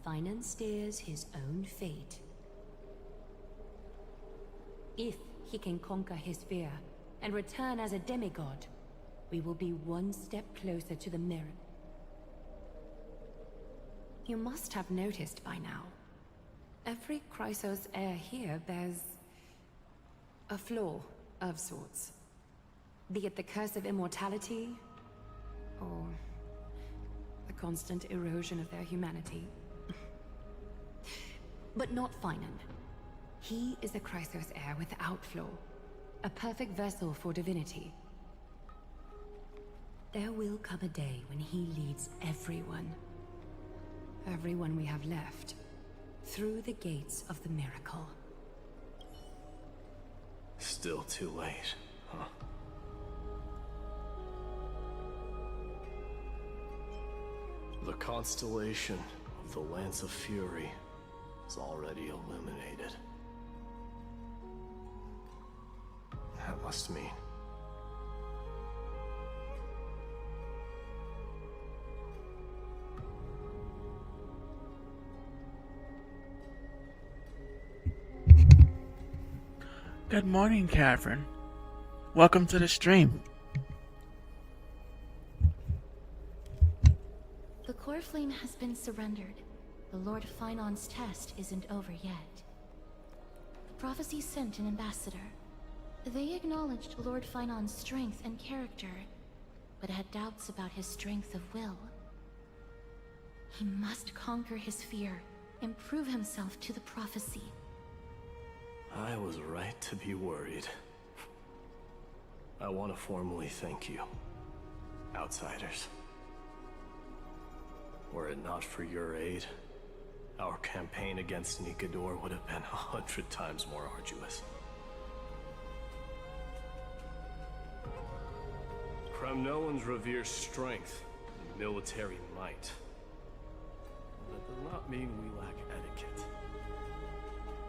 Finan steers his own fate. If he can conquer his fear and return as a demigod, we will be one step closer to the mirror. You must have noticed by now. Every Chrysos heir here bears a flaw of sorts. Be it the curse of immortality, or the constant erosion of their humanity. But not Finan. He is a Chrysos heir without flaw. A perfect vessel for divinity. There will come a day when he leads everyone we have left, through the gates of the miracle. Still too late, huh? The constellation of the Lance of Fury is already illuminated. That must mean... Good morning, Catherine. Welcome to the stream. The core flame has been surrendered. The Lord Finan's test isn't over yet. The prophecy sent an ambassador. They acknowledged Lord Finan's strength and character, but had doubts about his strength of will. He must conquer his fear and prove himself to the prophecy. I was right to be worried. I want to formally thank you, outsiders. Were it not for your aid, our campaign against Nikador would have been 100 times more arduous. Kremnoans revere strength and military might. That does not mean we lack etiquette.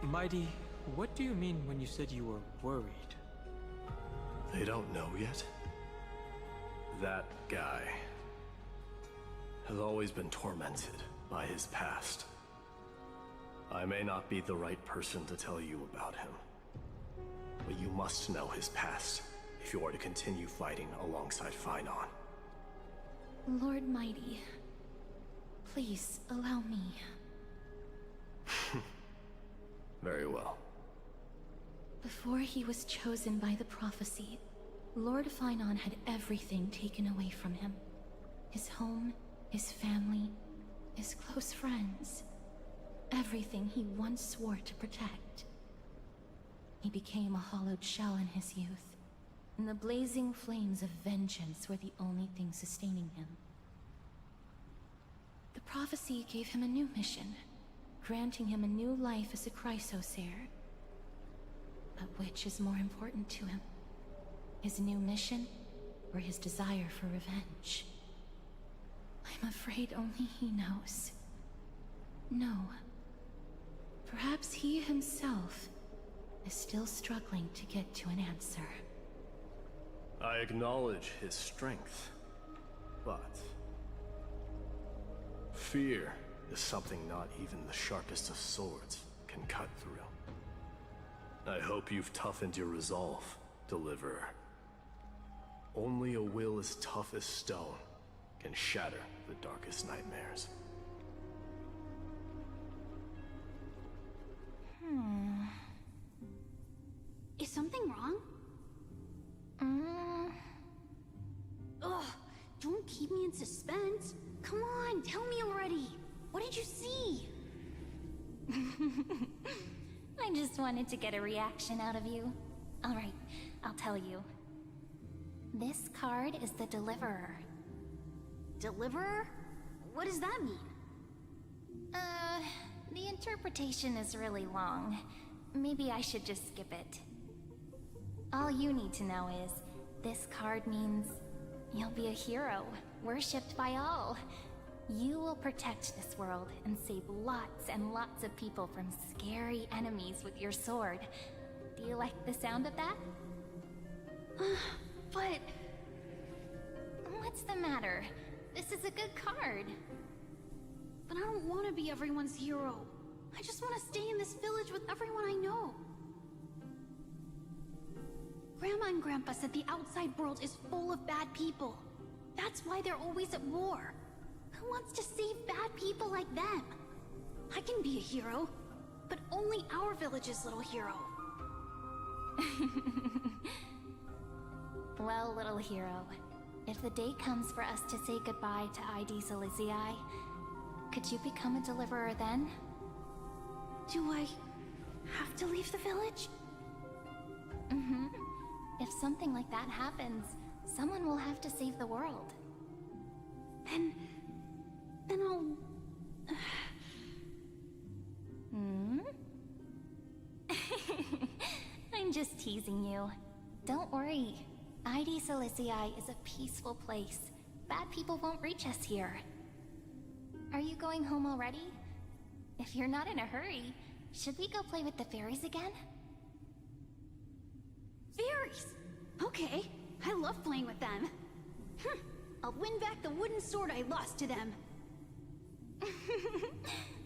Mighty, what do you mean when you said you were worried? They don't know yet. That guy has always been tormented by his past. I may not be the right person to tell you about him, but you must know his past if you are to continue fighting alongside Finan. Lord Mighty, please allow me. Very well. Before he was chosen by the prophecy, Lord Finan had everything taken away from him. His home, his family, his close friends. Everything he once swore to protect. He became a hollowed shell in his youth, and the blazing flames of vengeance were the only thing sustaining him. The prophecy gave him a new mission, granting him a new life as a Chrysos heir. But which is more important to him? His new mission, or his desire for revenge? I'm afraid only he knows. No. Perhaps he himself is still struggling to get to an answer. I acknowledge his strength, but fear is something not even the sharpest of swords can cut through. I hope you've toughened your resolve, Deliverer. Only a will as tough as stone can shatter the darkest nightmares. Is something wrong? Ugh, don't keep me in suspense. Come on, tell me already. What did you see? I just wanted to get a reaction out of you. Alright, I'll tell you. This card is the Deliverer. Deliverer? What does that mean? The interpretation is really long. Maybe I should just skip it. All you need to know is, this card means you'll be a hero, worshipped by all. You will protect this world and save lots and lots of people from scary enemies with your sword. Do you like the sound of that? But... What's the matter? This is a good card. But I don't want to be everyone's hero. I just want to stay in this village with everyone I know. Grandma and Grandpa said the outside world is full of bad people. That's why they're always at war. Who wants to save bad people like them? I can be a hero, but only our village's little hero. Well, little hero, if the day comes for us to say goodbye to ID Silizii, could you become a deliverer then? Do I have to leave the village? Mm-hmm. If something like that happens, someone will have to save the world. Then I'll... Hmm? I'm just teasing you. Don't worry. ID Silizii is a peaceful place. Bad people won't reach us here. Are you going home already? If you're not in a hurry, should we go play with the fairies again? Fairies! Okay, I love playing with them. I'll win back the wooden sword I lost to them.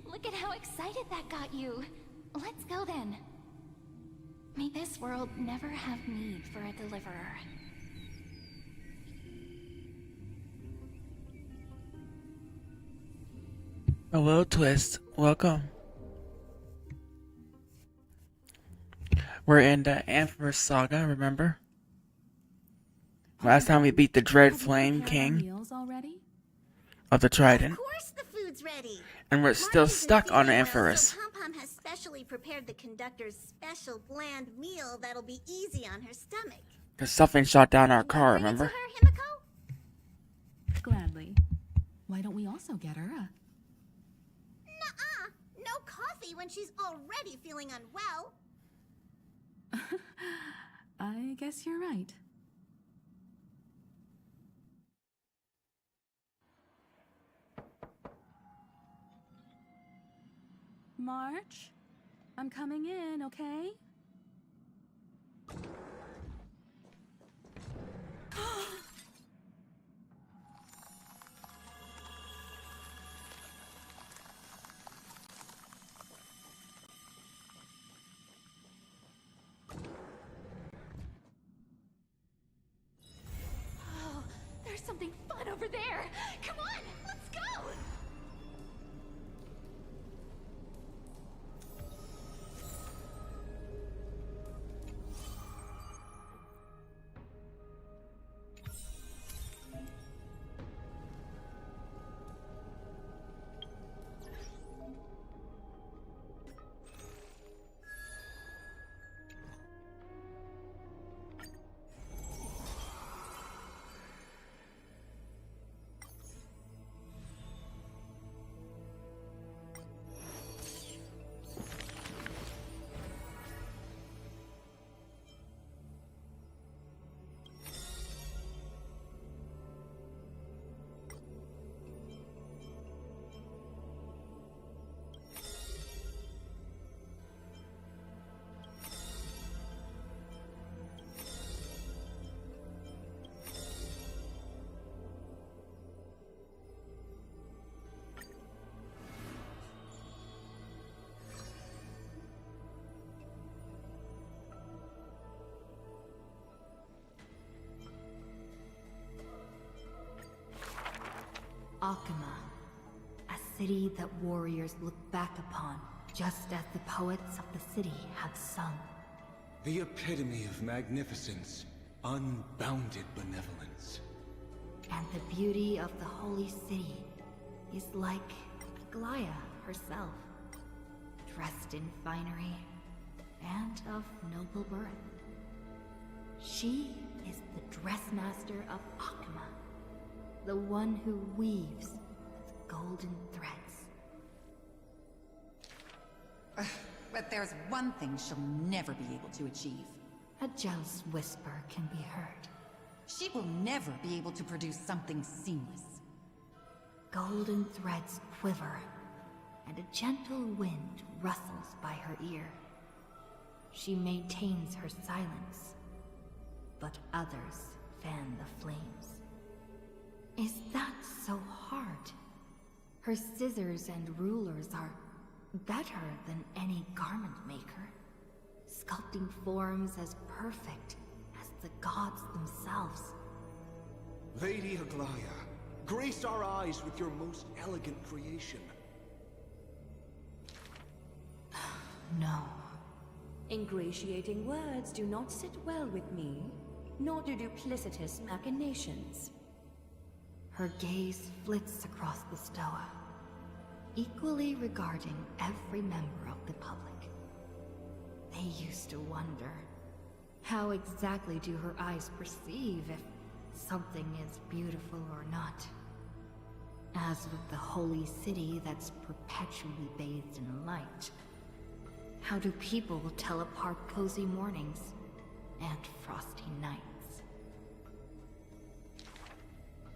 Look at how excited that got you. Let's go then. May this world never have need for a deliverer. Hello, Twist. Welcome. We're in the Emperor's Saga, remember? Last time we beat the Dread Flame King of the Trident. Of course the food's ready. And we're still stuck on the Empress. So Pom-Pom has specially prepared the conductor's special bland meal that'll be easy on her stomach. Because something shot down our car, Bring it remember? to her, Himiko? Gladly. Why don't we also get her a... Nuh-uh. No coffee when she's already feeling unwell. I guess you're right. March, I'm coming in, okay? Oh, there's something fun over there. Come on, let's go! Akuma, a city that warriors look back upon, just as the poets of the city have sung. The epitome of magnificence, unbounded benevolence. And the beauty of the holy city is like Aglaia herself, dressed in finery and of noble birth. She is the dressmaster of Akuma, the one who weaves with golden threads. But there's one thing she'll never be able to achieve. A jealous whisper can be heard. She will never be able to produce something seamless. Golden threads quiver, and a gentle wind rustles by her ear. She maintains her silence, but others fan the flames. Is that so hard? Her scissors and rulers are better than any garment maker, sculpting forms as perfect as the gods themselves. Lady Aglaya, grace our eyes with your most elegant creation. No. Ingratiating words do not sit well with me, nor do duplicitous machinations. Her gaze flits across the Stoa, equally regarding every member of the public. They used to wonder, how exactly do her eyes perceive if something is beautiful or not? As with the holy city that's perpetually bathed in light, how do people tell apart cozy mornings and frosty nights?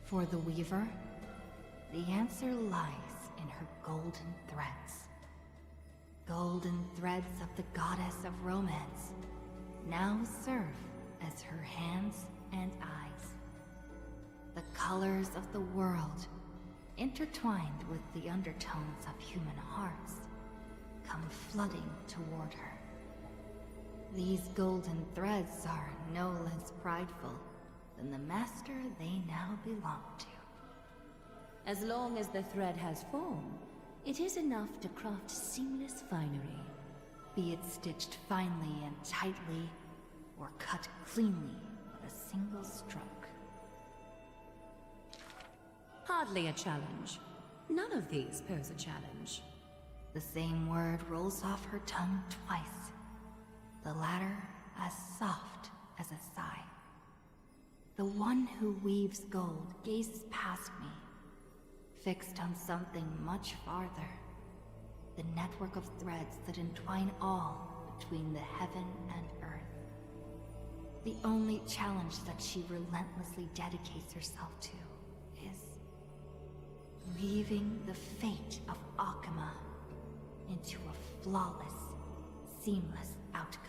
For the Weaver, the answer lies in her golden threads. Golden threads of the goddess of romance now serve as her hands and eyes. The colors of the world, intertwined with the undertones of human hearts, come flooding toward her. These golden threads are no less prideful than the master they now belong to. As long as the thread has form, it is enough to craft seamless finery. Be it stitched finely and tightly, or cut cleanly with a single stroke. Hardly a challenge. None of these pose a challenge. The same word rolls off her tongue twice, the latter as soft as a sigh. The one who weaves gold gazes past me, fixed on something much farther. The network of threads that entwine all between the heaven and earth. The only challenge that she relentlessly dedicates herself to is weaving the fate of Akama into a flawless, seamless outcome.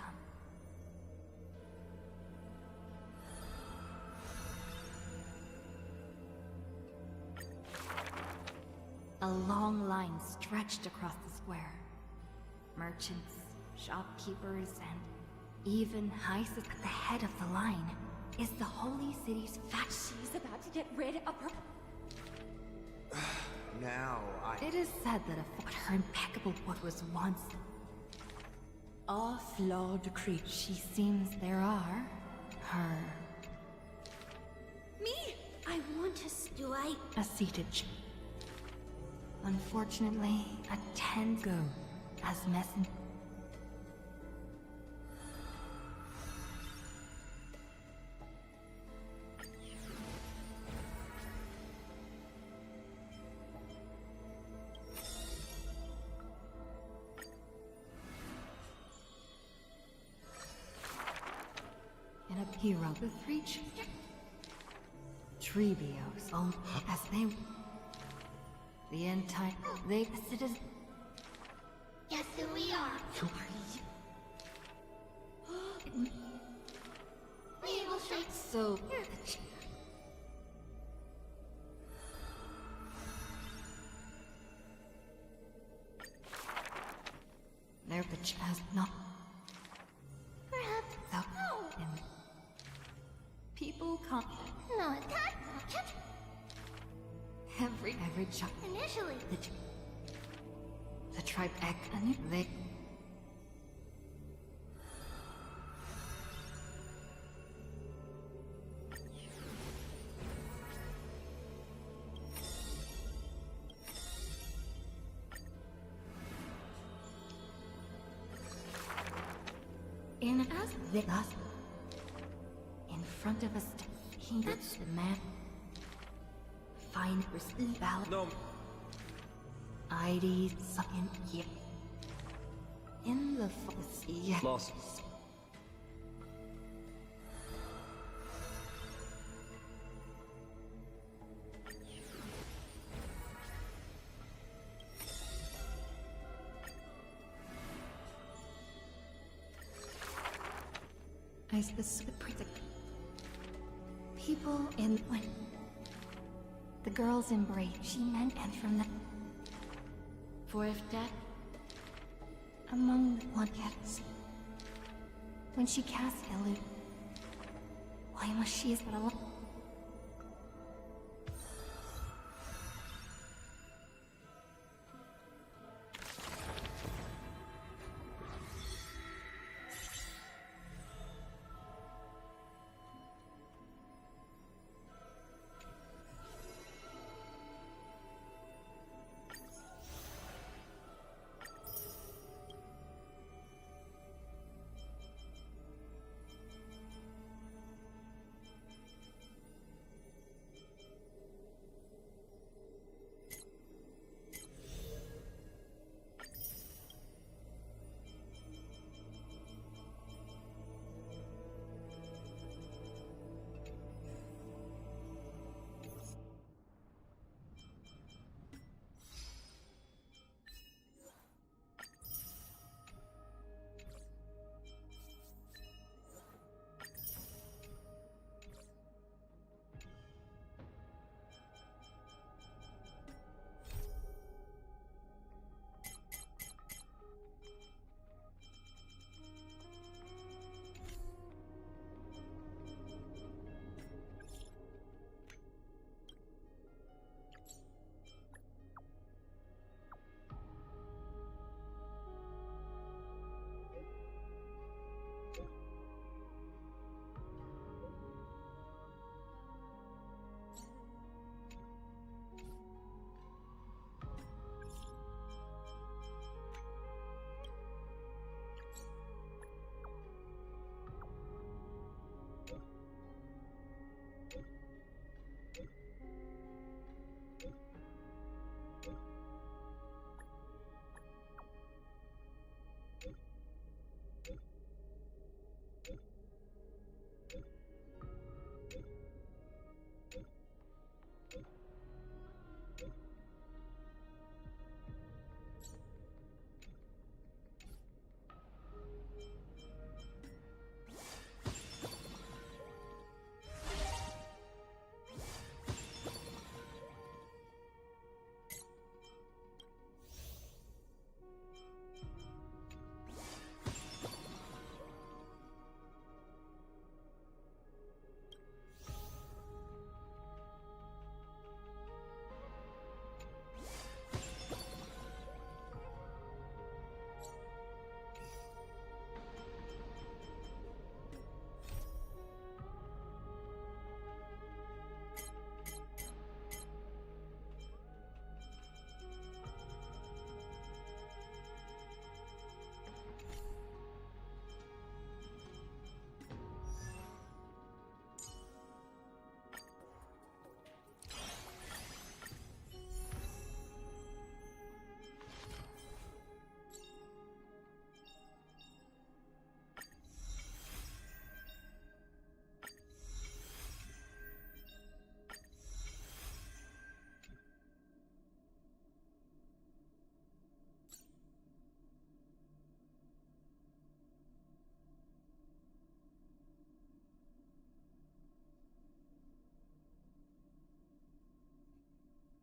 A long line stretched across the square. Merchants, shopkeepers, and even Heist at the head of the line is the holy city's fat. She's about to get rid of her. It is said that her impeccable what was once A flawed creature. she seems there are her Me? I want to. Do I? a seated. Unfortunately, attend Go. as messenger. In a hero, the three Trebios, as they. The entire. They. Citizens. Guess who we are? We will strike. So. Their bitch has not. Perhaps. So. And people come. No attack. Every child. Initially. The tribe egg and they. In as they us. In front of us, he that's the man. Fine receive ballot. No. ID second year. In the sea. Lost. I specifically people in when the girls embrace she meant and from that For if death Among the Bloodcats. When she cast Elu, why must she is but alone?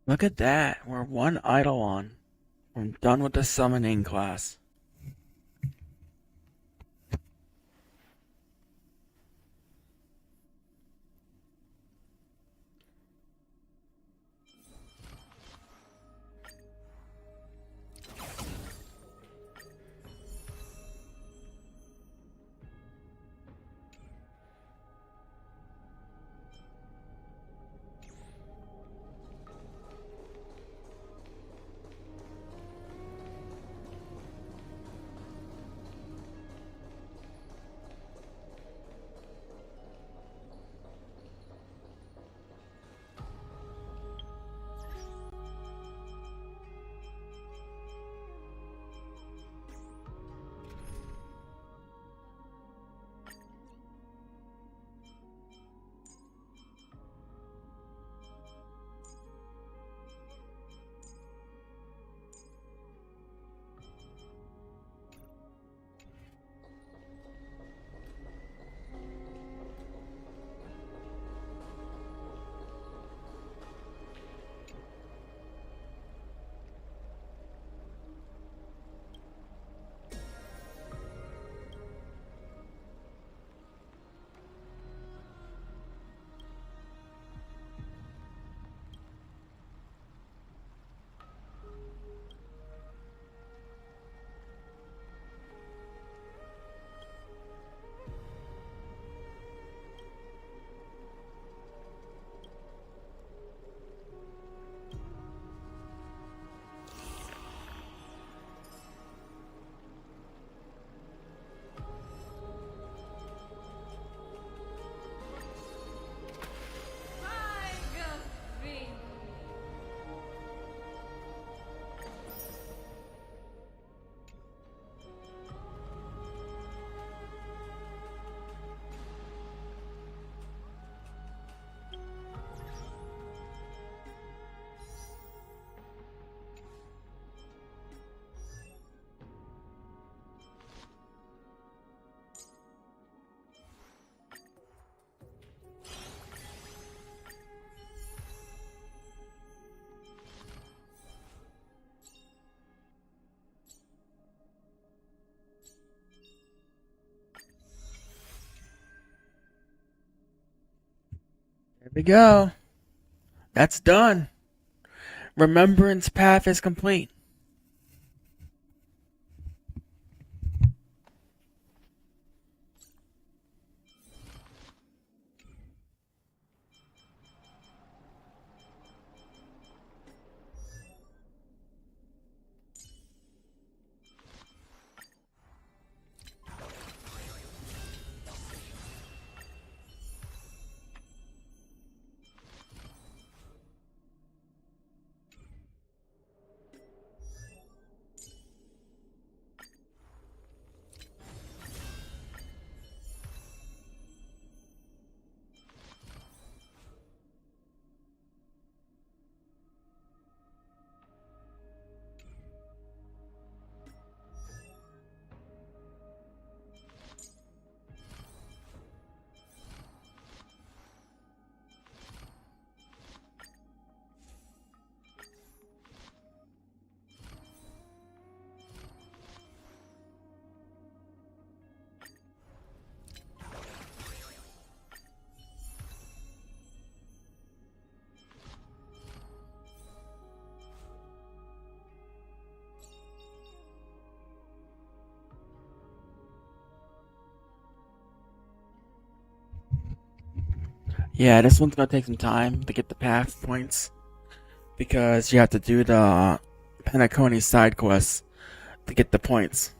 Look at that. We're one idol on. I'm done with the summoning class. we go. That's done. Remembrance path is complete. Yeah, this one's gonna take some time to get the path points because you have to do the Penacony side quests to get the points.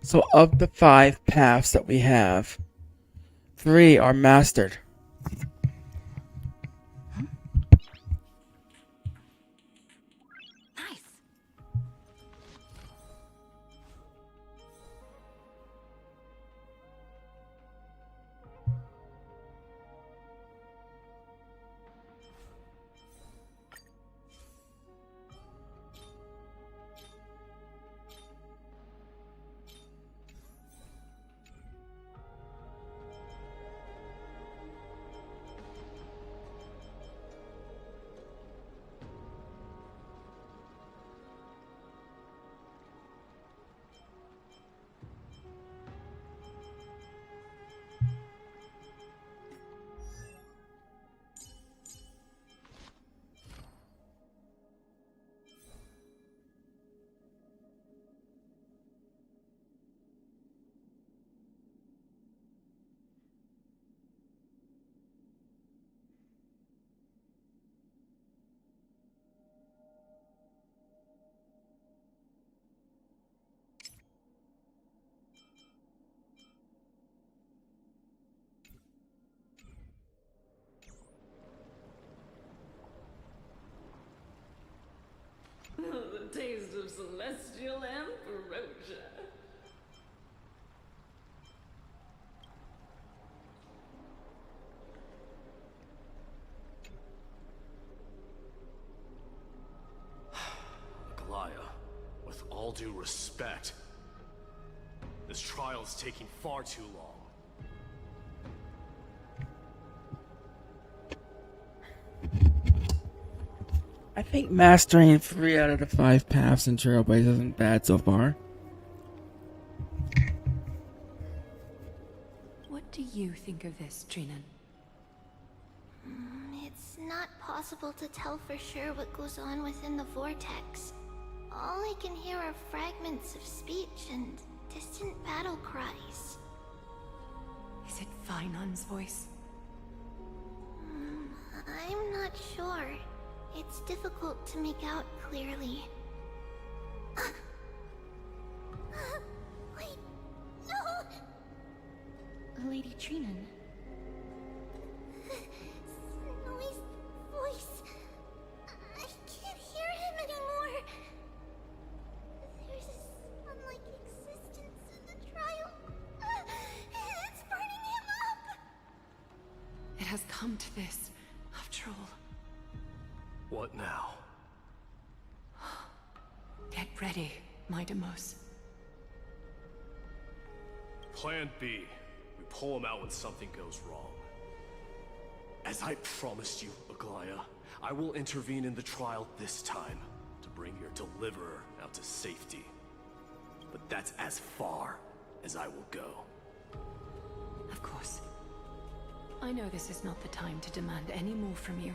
So of the 5 paths that we have, 3 are mastered. Nice. The taste of celestial ambrosia. Aglaya, with all due respect, this trial's taking far too long. I think mastering 3 out of the 5 paths in Trailblaze isn't bad so far. What do you think of this, Trinan? It's not possible to tell for sure what goes on within the vortex. All I can hear are fragments of speech and distant battle cries. Is it Finon's voice? I'm not sure. It's difficult to make out clearly. Wait, no! Lady Trinan. Snowy's voice. I can't hear him anymore. There's a sun-like existence in the trial. come to this, after all. What now? Get ready, my Demos. Plan B. We pull him out when something goes wrong. As I promised you, Aglaya, I will intervene in the trial this time to bring your deliverer out to safety. But that's as far as I will go. Of course. I know this is not the time to demand any more from you.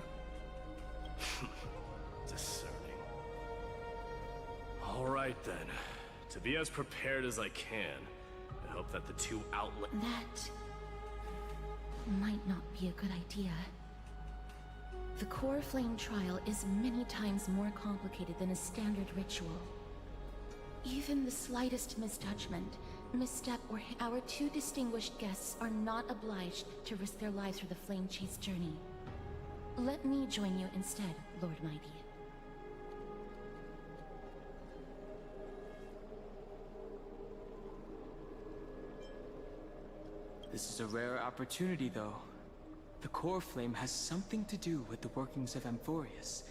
Discerning. All right then. To be as prepared as I can, I hope that the two outlet— That might not be a good idea. The core flame trial is many times more complicated than a standard ritual. Even the slightest misjudgment, misstep, or our two distinguished guests are not obliged to risk their lives for the flame chase journey. Let me join you instead, Lord Mighty. This is a rare opportunity, though. The core flame has something to do with the workings of Amphorius.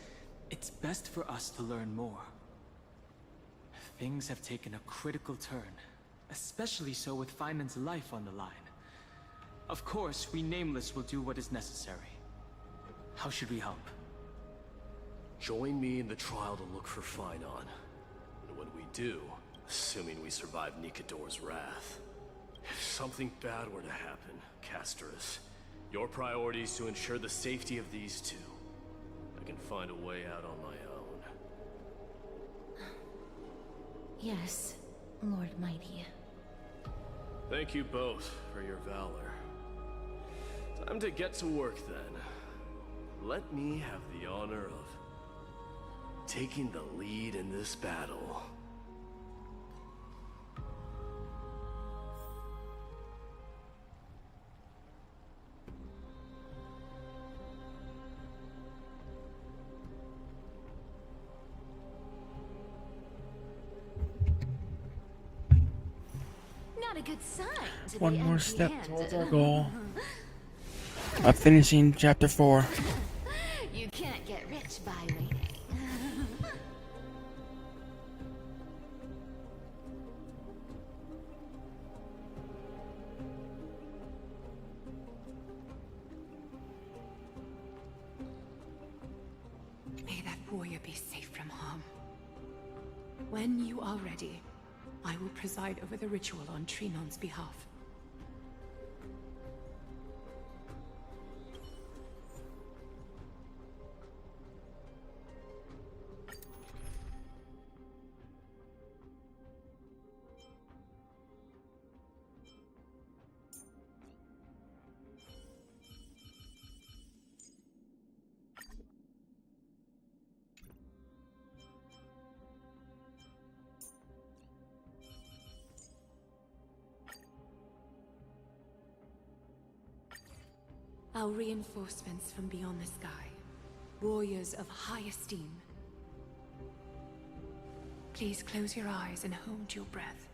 It's best for us to learn more. Things have taken a critical turn, especially so with Finan's life on the line. Of course, we Nameless will do what is necessary. How should we help? Join me in the trial to look for Finon. And when we do, assuming we survive Nikador's wrath, if something bad were to happen, Casterus, your priority is to ensure the safety of these two. I can find a way out on my own. Yes, Lord Mighty. Thank you both for your valor. Time to get to work then. Let me have the honor of taking the lead in this battle. Not a good sign. to One be more step empty-handed. towards our goal of finishing chapter 4. You can't get rich by waiting. May that warrior be safe from harm. When you are ready, I will preside over the ritual on Trinon's behalf. Our reinforcements from beyond the sky. Warriors of high esteem. Please close your eyes and hold your breath.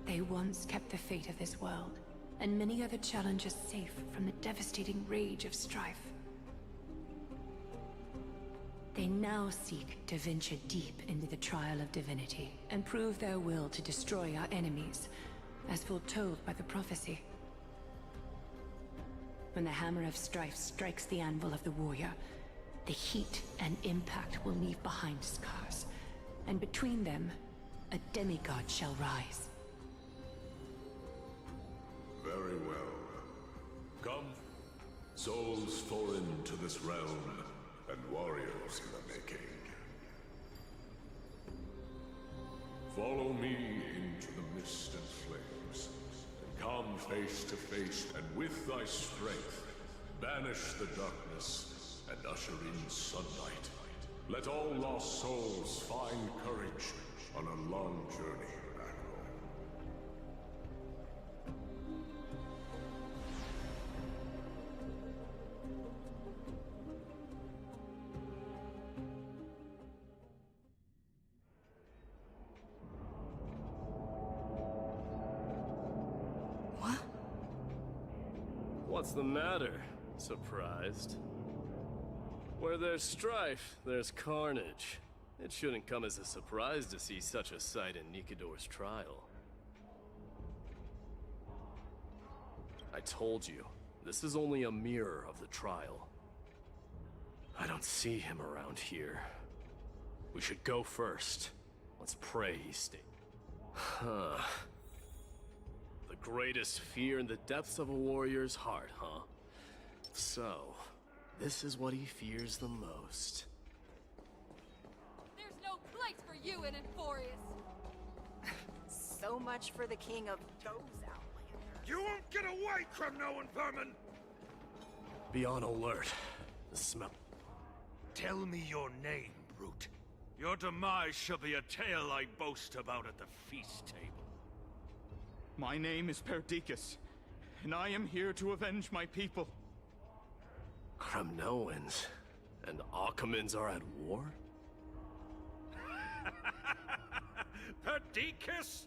They once kept the fate of this world, and many other challenges safe from the devastating rage of strife. They now seek to venture deep into the trial of divinity, and prove their will to destroy our enemies, as foretold by the prophecy. When the hammer of strife strikes the anvil of the warrior, the heat and impact will leave behind scars, and between them, a demigod shall rise. Very well. Come, souls foreign to this realm, and warriors in the making. Follow me into the mist and flames, and come face to face, and with thy strength, banish the darkness and usher in sunlight. Let all lost souls find courage on a long journey back home. What's the matter? Surprised? Where there's strife, there's carnage. It shouldn't come as a surprise to see such a sight in Nikidor's trial. I told you, this is only a mirror of the trial. I don't see him around here. We should go first. Let's pray he stays. Huh. The greatest fear in the depths of a warrior's heart, huh? So, this is what he fears the most. There's no place for you in Enforius! So much for the king of those outlanders. You won't get away, Kremnoan vermin! Be on alert. The smell. Tell me your name, brute. Your demise shall be a tale I boast about at the feast table. My name is Perdiccas, and I am here to avenge my people. Kremnoans and Akamans are at war? Perdiccas?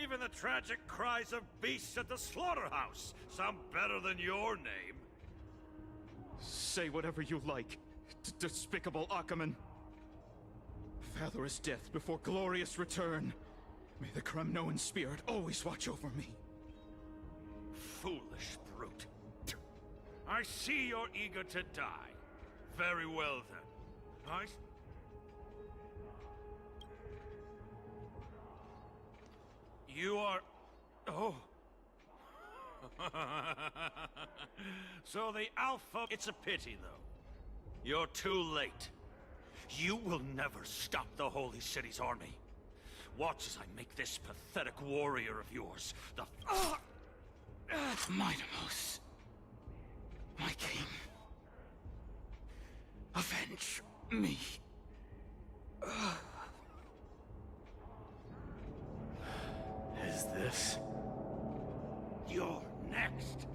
Even the tragic cries of beasts at the slaughterhouse sound better than your name. Say whatever you like, despicable Akaman. Valorous death before glorious return. May the Kremnoan spirit always watch over me. Foolish brute. I see you're eager to die. Very well then. You are... Oh. So the Alpha... It's a pity, though. You're too late. You will never stop the Holy City's army. Watch as I make this pathetic warrior of yours the... Minimos. My king. Avenge me. Is this... You're next.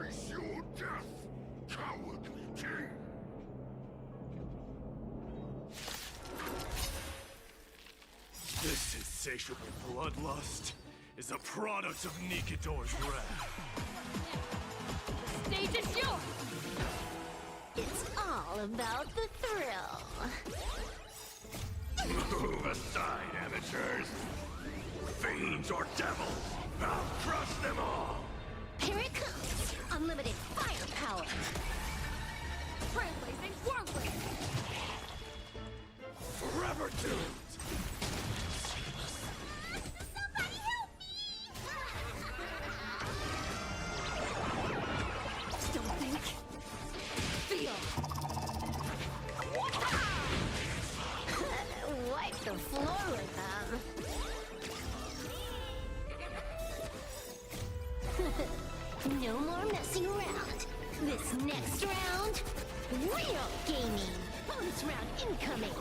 Face your death, cowardly king! This insatiable bloodlust is a product of Nikidor's wrath. The stage is yours! It's all about the thrill. Move aside, amateurs! Fiends or devils, I'll crush them all! Here it comes. Unlimited firepower. Trailblazing whirlwind! Forever doomed! Somebody help me! Don't think. Feel! Wipe the floor with them. No more messing around. This next round, real gaming. Bonus round incoming.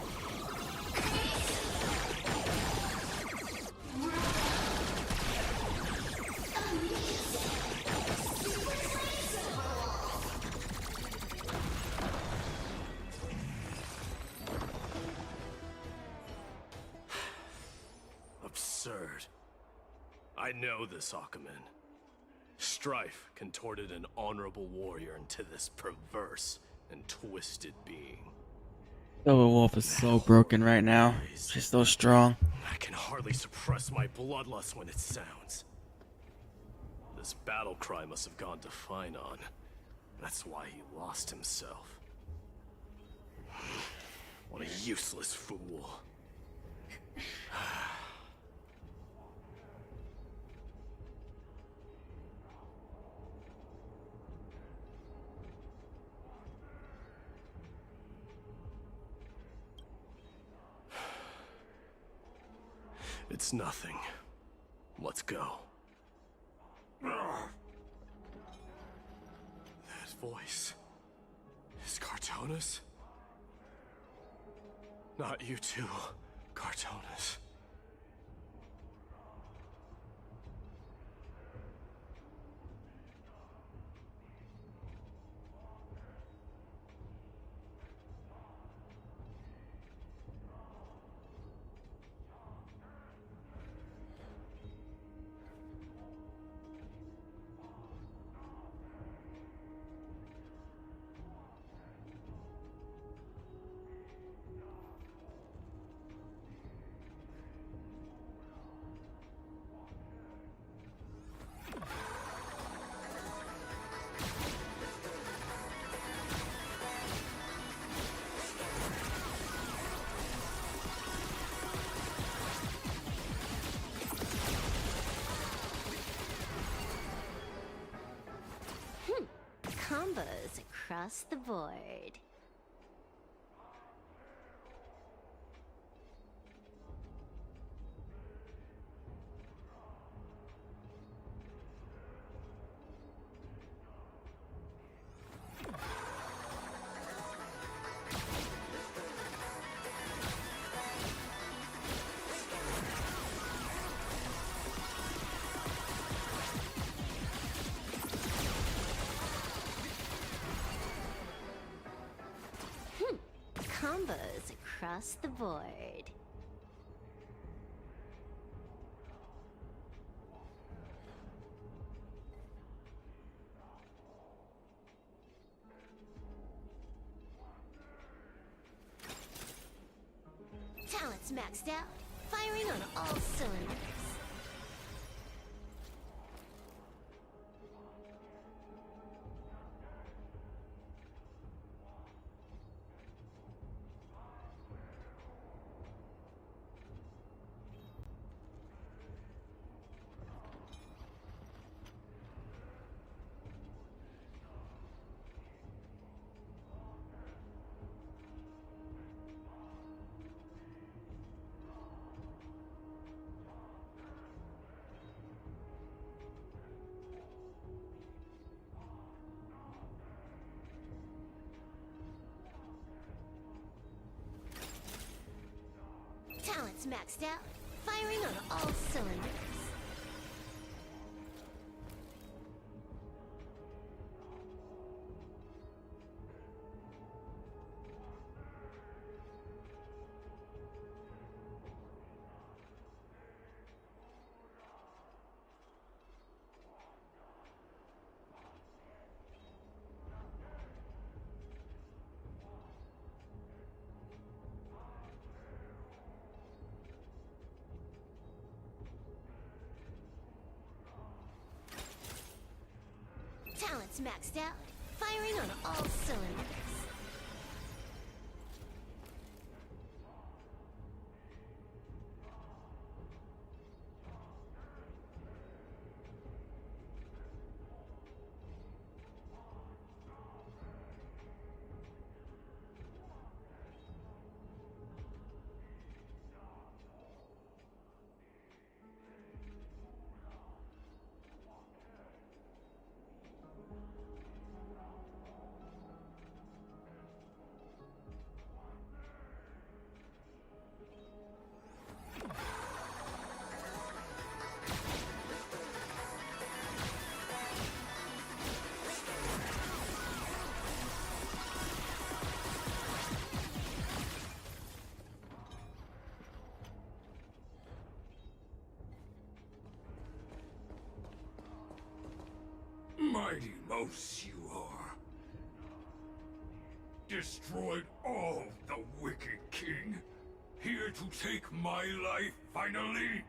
Absurd. I know this Akaman. Strife contorted an honorable warrior into this perverse and twisted being. Silver Wolf is so broken right now. She's so strong. I can hardly suppress my bloodlust when it sounds. This battle cry must have gone to Finon. That's why he lost himself. What a useless fool. It's nothing. Let's go. That voice is Cartonis? Not you too, Cartonis. Combos across the board. Combos across the board. Talents maxed out, firing on all cylinders. Talents maxed out, firing on all cylinders. Talents maxed out, firing on all cylinders. Mighty mouse you are. Destroyed all the wicked king. Here to take my life, finally?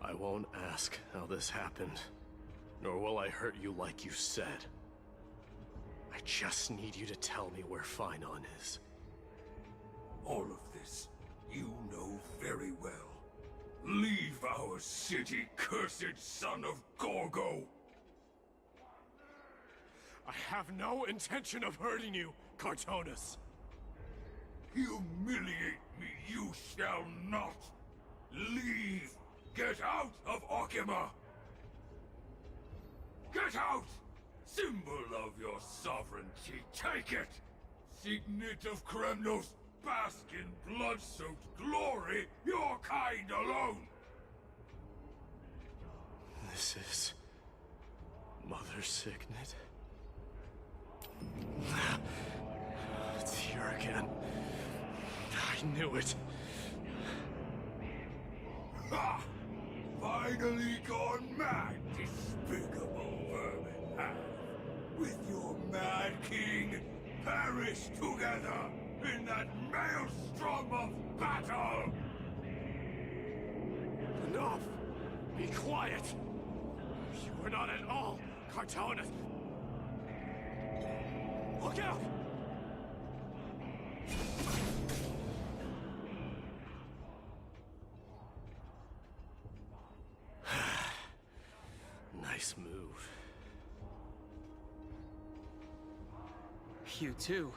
I won't ask how this happened, nor will I hurt you like you said. I just need you to tell me where Phainon is. All of this, you know very well. Leave our city, cursed son of Gorgo! I have no intention of hurting you, Cartonus. Humiliate me you shall not! Leave! Get out of Okima! Get out! Symbol of your sovereignty, take it! Signet of Kremnos, bask in blood-soaked glory, your kind alone! This is... Mother's signet? It's here again. I knew it. Ha! Finally gone mad, despicable vermin have. With your mad king, perish together in that maelstrom of battle! Enough! Be quiet! You were not at all Cartonus! Look out! Nice move. You too.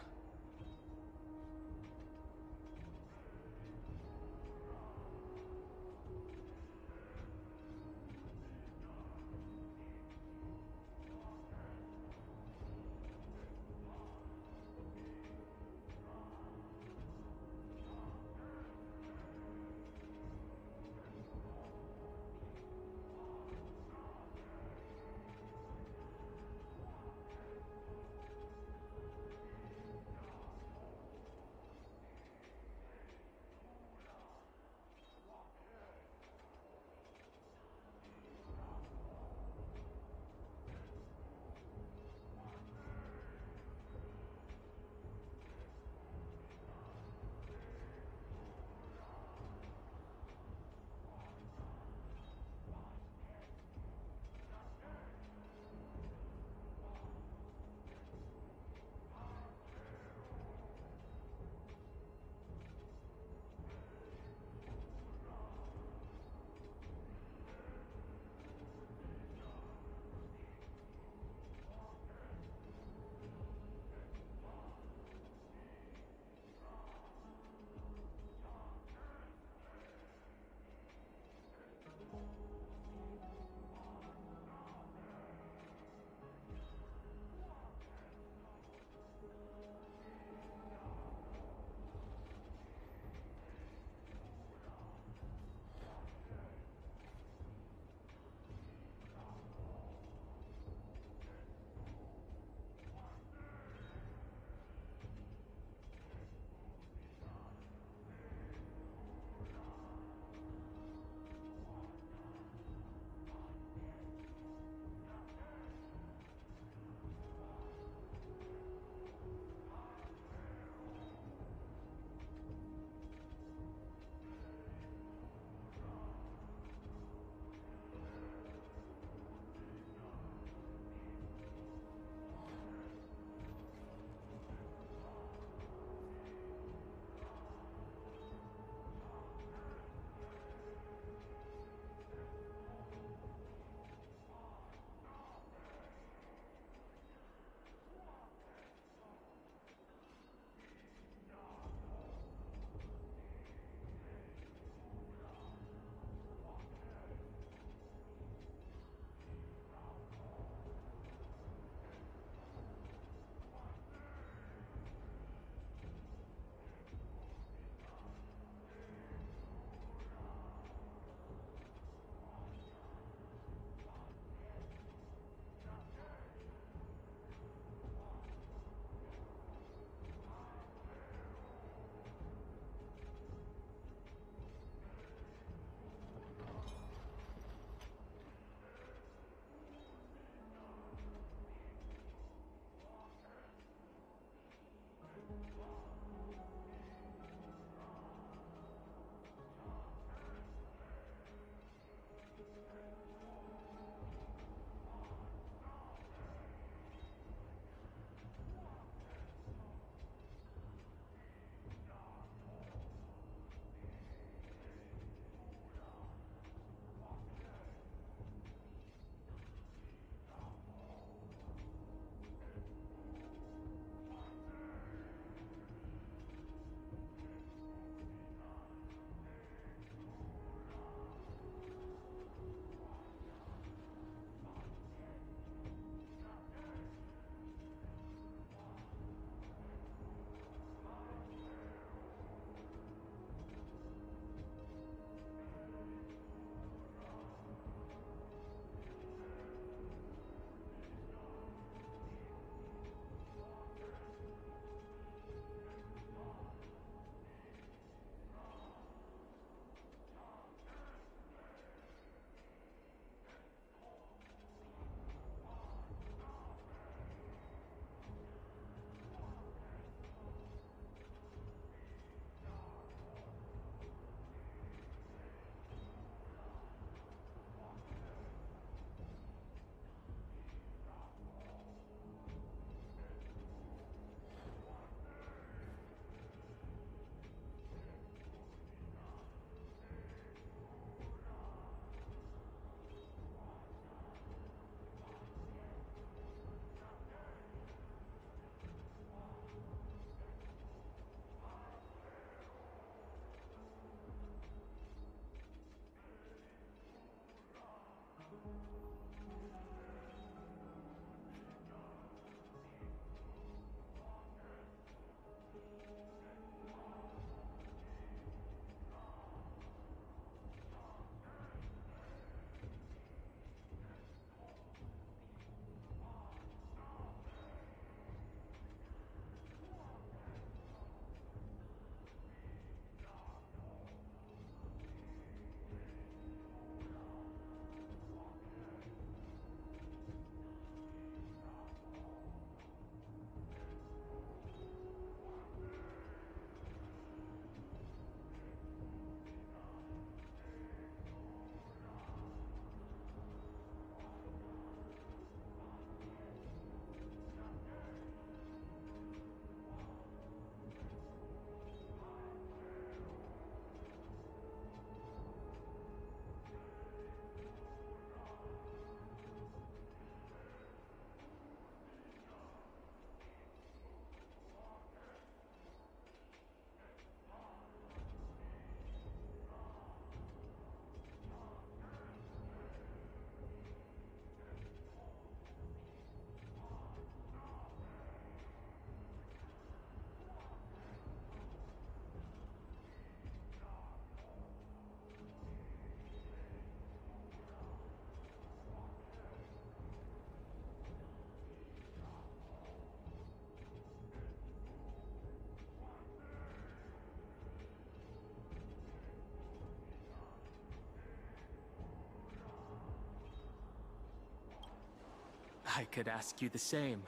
I could ask you the same.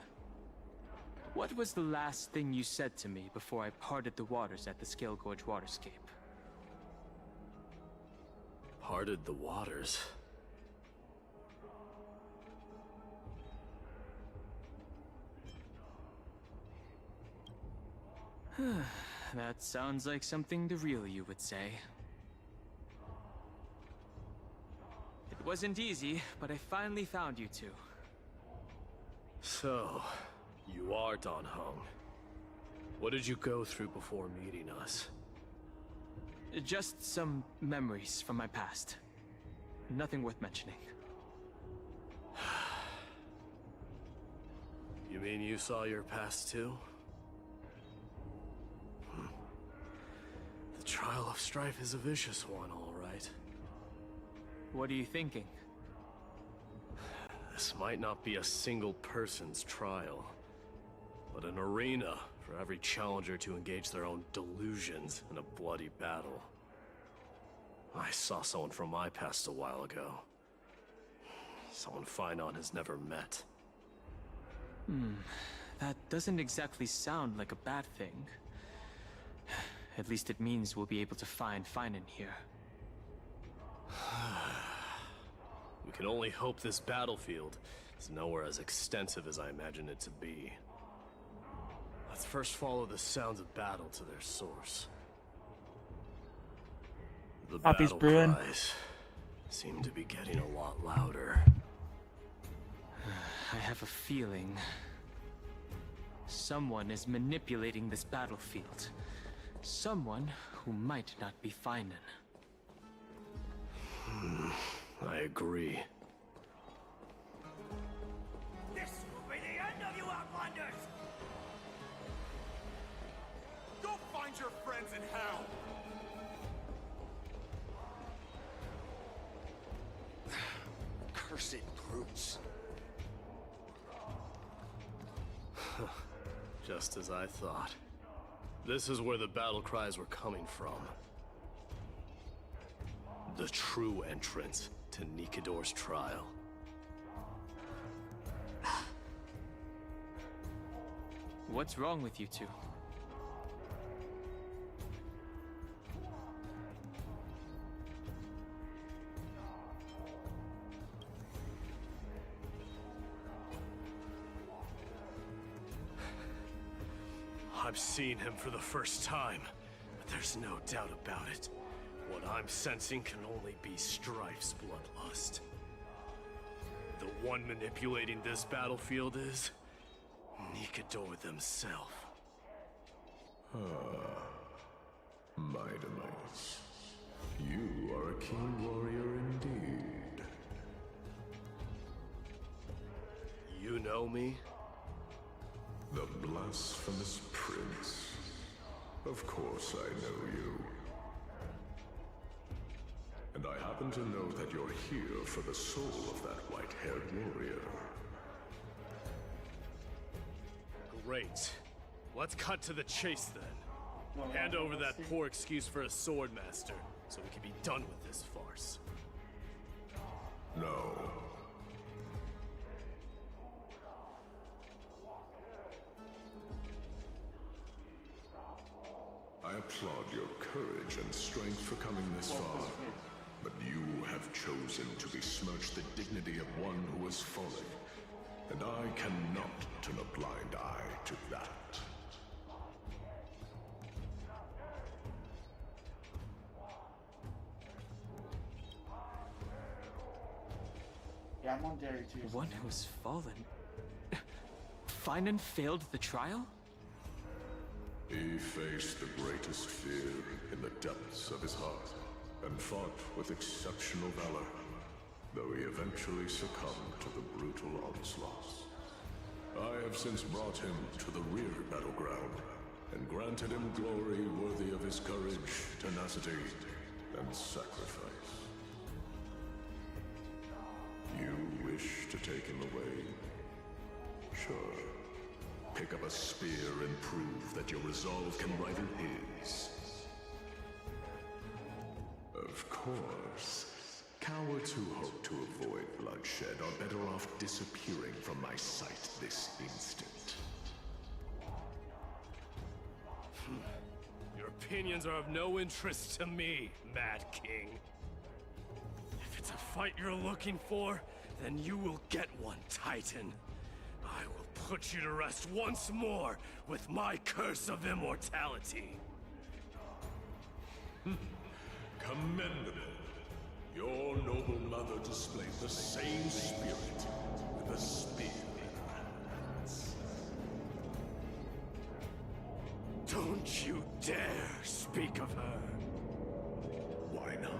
What was the last thing you said to me before I parted the waters at the Scale Gorge waterscape? Parted the waters? That sounds like something the real you would say. It wasn't easy, but I finally found you two. So, you are Don Hung. What did you go through before meeting us? Just some memories from my past. Nothing worth mentioning. You mean you saw your past too? The trial of strife is a vicious one, all right. What are you thinking? This might not be a single person's trial, but an arena for every challenger to engage their own delusions in a bloody battle. I saw someone from my past a while ago. Someone Finon has never met. That doesn't exactly sound like a bad thing. At least it means we'll be able to find Finon here. We can only hope this battlefield is nowhere as extensive as I imagine it to be. Let's first follow the sounds of battle to their source. The Poppy's battle brewing. cries seem to be getting a lot louder. I have a feeling someone is manipulating this battlefield. Someone who might not be Finon. I agree. This will be the end of you Outlanders! Go find your friends in hell! Cursed brutes. Just as I thought. This is where the battle cries were coming from. The true entrance to Nikador's trial. What's wrong with you two? I've seen him for the first time, but there's no doubt about it. What I'm sensing can only be Strife's bloodlust. The one manipulating this battlefield is Nikador themselves. My device. You are a keen warrior indeed. you know me? The blasphemous prince. Of course I know you. And I happen to know that you're here for the soul of that white-haired warrior. Great. Let's cut to the chase then. Hand over that poor excuse for a sword master, so we can be done with this farce. No. I applaud your courage and strength for coming this far. But you have chosen to besmirch the dignity of one who has fallen. And I cannot turn a blind eye to that. Yeah, I'm on Dairy too. One who has fallen? Finan failed the trial? He faced the greatest fear in the depths of his heart, and fought with exceptional valor, though he eventually succumbed to the brutal onslaughts. I have since brought him to the rear battleground, and granted him glory worthy of his courage, tenacity, and sacrifice. You wish to take him away? Sure. Pick up a spear and prove that your resolve can rival his. Of course. Cowards who hope to avoid bloodshed are better off disappearing from my sight this instant. Your opinions are of no interest to me, Mad King. If it's a fight you're looking for, then you will get one, Titan. I will put you to rest once more with my curse of immortality. Commendable. Your noble mother displayed the same spirit with a spear in her hands. Don't you dare speak of her. Why not?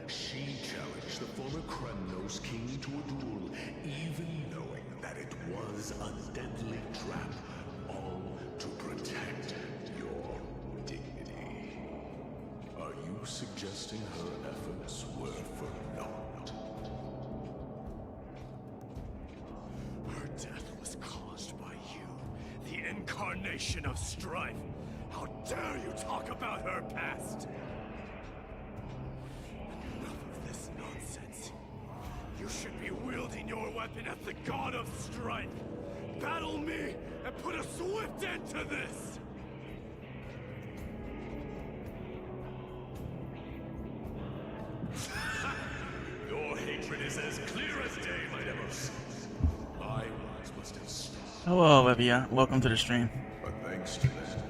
She challenged the former Kremnos king to a duel, even knowing that it was a deadly trap, all to protect your dignity. Are you suggesting her efforts were for naught? Her death was caused by you, the incarnation of strife. How dare you talk about her past? Enough of this nonsense. You should be wielding your weapon at the god of strife. Battle me and put a swift end to this! Your hatred is as clear as day, my Demos. My words must have stopped. Hello, Olivia. Welcome to the stream. But thanks to that,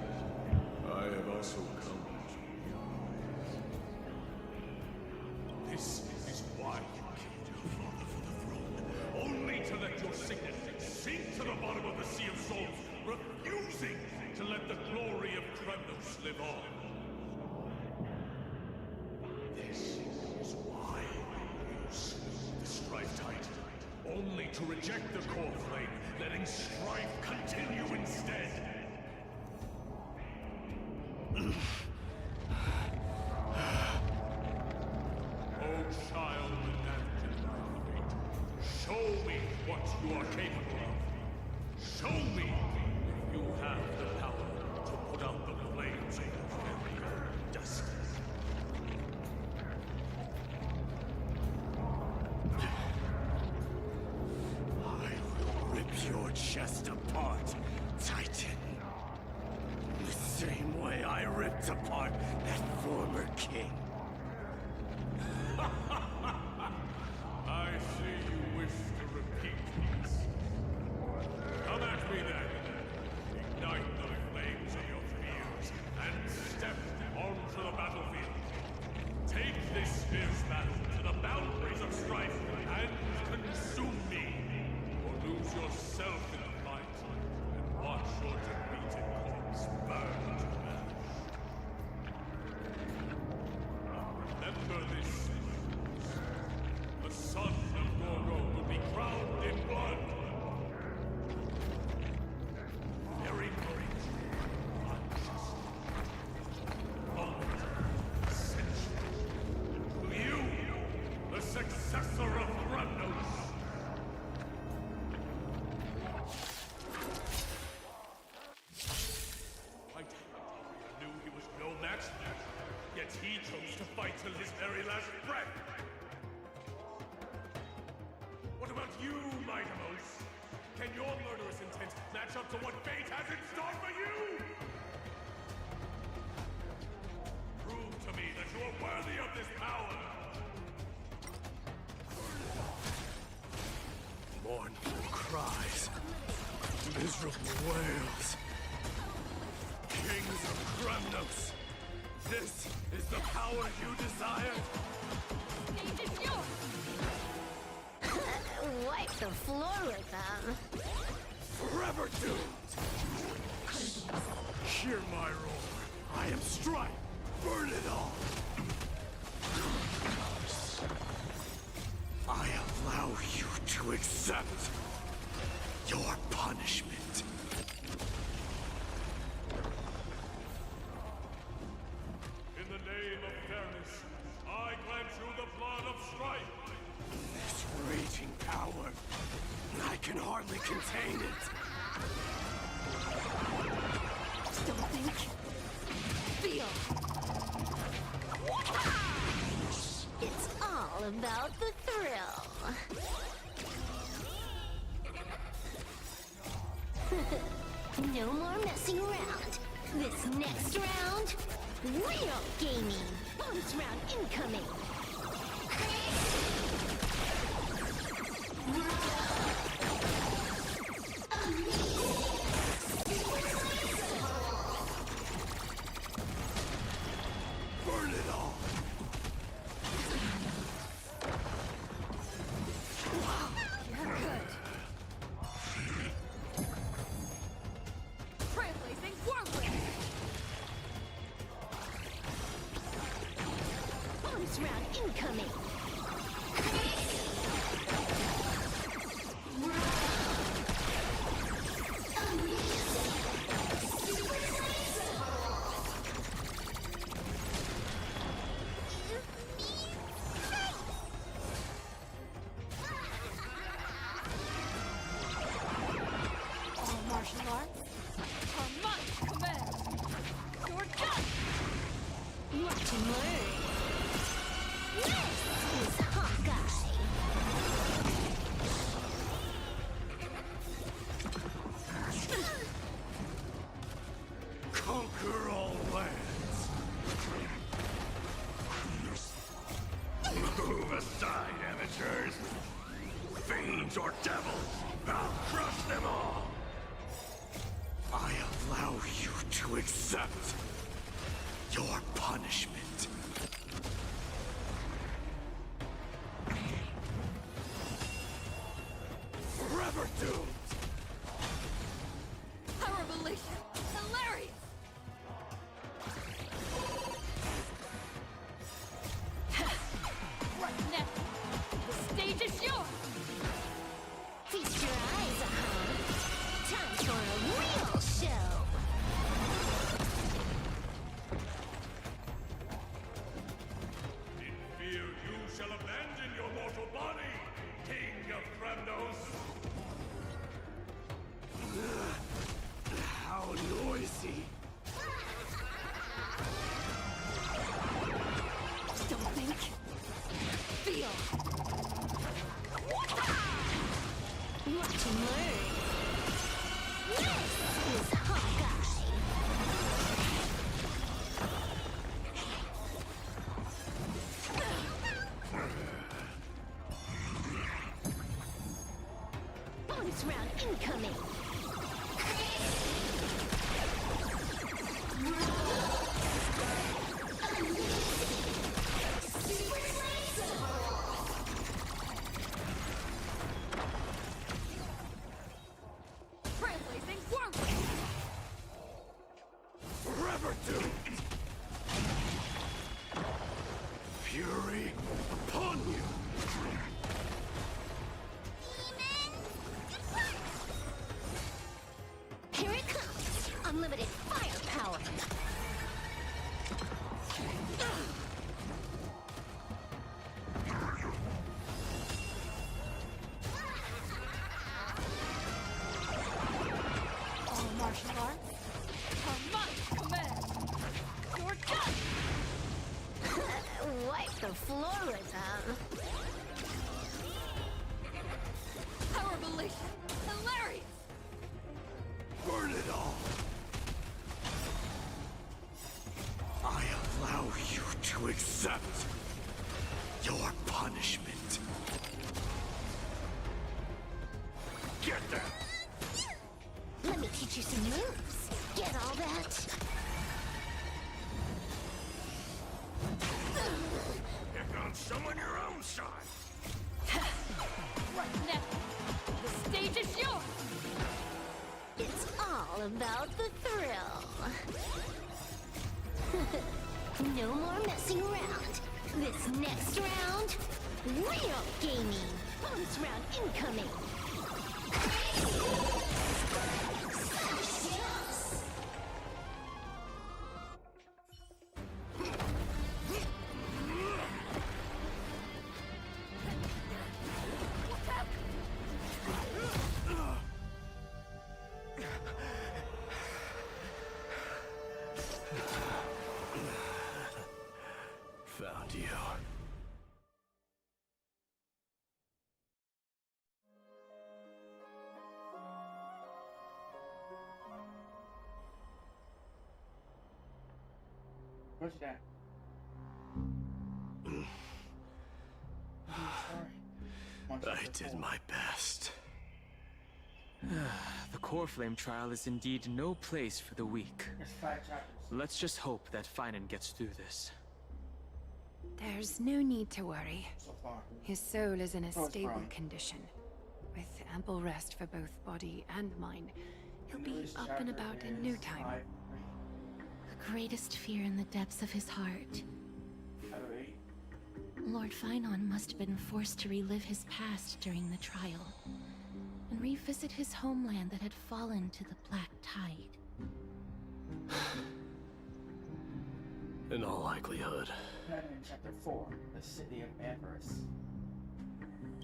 I have also come to realize. This is why you killed your father for the throne. Only to let your signet sink to the bottom of the Sea of Souls, refusing to let the glory of Kremnos live on. This is why you slew the Strife Titan. Only to reject the core flame, letting strife continue instead. Oh, child enacted by fate, show me what you are capable of. Show me if you have the power to put out the flames of your very own destiny. I will rip your chest apart, Titan. The same way I ripped apart that former king. I see you wish to repeat this. Come at me then. Ignite the flames of your fears and step onto the battlefield. Take this fierce battle to the boundaries of strife and consume me. Or lose yourself in the fight and watch your defeated corpse burn to ash. you, Mightimos? Can your murderous intent match up to what fate has in store for you? Prove to me that you are worthy of this power! Mournful cries. Miserable wails. Kings of Kremnos! This is the power you desire? Stage is yours! Wipe the floor with them. Forever doomed! Hear my roar. I am Strife. Burn it all! I allow you to accept your punishment. In the name of fairness, I grant you the blood of strife! This raging power, I can hardly contain it. Don't think. Feel. It's all about the thrill. No more messing around. This next round, real gaming. Bonus round incoming. Burn it all! You're good. Trailblazing whirlwind! Bonus round incoming. All martial arts are my command! You're done! Watch and learn. This is Hawkeye. Conquer all lands! Move aside, amateurs! Fiends or devils, I'll crush them all! I allow you to accept your punishment. Forever doomed! Power revelation! Hilarious! Right now! The stage is yours! Feast your eyes, Time for a real show. In fear you shall abandon your mortal body, King of Kremnos! How noisy! Don't think. Feel. Watch and learn. This is Hawkeye. Bonus round incoming. Trailblazing whirlwind! Forever doomed! Fury upon you! Here it comes. Unlimited firepower. All martial arts are my command! You're done! Wipe the floor with them. accept your punishment. Get there! Let me teach you some moves. Get all that? Pick on someone your own side. What next? The stage is yours! It's all about the thrill. No more messing around. This next round, real gaming. Bonus round incoming. Found you. What's that? I did my best. The core flame trial is indeed no place for the weak. There's 5 chapters. Let's just hope that Finan gets through this. There's no need to worry. So far. His soul is in a So it's stable growing. condition. With ample rest for both body and mind, he'll be Newest up and chapter about in is no time. 5, The greatest fear in the depths of his heart. 3 out of 8. Lord Finon must have been forced to relive his past during the trial, and revisit his homeland that had fallen to the Black Tide. In all likelihood. And in chapter 4, the city of Avarice.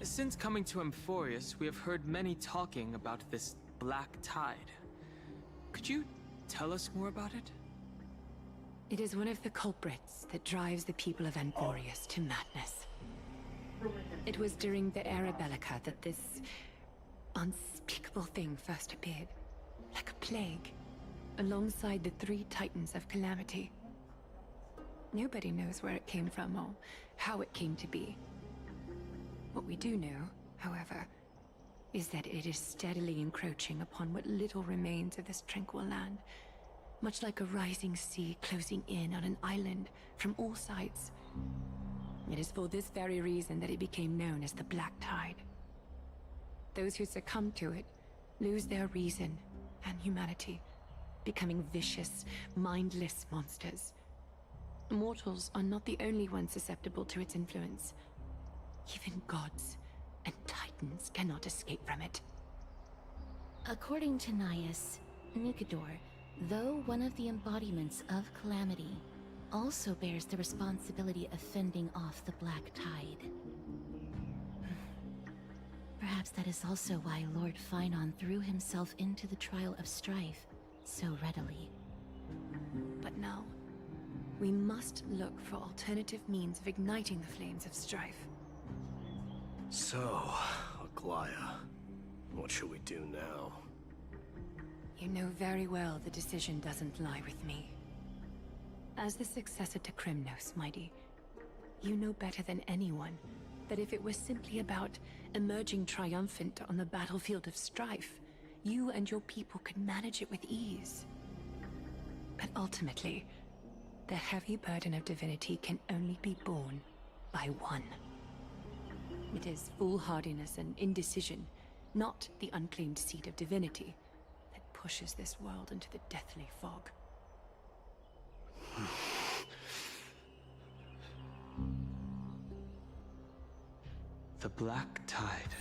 Since coming to Amphorius, we have heard many talking about this Black Tide. Could you tell us more about it? It is one of the culprits that drives the people of Amphorius to madness. It was during the Era Bellica that this unspeakable thing first appeared, like a plague, alongside the 3 titans of calamity. Nobody knows where it came from or how it came to be. What we do know, however, is that it is steadily encroaching upon what little remains of this tranquil land, much like a rising sea closing in on an island from all sides. It is for this very reason that it became known as the Black Tide. Those who succumb to it lose their reason and humanity, becoming vicious, mindless monsters. Mortals are not the only ones susceptible to its influence. Even gods and titans cannot escape from it. According to Naius, Nikador, though one of the embodiments of Calamity, also bears the responsibility of fending off the Black Tide. Perhaps that is also why Lord Finon threw himself into the trial of strife so readily. But now, we must look for alternative means of igniting the flames of strife. So, Aglaya, what should we do now? You know very well the decision doesn't lie with me. As the successor to Krymnos, Mighty, you know better than anyone that if it was simply about emerging triumphant on the battlefield of strife, you and your people could manage it with ease. But ultimately, the heavy burden of divinity can only be borne by one. It is foolhardiness and indecision, not the unclaimed seed of divinity, that pushes this world into the deathly fog. The Black Tide.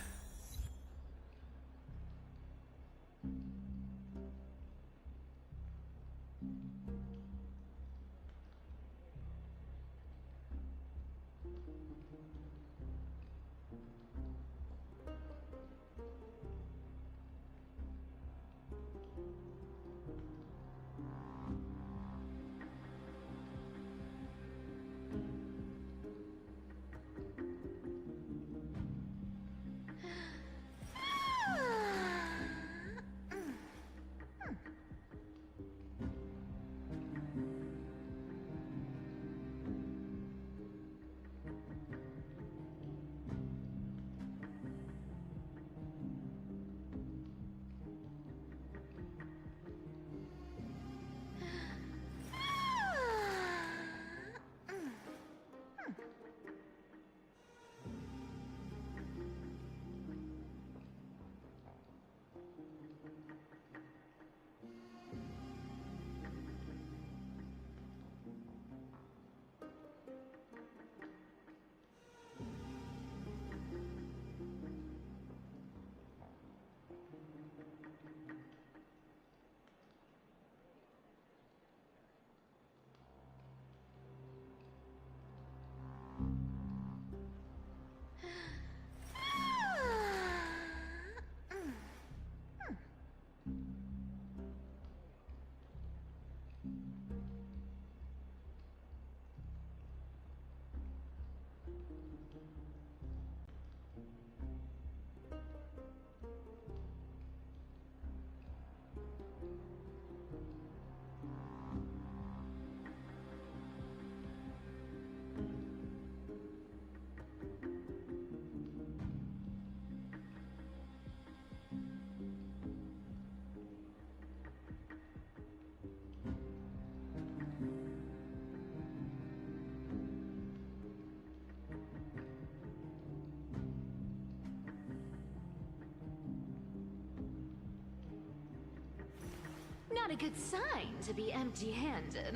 Not a good sign to be empty-handed.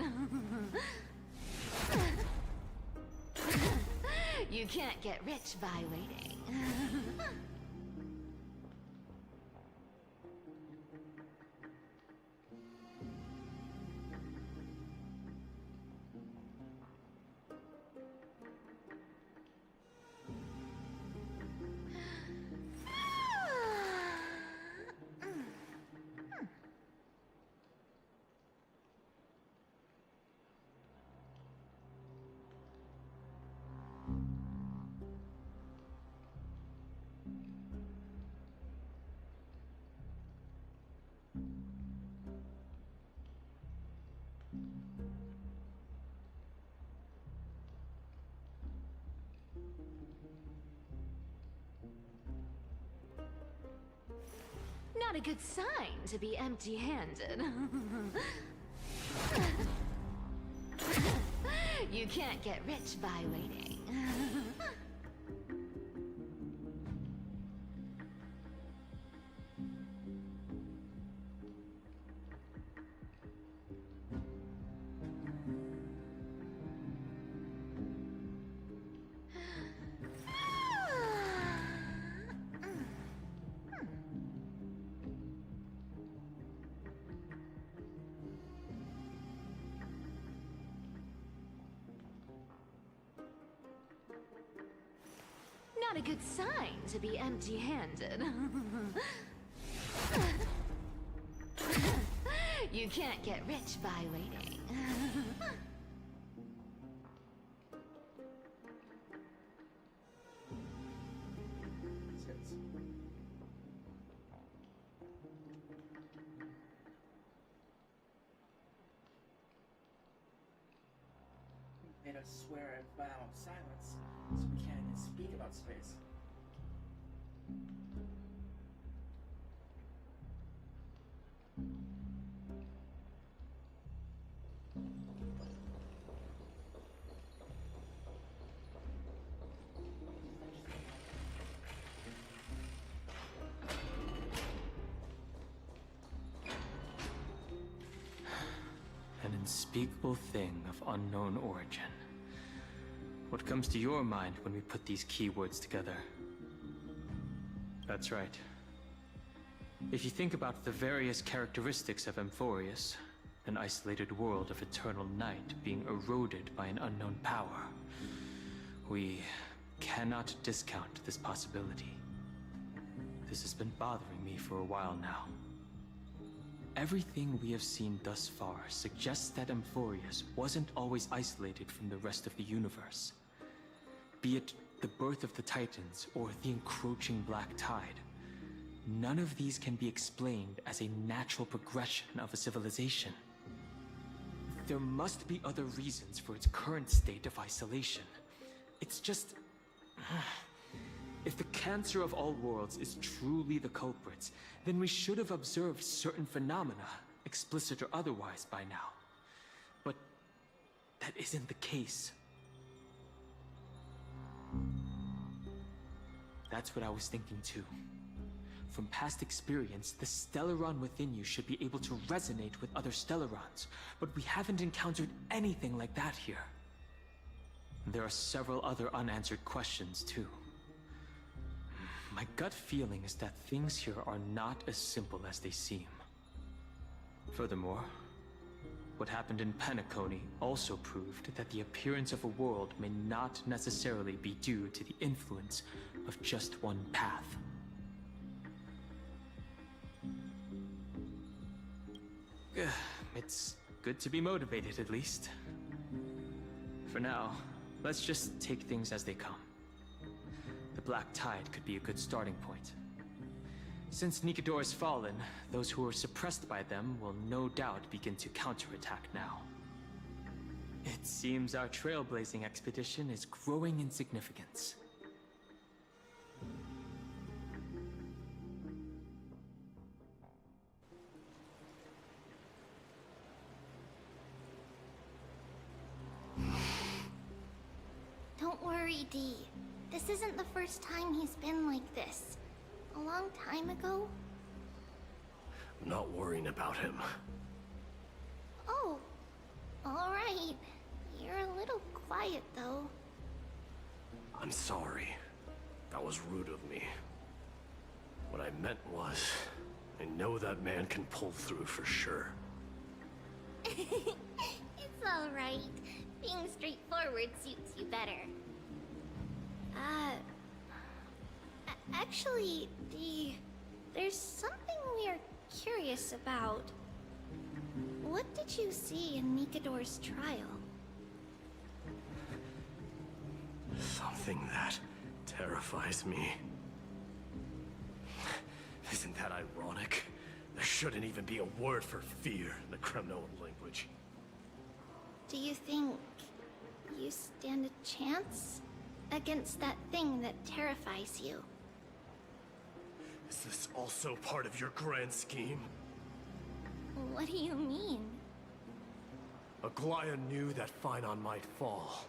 You can't get rich by waiting. Not a good sign to be empty-handed. You can't get rich by waiting. Not a good sign to be empty-handed. You can't get rich by waiting. Made us swear a vow of silence, so we can't even speak about space. An unspeakable thing of unknown origin. What comes to your mind when we put these keywords together? That's right. If you think about the various characteristics of Amphorius, an isolated world of eternal night being eroded by an unknown power, we cannot discount this possibility. This has been bothering me for a while now. Everything we have seen thus far suggests that Amphorius wasn't always isolated from the rest of the universe. Be it the birth of the Titans or the encroaching Black Tide, none of these can be explained as a natural progression of a civilization. There must be other reasons for its current state of isolation. It's just... If the cancer of all worlds is truly the culprits, then we should have observed certain phenomena, explicit or otherwise, by now. But that isn't the case. That's what I was thinking too. From past experience, the Stellaron within you should be able to resonate with other Stellarons, but we haven't encountered anything like that here. There are several other unanswered questions too. My gut feeling is that things here are not as simple as they seem. Furthermore, what happened in Penacony also proved that the appearance of a world may not necessarily be due to the influence of just one path. It's good to be motivated, at least. For now, let's just take things as they come. The Black Tide could be a good starting point. Since Nikador has fallen, those who are suppressed by them will no doubt begin to counterattack now. It seems our trailblazing expedition is growing in significance. Don't worry, Dee. This isn't the first time he's been like this. A long time ago? I'm not worrying about him. Oh, alright. You're a little quiet, though. I'm sorry. That was rude of me. What I meant was, I know that man can pull through for sure. It's alright. Being straightforward suits you better. Actually, there's something we're curious about. What did you see in Nikador's trial? Something that terrifies me. Isn't that ironic? There shouldn't even be a word for fear in the Kremnoan language. Do you think you stand a chance against that thing that terrifies you? Is this also part of your grand scheme? What do you mean? Aglaya knew that Phynon might fall.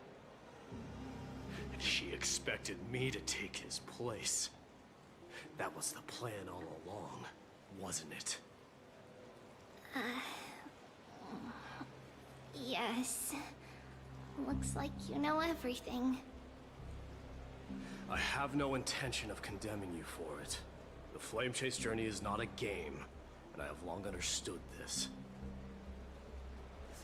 And she expected me to take his place. That was the plan all along, wasn't it? Yes. Looks like you know everything. I have no intention of condemning you for it. The Flame Chase journey is not a game, and I have long understood this.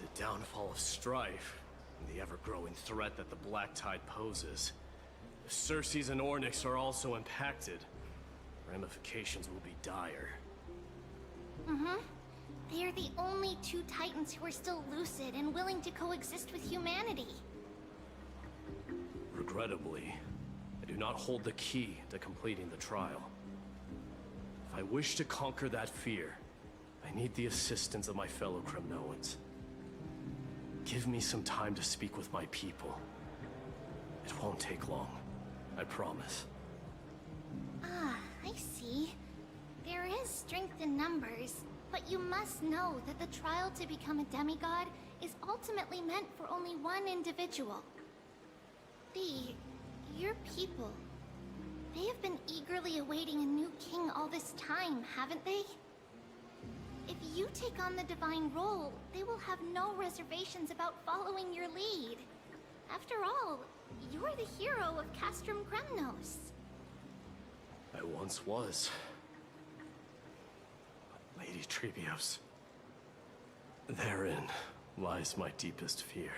The downfall of strife, and the ever-growing threat that the Black Tide poses. If Circes and Ornyx are also impacted, ramifications will be dire. They are the only two Titans who are still lucid and willing to coexist with humanity. Regrettably, I do not hold the key to completing the trial. If I wish to conquer that fear, I need the assistance of my fellow Kremnoans. Give me some time to speak with my people. It won't take long, I promise. I see. There is strength in numbers, but you must know that the trial to become a demigod is ultimately meant for only one individual. Your people. They have been eagerly awaiting a new king all this time, haven't they? If you take on the divine role, they will have no reservations about following your lead. After all, you're the hero of Castrum Kremnos. I once was. Lady Trebios. Therein lies my deepest fear.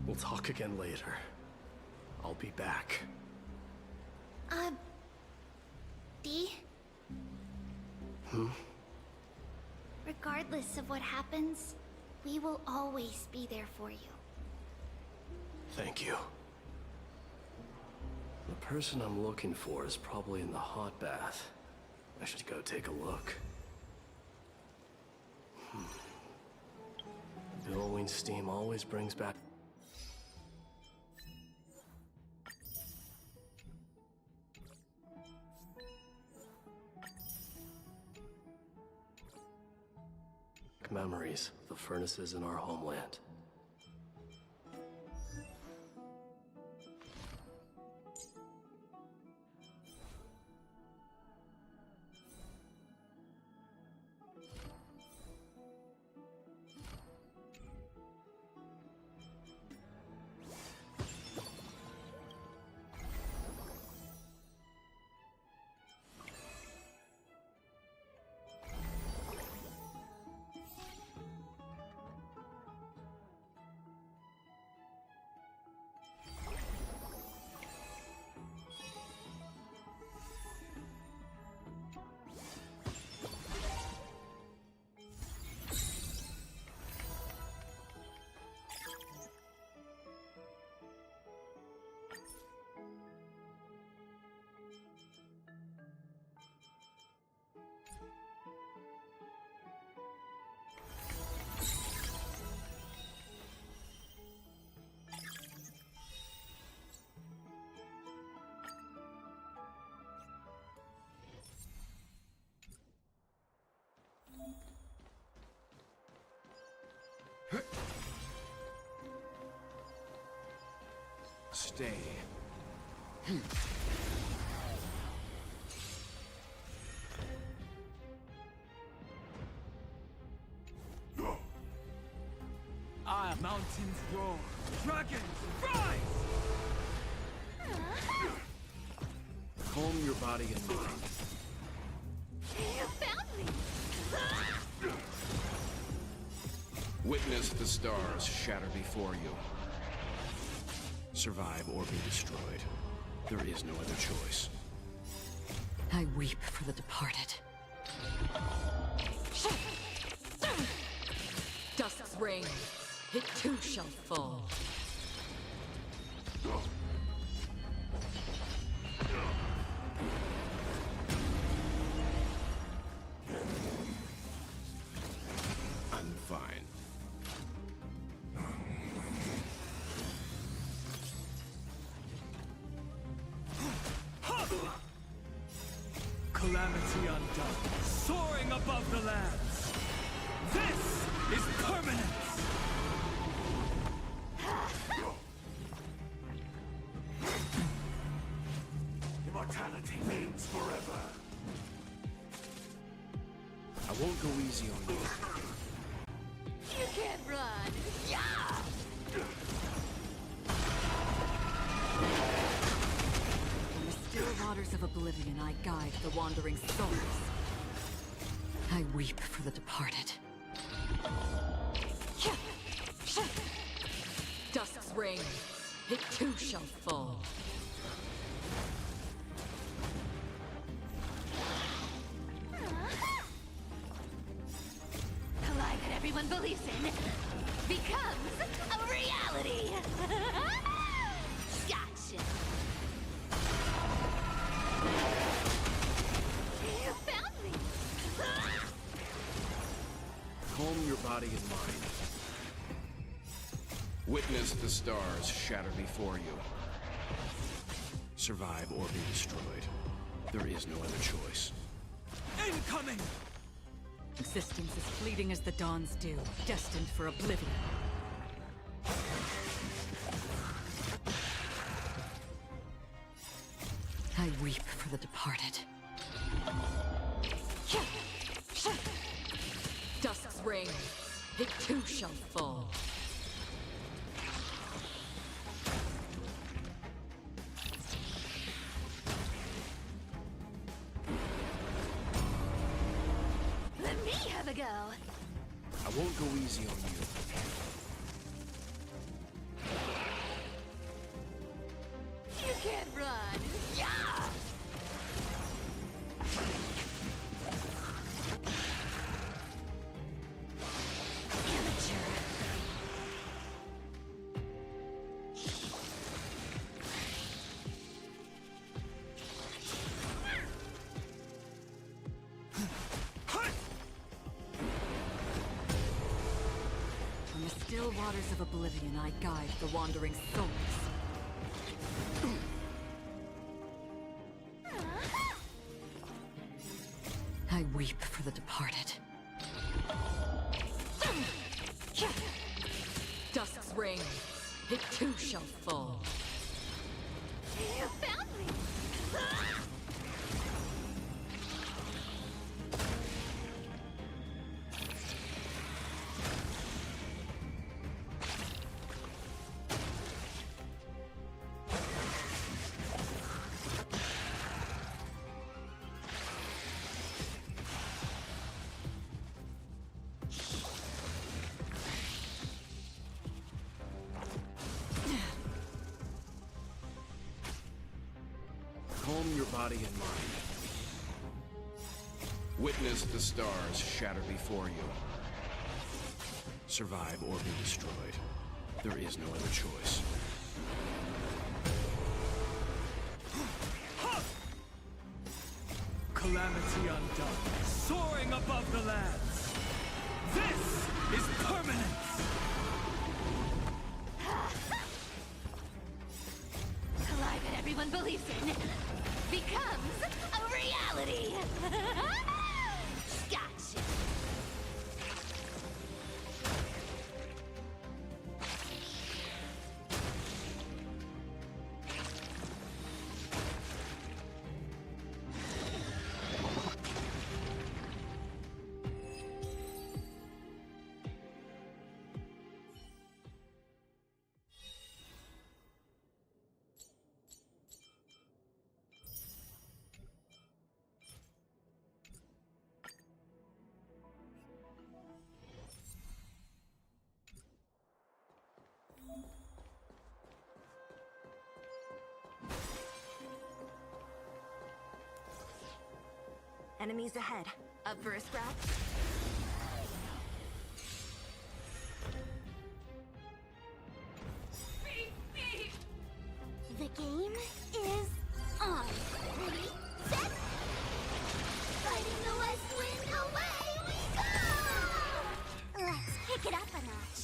We'll talk again later. I'll be back. Dee? Regardless of what happens, we will always be there for you. Thank you. The person I'm looking for is probably in the hot bath. I should go take a look. Billowing steam always brings back... memories of the furnaces in our homeland. Stay. Mountains roar, dragons rise! Calm your body and mind. You found me! Witness the stars shatter before you. Survive or be destroyed. There is no other choice. I weep for the departed. Dusk's reign. It too shall fall. I'm fine. Calamity undone, soaring above the lands. This is permanence! Immortality means forever. I won't go easy on you. You can't run! Yeah! In the still waters of oblivion, I guide the wandering souls. I weep for the departed. Dusk's reign. It too shall fall. The lie that everyone believes in becomes a reality! Gotcha! You found me! Calm your body and mind. Witness the stars shatter before you. Survive or be destroyed. There is no other choice. Incoming! Existence as fleeting as the dawn's dew, destined for oblivion. I weep for the departed. Dusk's reign. It too shall fall. Let me have a go! I won't go easy on you. You can't run! Yeah! Amateur. From the still waters of oblivion, I guide the wandering souls. I weep for the departed. Dusk's reign. It too shall fall. You found me! Calm your body and mind. Witness the stars shatter before you. Survive or be destroyed. There is no other choice. Calamity undone, soaring above the lands. This is permanence! The lie that everyone believes in becomes a reality! Gotcha! Enemies ahead. Up for a scrap? The game is on. Ready, set! Fighting the west wind, away we go! Let's kick it up a notch.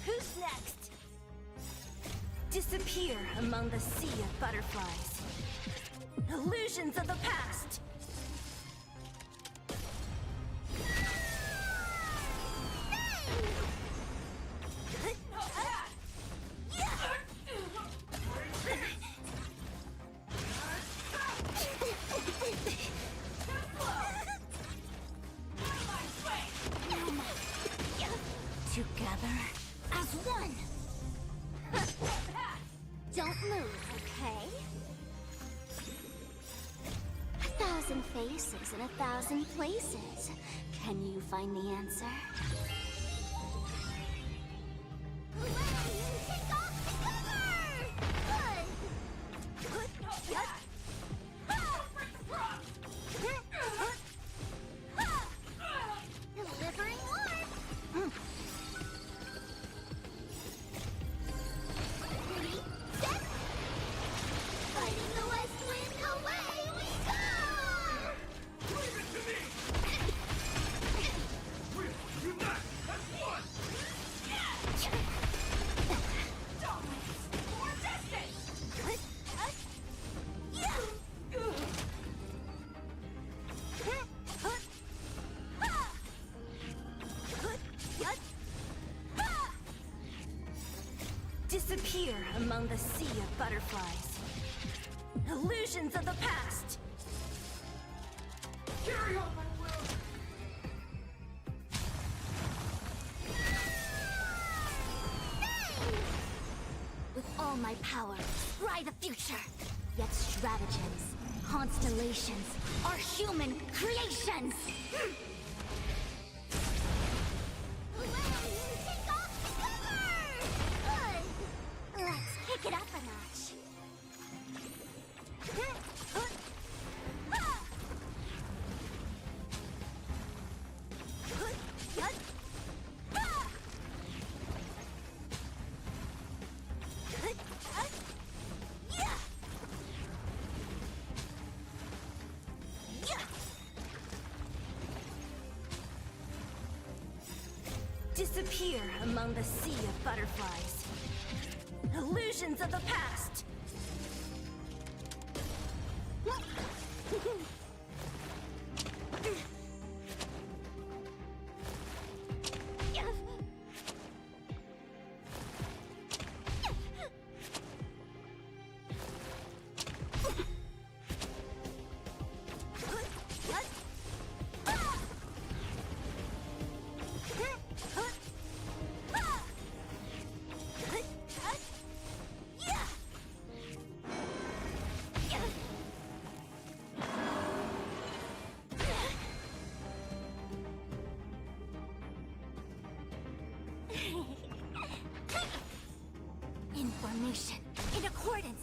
Who's next? Disappear among the sea of butterflies. Illusions of the past. Together as one. Don't move, okay? 1,000 faces in 1,000 places. Can you find the answer? Take off the delivering warmth. Ready, set. Fighting the west wind, away we go! Leave it to me! We'll unite as one! Dominance for distance! Disappear among the sea of butterflies. Illusions of the past. Carry on, my will! With all my power, try the future. Yet stratagems, constellations, are human creations. Take off the cover! Let's kick it up a notch. Disappear among the sea of butterflies. Illusions of the past. Information in accordance.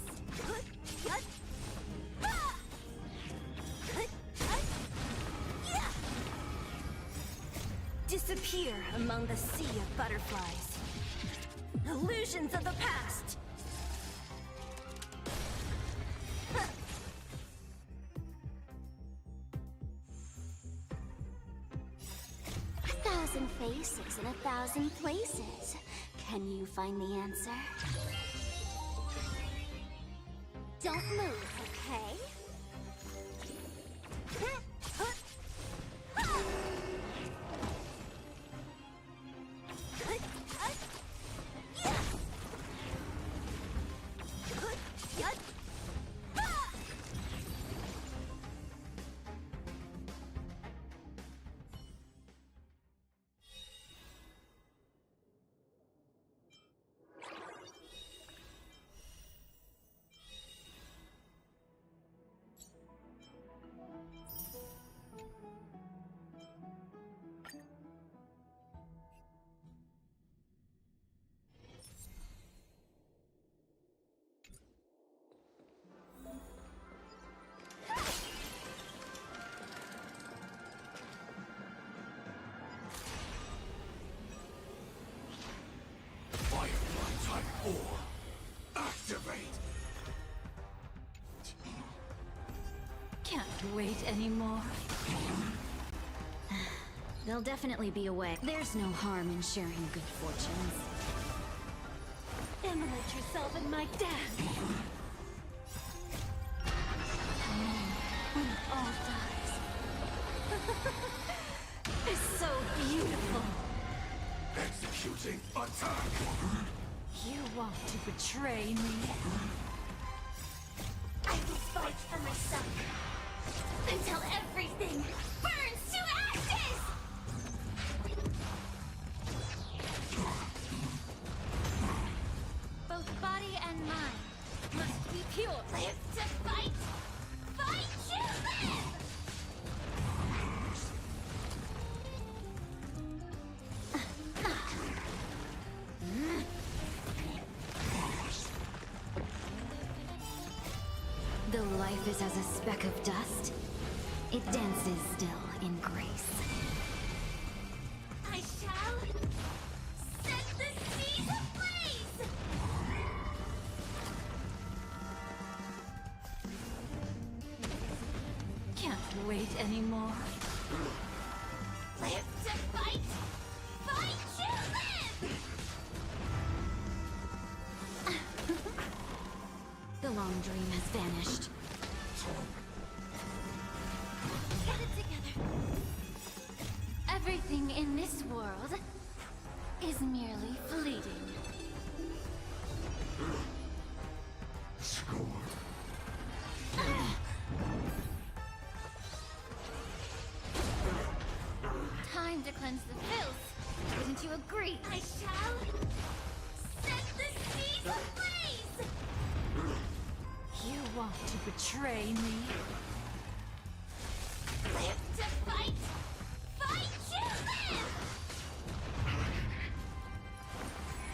Disappear among the sea of butterflies. Illusions of the past. 1,000 faces in 1,000 places. Can you find the answer? Don't move, okay? wait anymore. There'll definitely be a way. There's no harm in sharing good fortunes. Immolate yourself in my death! When all dies. It's so beautiful! Executing attack! You want to betray me? I will fight for myself until everything burns to ashes! Both body and mind must be pure. Live to fight! Fight to live! Though life is as a speck of dust, it dances still in grace. I shall set the seas ablaze! Can't wait anymore. Live to fight! Fight to live! The long dream has vanished. Get it together. Everything in this world is merely fleeting. Time to cleanse the filth. Wouldn't you agree? I shall set the seas ablaze! You want to betray me? Live to fight! Fight to live!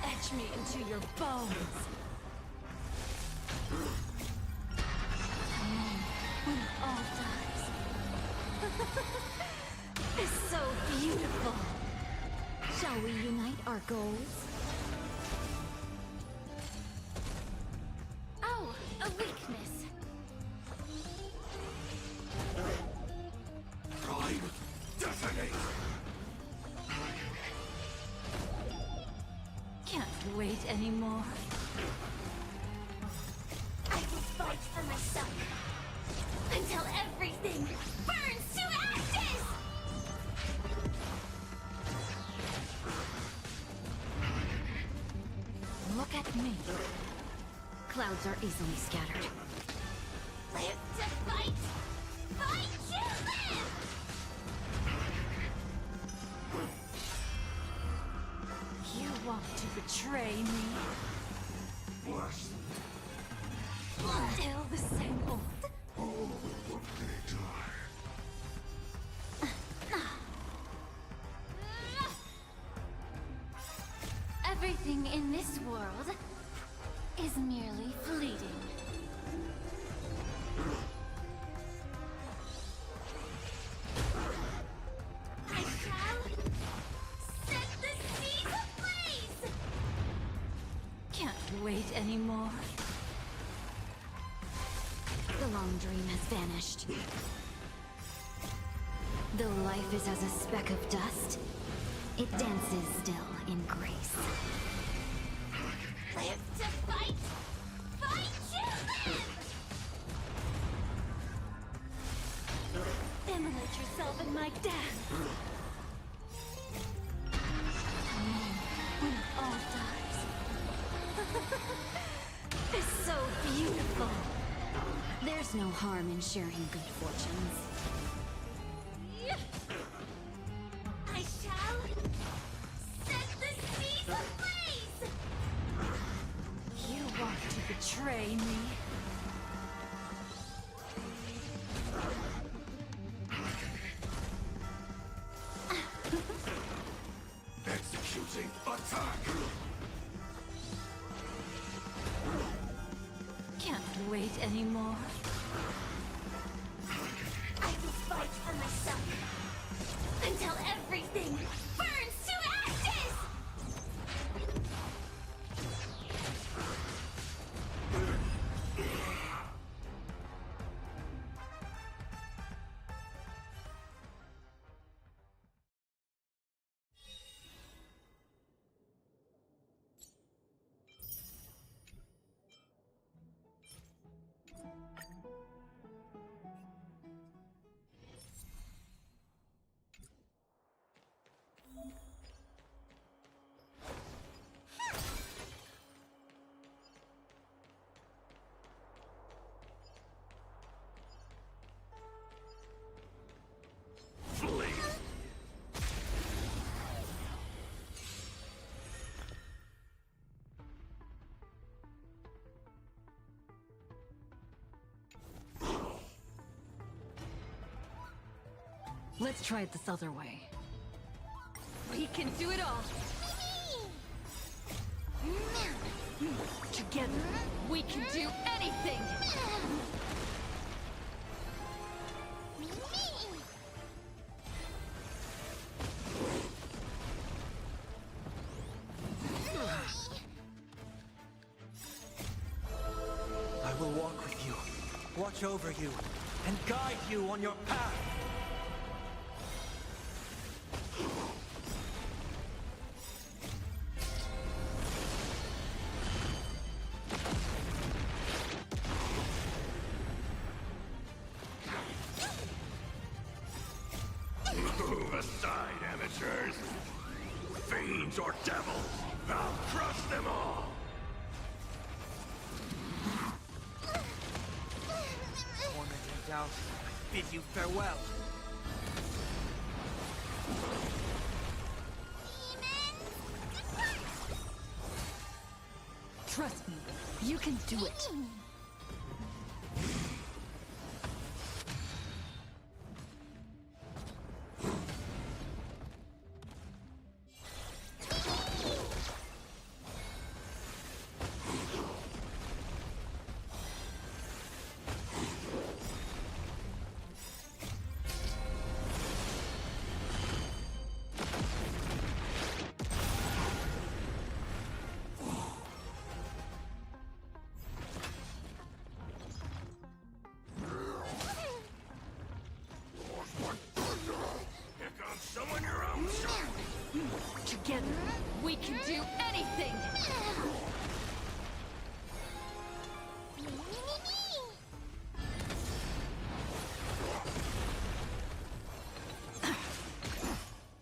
Etch me into your bones. When all dies. It's so beautiful. Shall we unite our goals? Oh, a weakness. Pride, detonate! Can't wait anymore. I will fight for myself until everything burns to ashes! Look at me. Clouds are easily scattered. Live to fight! Fight to live! You want to betray me? Bless Still the same old. all but they die. Everything in this world is merely fleeting. I shall set the seas ablaze! Can't wait anymore. The long dream has vanished. Though life is as a speck of dust, it dances still in grace. Live to fight! Fight to live! Immolate yourself in my death! When all dies. It's so beautiful! There's no harm in sharing good fortunes. I shall set the seas ablaze! You want to betray me? Executing attack! Can't wait anymore. I will fight for myself until everything burns to ashes! Let's try it this other way. We can do it all! Together, we can do anything! I will walk with you, watch over you, and guide you on your path! Move aside, amateurs! Fiends or devils, I'll crush them all! Torment and doubt, I bid you farewell! trust me. You can do it. Someone your own side! Together, we can do anything!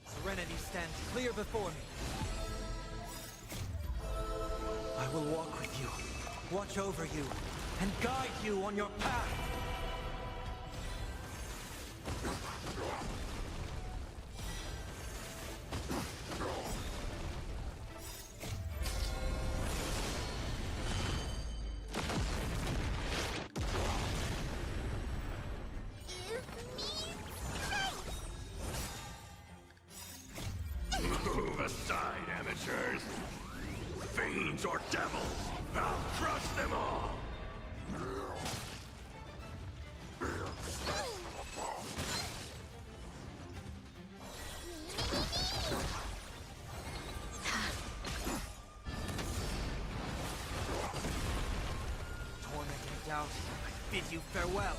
Serenity stands clear before me. I will walk with you, watch over you, and guide you on your path! Move aside, amateurs! Fiends or devils, I'll crush them all! Torment and doubt, I bid you farewell!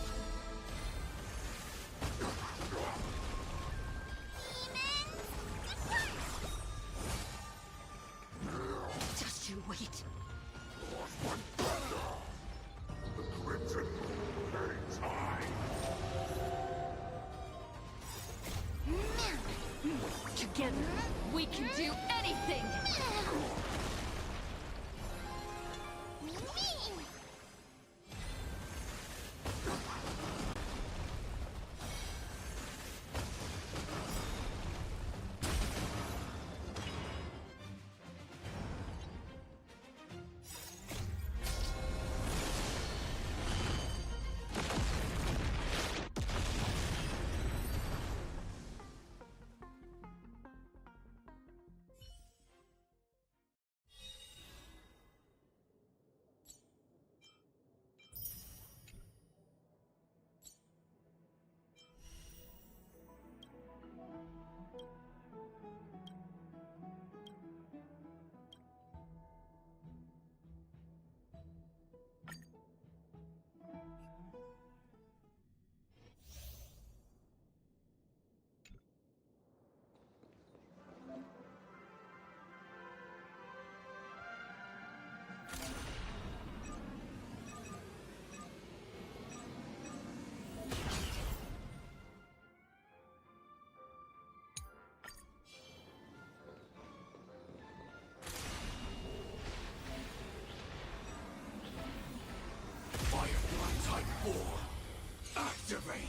Just you wait. The crimson reigns high! Together, we can do anything! Firefly Type 4, activate!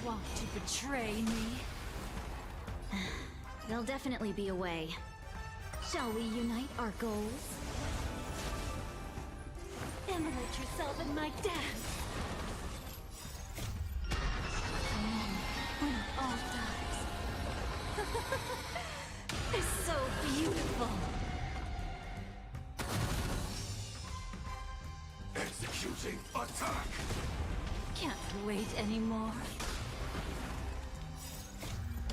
want to betray me? There'll definitely be a way. Shall we unite our goals? Immolate yourself in my death! When it all dies. It's so beautiful! Executing attack! Can't wait anymore.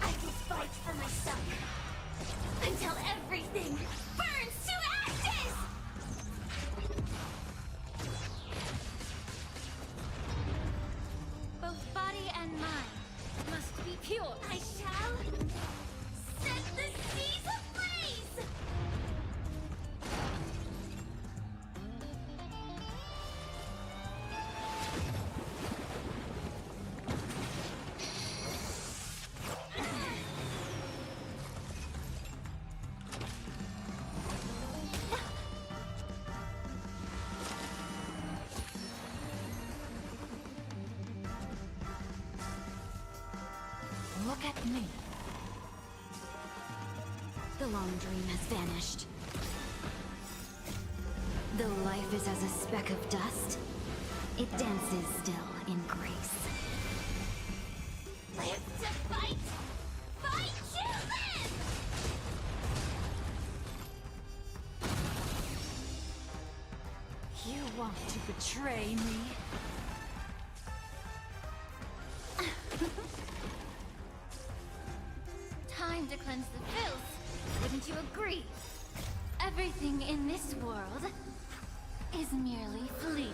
I will fight for myself until everything burns to ashes! Both body and mind must be pure. I shall set the seas ablaze! Look at me. The long dream has vanished. Though life is as a speck of dust, it dances still in grace. Live to fight! Fight to live! You want to betray me? Time to cleanse the filth. Wouldn't you agree? Everything in this world is merely fleeting.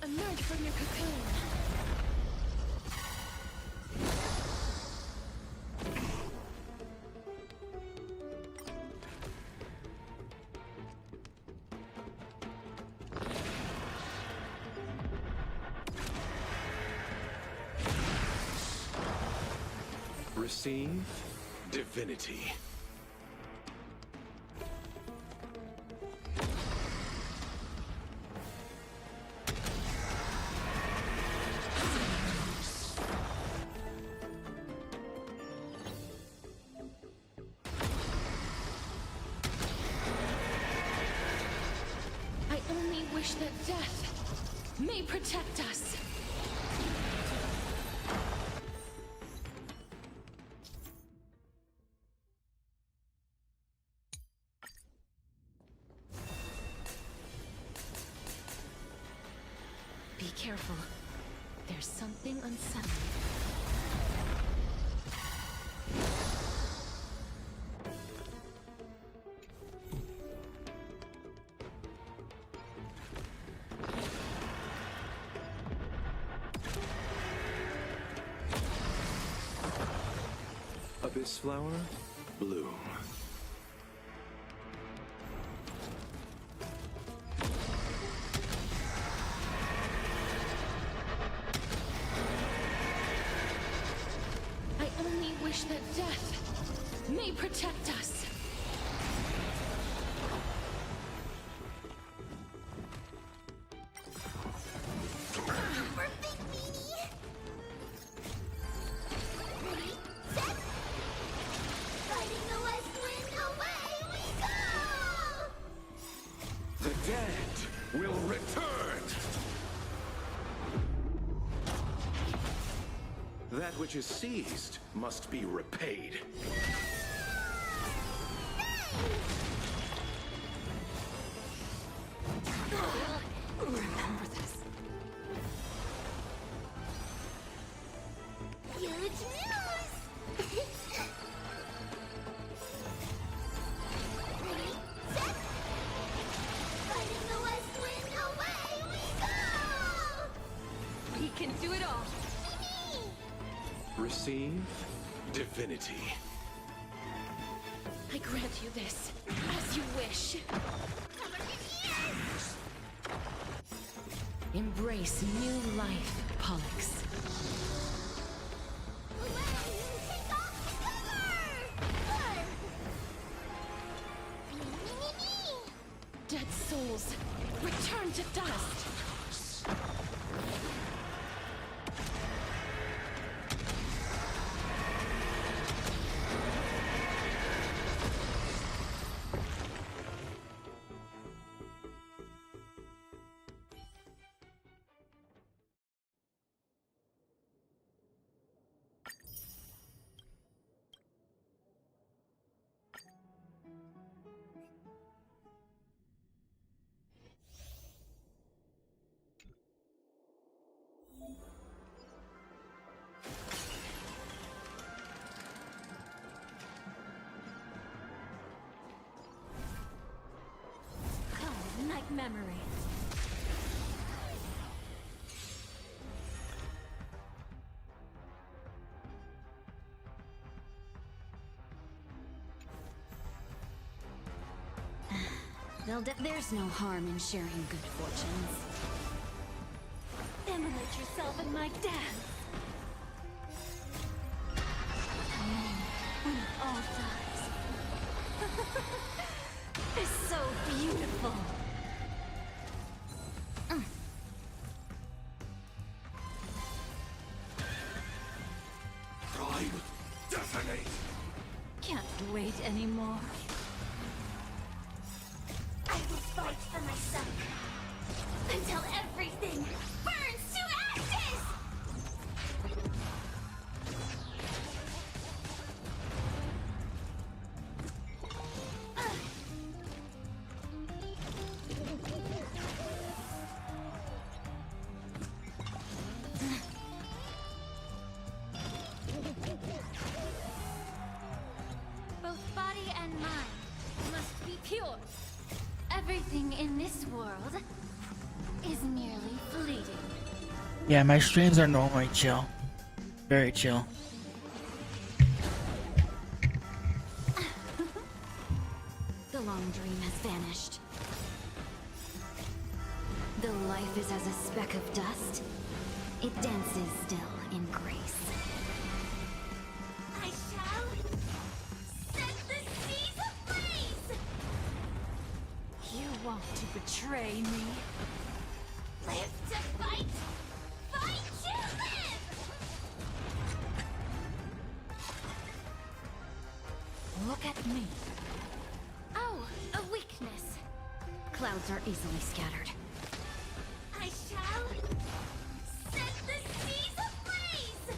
Emerge from your cocoon. Receive divinity. I only wish that death may protect us. Be careful. There's something unsettling. Abyss flower, bloom. I only wish that death may protect us. For Big Meanie! Ready, set! Fighting the west wind, away we go! The dead will return! That which is seized must be repaid. Remember this. Huge news! Ready, set! Fighting the west wind, away we go! We can do it all. Receive divinity. I grant you this, as you wish. Embrace new life, Pollux. Dead souls, return to dust! Night memory. There's no harm in sharing good fortunes. Immolate yourself in my dance. When it all dies. It's so beautiful. Pride detonate. Can't wait anymore. I will fight for myself until everything burns to ashes! Both body and mind must be pure. Everything in this world is merely fleeting. Yeah, my streams are normally chill. Very chill. The long dream has vanished. Though life is as a speck of dust, it dances still in grace. I shall set the seas ablaze! You want to betray me? Live to fight! Fight to live! Look at me. Oh, a weakness. Clouds are easily scattered. I shall set the seas ablaze!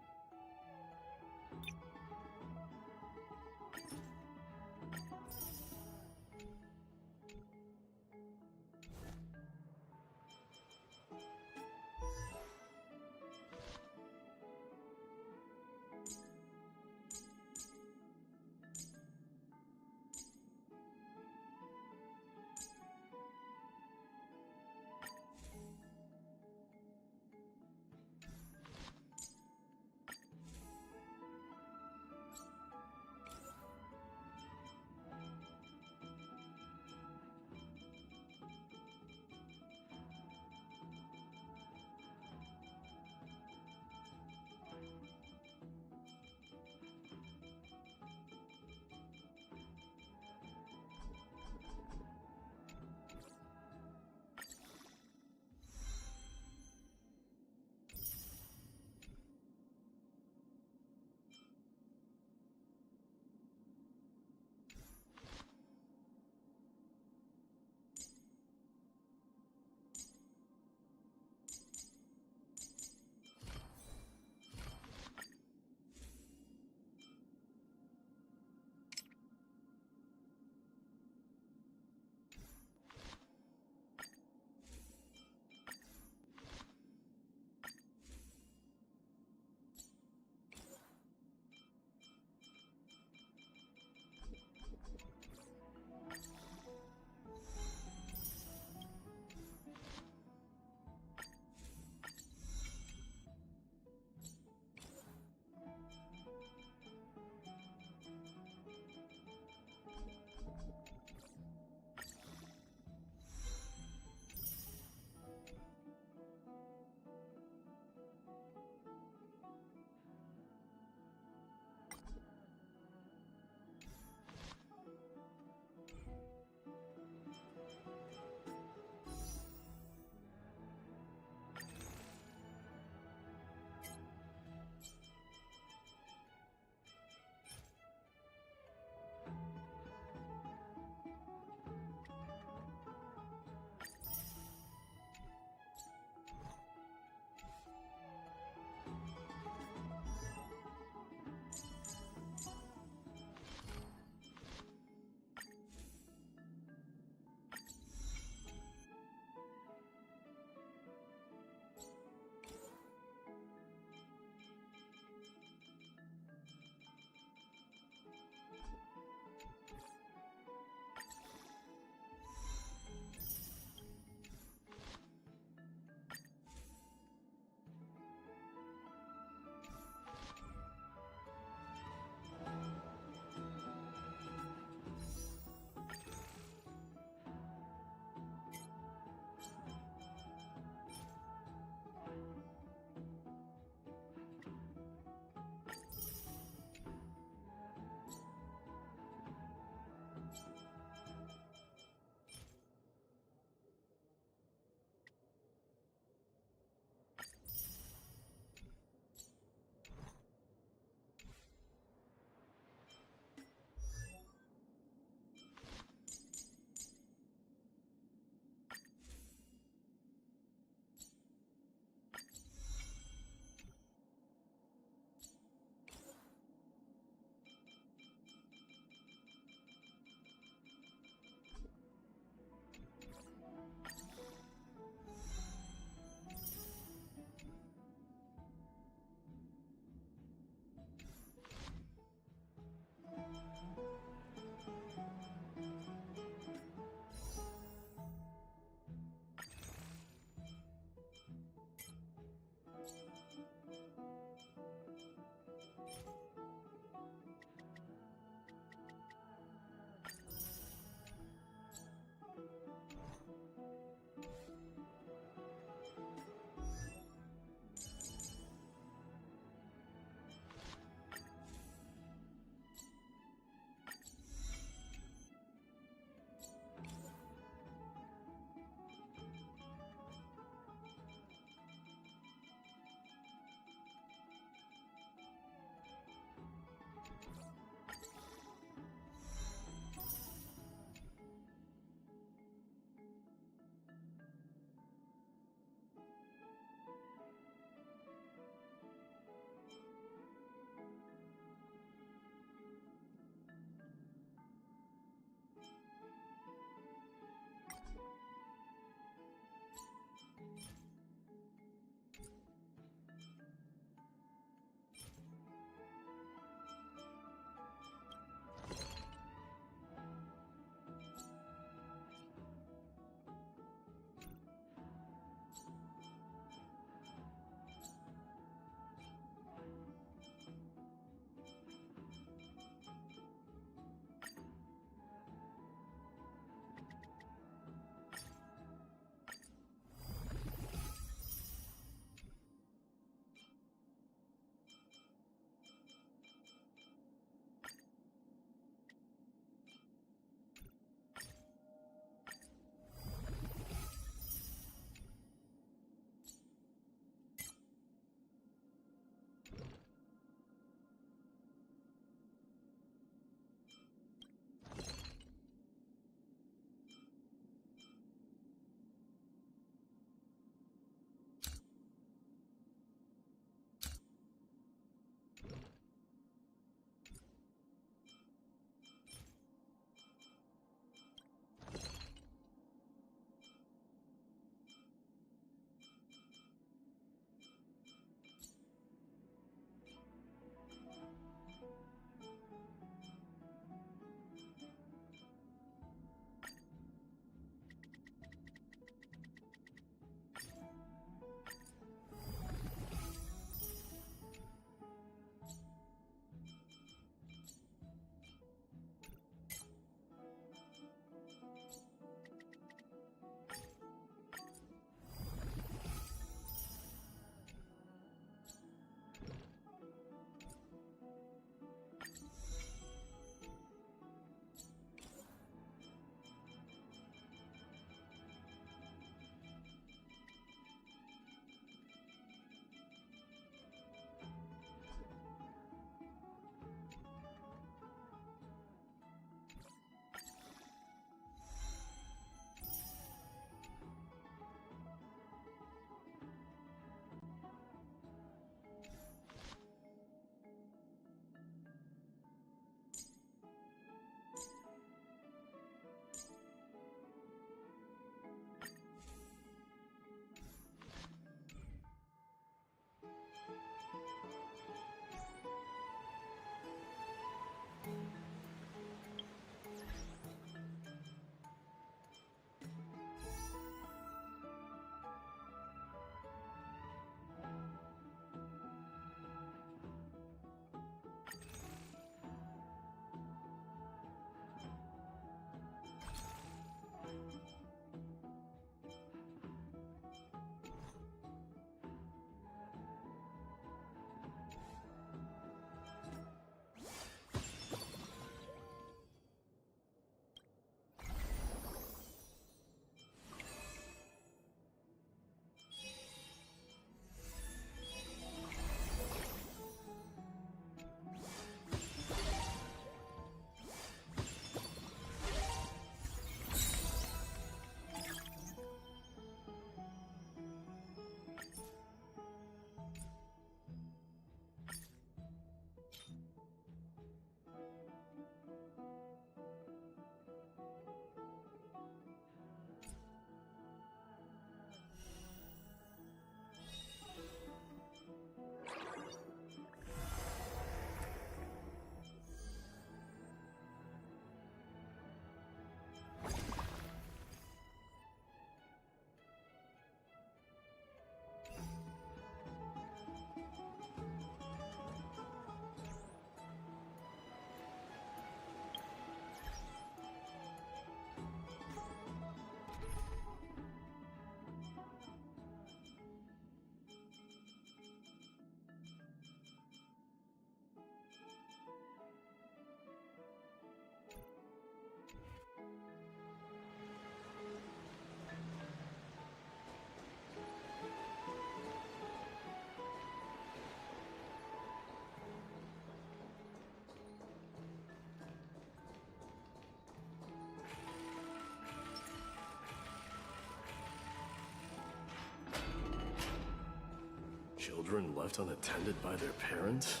Children left unattended by their parents?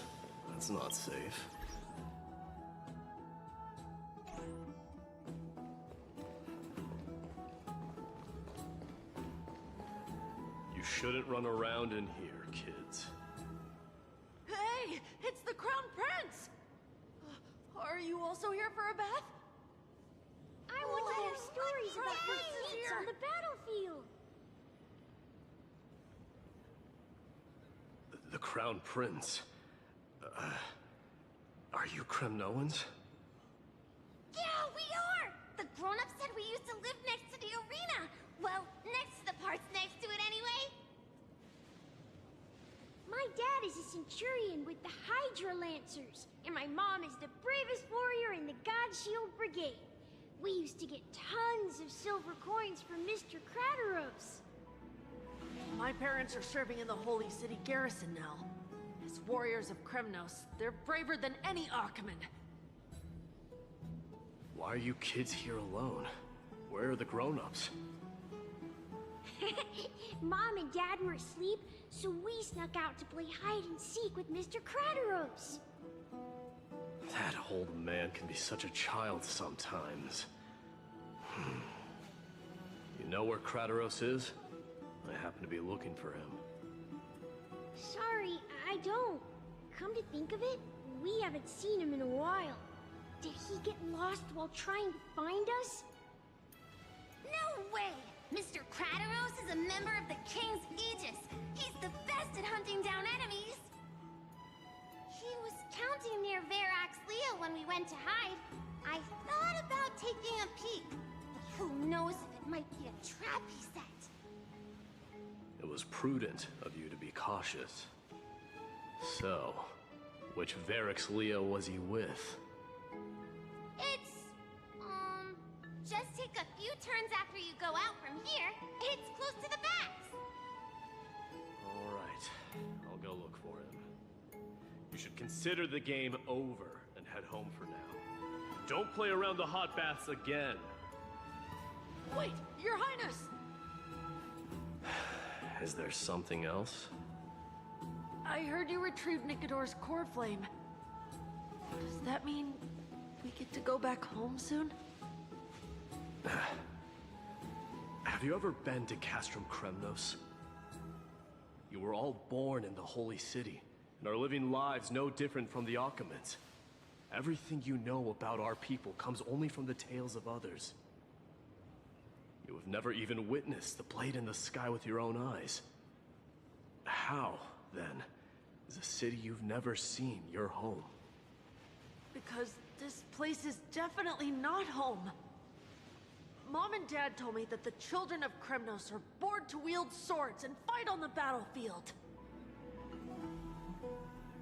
That's not safe. You shouldn't run around in here, kids. Hey, it's the Crown Prince! Are you also here for a bath? I want to hear stories about your feats on the battlefield. The Crown Prince. Are you Kremnoans? Yeah, we are! The grown-ups said we used to live next to the arena. Well, next to the parts next to it anyway. My dad is a centurion with the Hydra Lancers, and my mom is the bravest warrior in the God Shield Brigade. We used to get tons of silver coins from Mr. Krateros. My parents are serving in the Holy City garrison now. As warriors of Kremnos, they're braver than any Archiman. Why are you kids here alone? Where are the grown-ups? Mom and Dad were asleep, so we snuck out to play hide and seek with Mr. Crateros. That old man can be such a child sometimes. You know where Crateros is? I happen to be looking for him. Sorry, I don't. Come to think of it, we haven't seen him in a while. Did he get lost while trying to find us? No way! Mr. Crateros is a member of the King's Aegis. He's the best at hunting down enemies. He was counting near Verax Leo when we went to hide. I thought about taking a peek, but who knows if it might be a trap he set. It was prudent of you to be cautious. So, which Verax Leo was he with? It's, just take a few turns after you go out from here. It's close to the backs. Alright, I'll go look for him. You should consider the game over and head home for now. Don't play around the hot baths again. Wait, Your Highness! Is there something else? I heard you retrieved Nicodor's core flame. Does that mean we get to go back home soon? Have you ever been to Castrum Kremnos? You were all born in the Holy City, and are living lives no different from the Achaemenids. Everything you know about our people comes only from the tales of others. You have never even witnessed the blade in the sky with your own eyes. How, then, is a city you've never seen your home? Because this place is definitely not home. Mom and Dad told me that the children of Kremnos are born to wield swords and fight on the battlefield.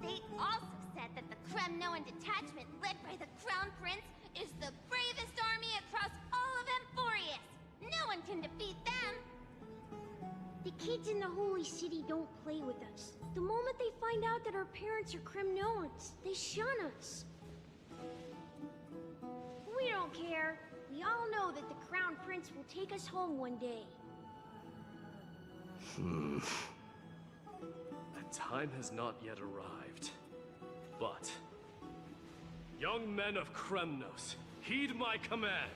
They also said that the Kremnoan detachment led by the Crown Prince is the bravest army across all of Emphorius. No one can defeat them. The kids in the Holy City don't play with us. The moment they find out that our parents are Kremnoans, they shun us. We don't care. We all know that the Crown Prince will take us home one day. The time has not yet arrived. But, young men of Kremnos, heed my command.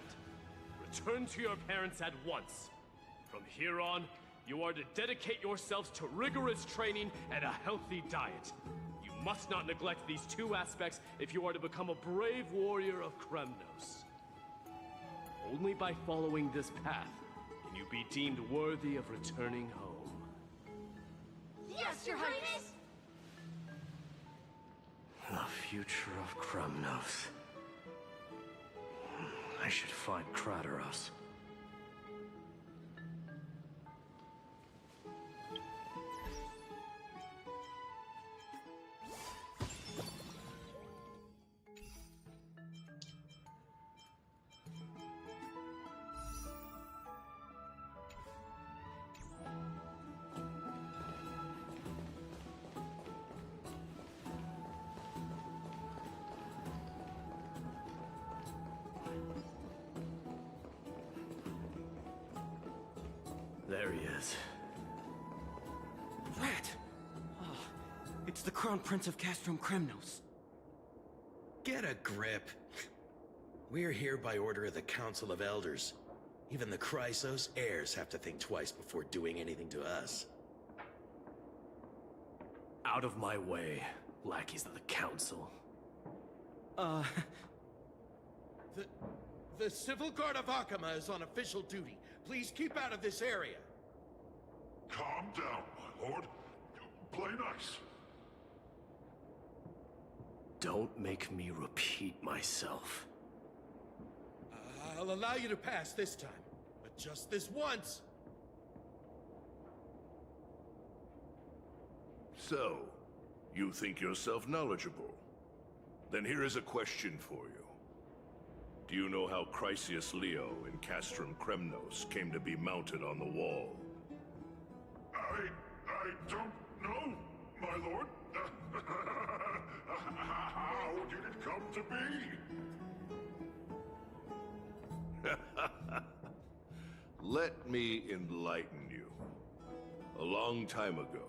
Return to your parents at once. From here on, you are to dedicate yourselves to rigorous training and a healthy diet. You must not neglect these two aspects if you are to become a brave warrior of Kremnos. Only by following this path can you be deemed worthy of returning home. Yes, Your Highness! The future of Kremnos. I should find Crateros. There he is. Rat! Oh, it's the Crown Prince of Castrum Kremnos. Get a grip. We're here by order of the Council of Elders. Even the Chrysos heirs have to think twice before doing anything to us. Out of my way, lackeys of the Council. The Civil Guard of Akhama is on official duty. Please keep out of this area. Calm down, my lord. Play nice. Don't make me repeat myself. I'll allow you to pass this time, but just this once. So, you think yourself knowledgeable? Then here is a question for you. Do you know how Chrysius Leo in Castrum Kremnos came to be mounted on the wall? I don't know, my lord. How did it come to be? Let me enlighten you. A long time ago,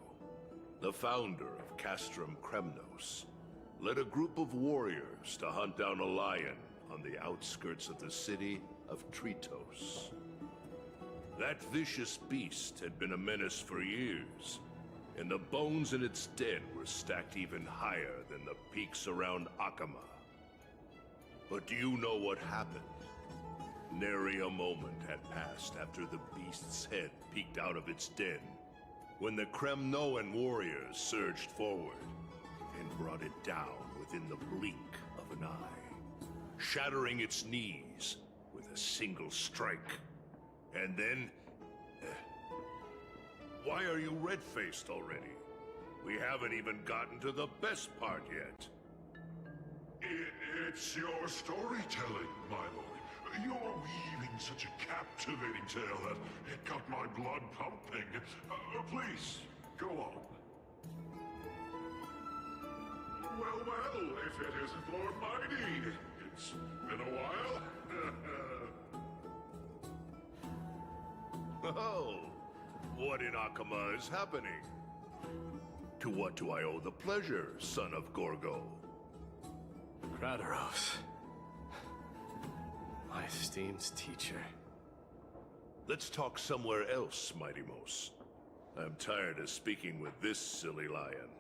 the founder of Castrum Kremnos led a group of warriors to hunt down a lion on the outskirts of the city of Tritos. That vicious beast had been a menace for years, and the bones in its den were stacked even higher than the peaks around Akama. But do you know what happened? Nary a moment had passed after the beast's head peeked out of its den, when the Kremnoan warriors surged forward and brought it down within the blink of an eye, shattering its knees with a single strike. And then... why are you red-faced already? We haven't even gotten to the best part yet. It's your storytelling, my lord. You're weaving such a captivating tale that it got my blood pumping. Please, go on. Well, if it isn't Lord Mighty. It's been a while. Oh, what in Akama is happening? To what do I owe the pleasure, son of Gorgo? Kratos. My esteemed teacher. Let's talk somewhere else, Mighty Mos. I'm tired of speaking with this silly lion.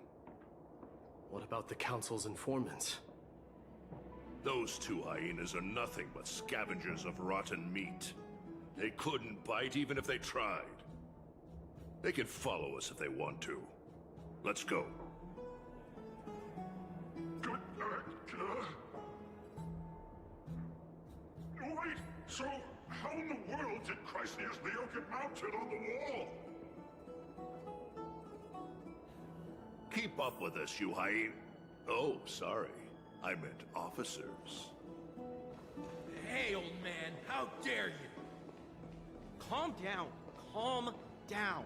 What about the Council's informants? Those two hyenas are nothing but scavengers of rotten meat. They couldn't bite even if they tried. They can follow us if they want to. Let's go. Wait, so how in the world did Chrysaeus Leo get mounted on the wall? Keep up with us, you hyena. Oh, sorry. I meant officers. Hey, old man, how dare you? Calm down. Calm down.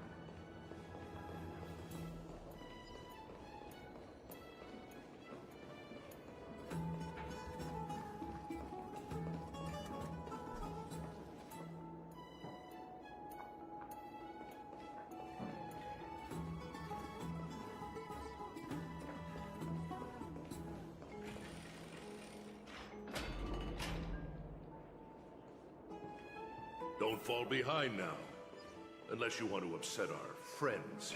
Don't fall behind now. Unless you want to upset our friends.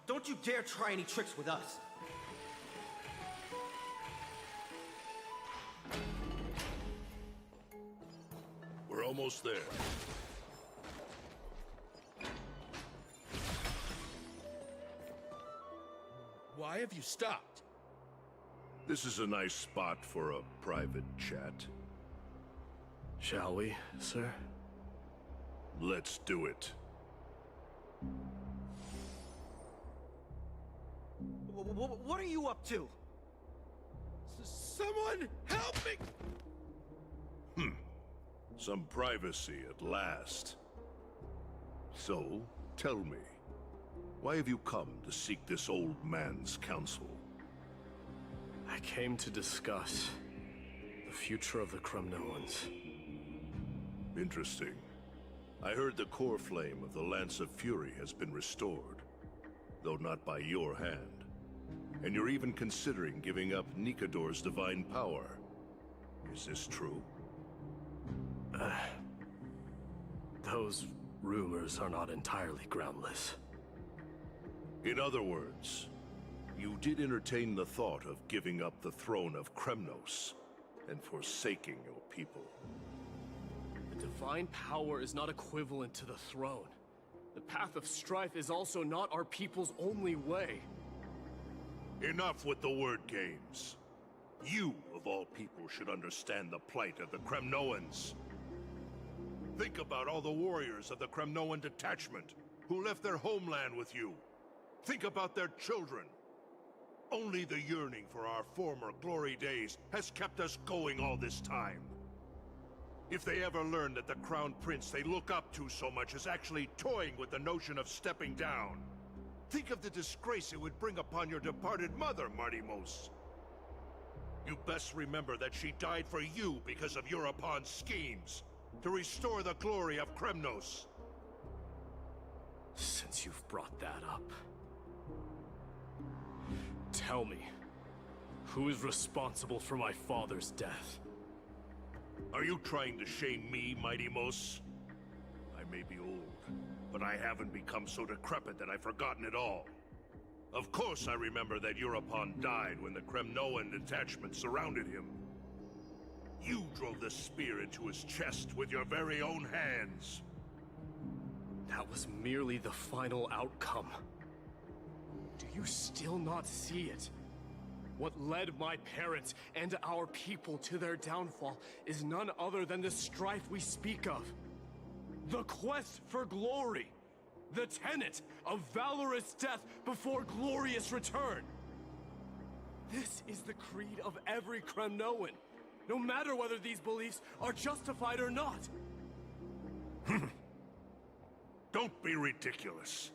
Don't you dare try any tricks with us. We're almost there. Why have you stopped? This is a nice spot for a private chat. Shall we, sir? Let's do it. What are you up to? Someone help me! Some privacy at last. So, tell me, why have you come to seek this old man's counsel? I came to discuss the future of the Kremnoans. Interesting. I heard the core flame of the Lance of Fury has been restored, though not by your hand. And you're even considering giving up Nikador's divine power. Is this true? Those rumors are not entirely groundless. In other words, you did entertain the thought of giving up the throne of Kremnos and forsaking your people. The divine power is not equivalent to the throne. The path of strife is also not our people's only way. Enough with the word games. You, of all people, should understand the plight of the Kremnoans. Think about all the warriors of the Kremnoan detachment who left their homeland with you. Think about their children. Only the yearning for our former glory days has kept us going all this time. If they ever learn that the Crown Prince they look up to so much is actually toying with the notion of stepping down, think of the disgrace it would bring upon your departed mother, Mighty Mos. You best remember that she died for you because of Europon's schemes, to restore the glory of Kremnos. Since you've brought that up, tell me, who is responsible for my father's death? Are you trying to shame me, Mighty Mos? I may be old, but I haven't become so decrepit that I've forgotten it all. Of course I remember that Europon died when the Kremnoan detachment surrounded him. You drove the spear into his chest with your very own hands. That was merely the final outcome. Do you still not see it? What led my parents and our people to their downfall is none other than the strife we speak of. The quest for glory. The tenet of valorous death before glorious return. This is the creed of every Kremnoan, no matter whether these beliefs are justified or not. Don't be ridiculous.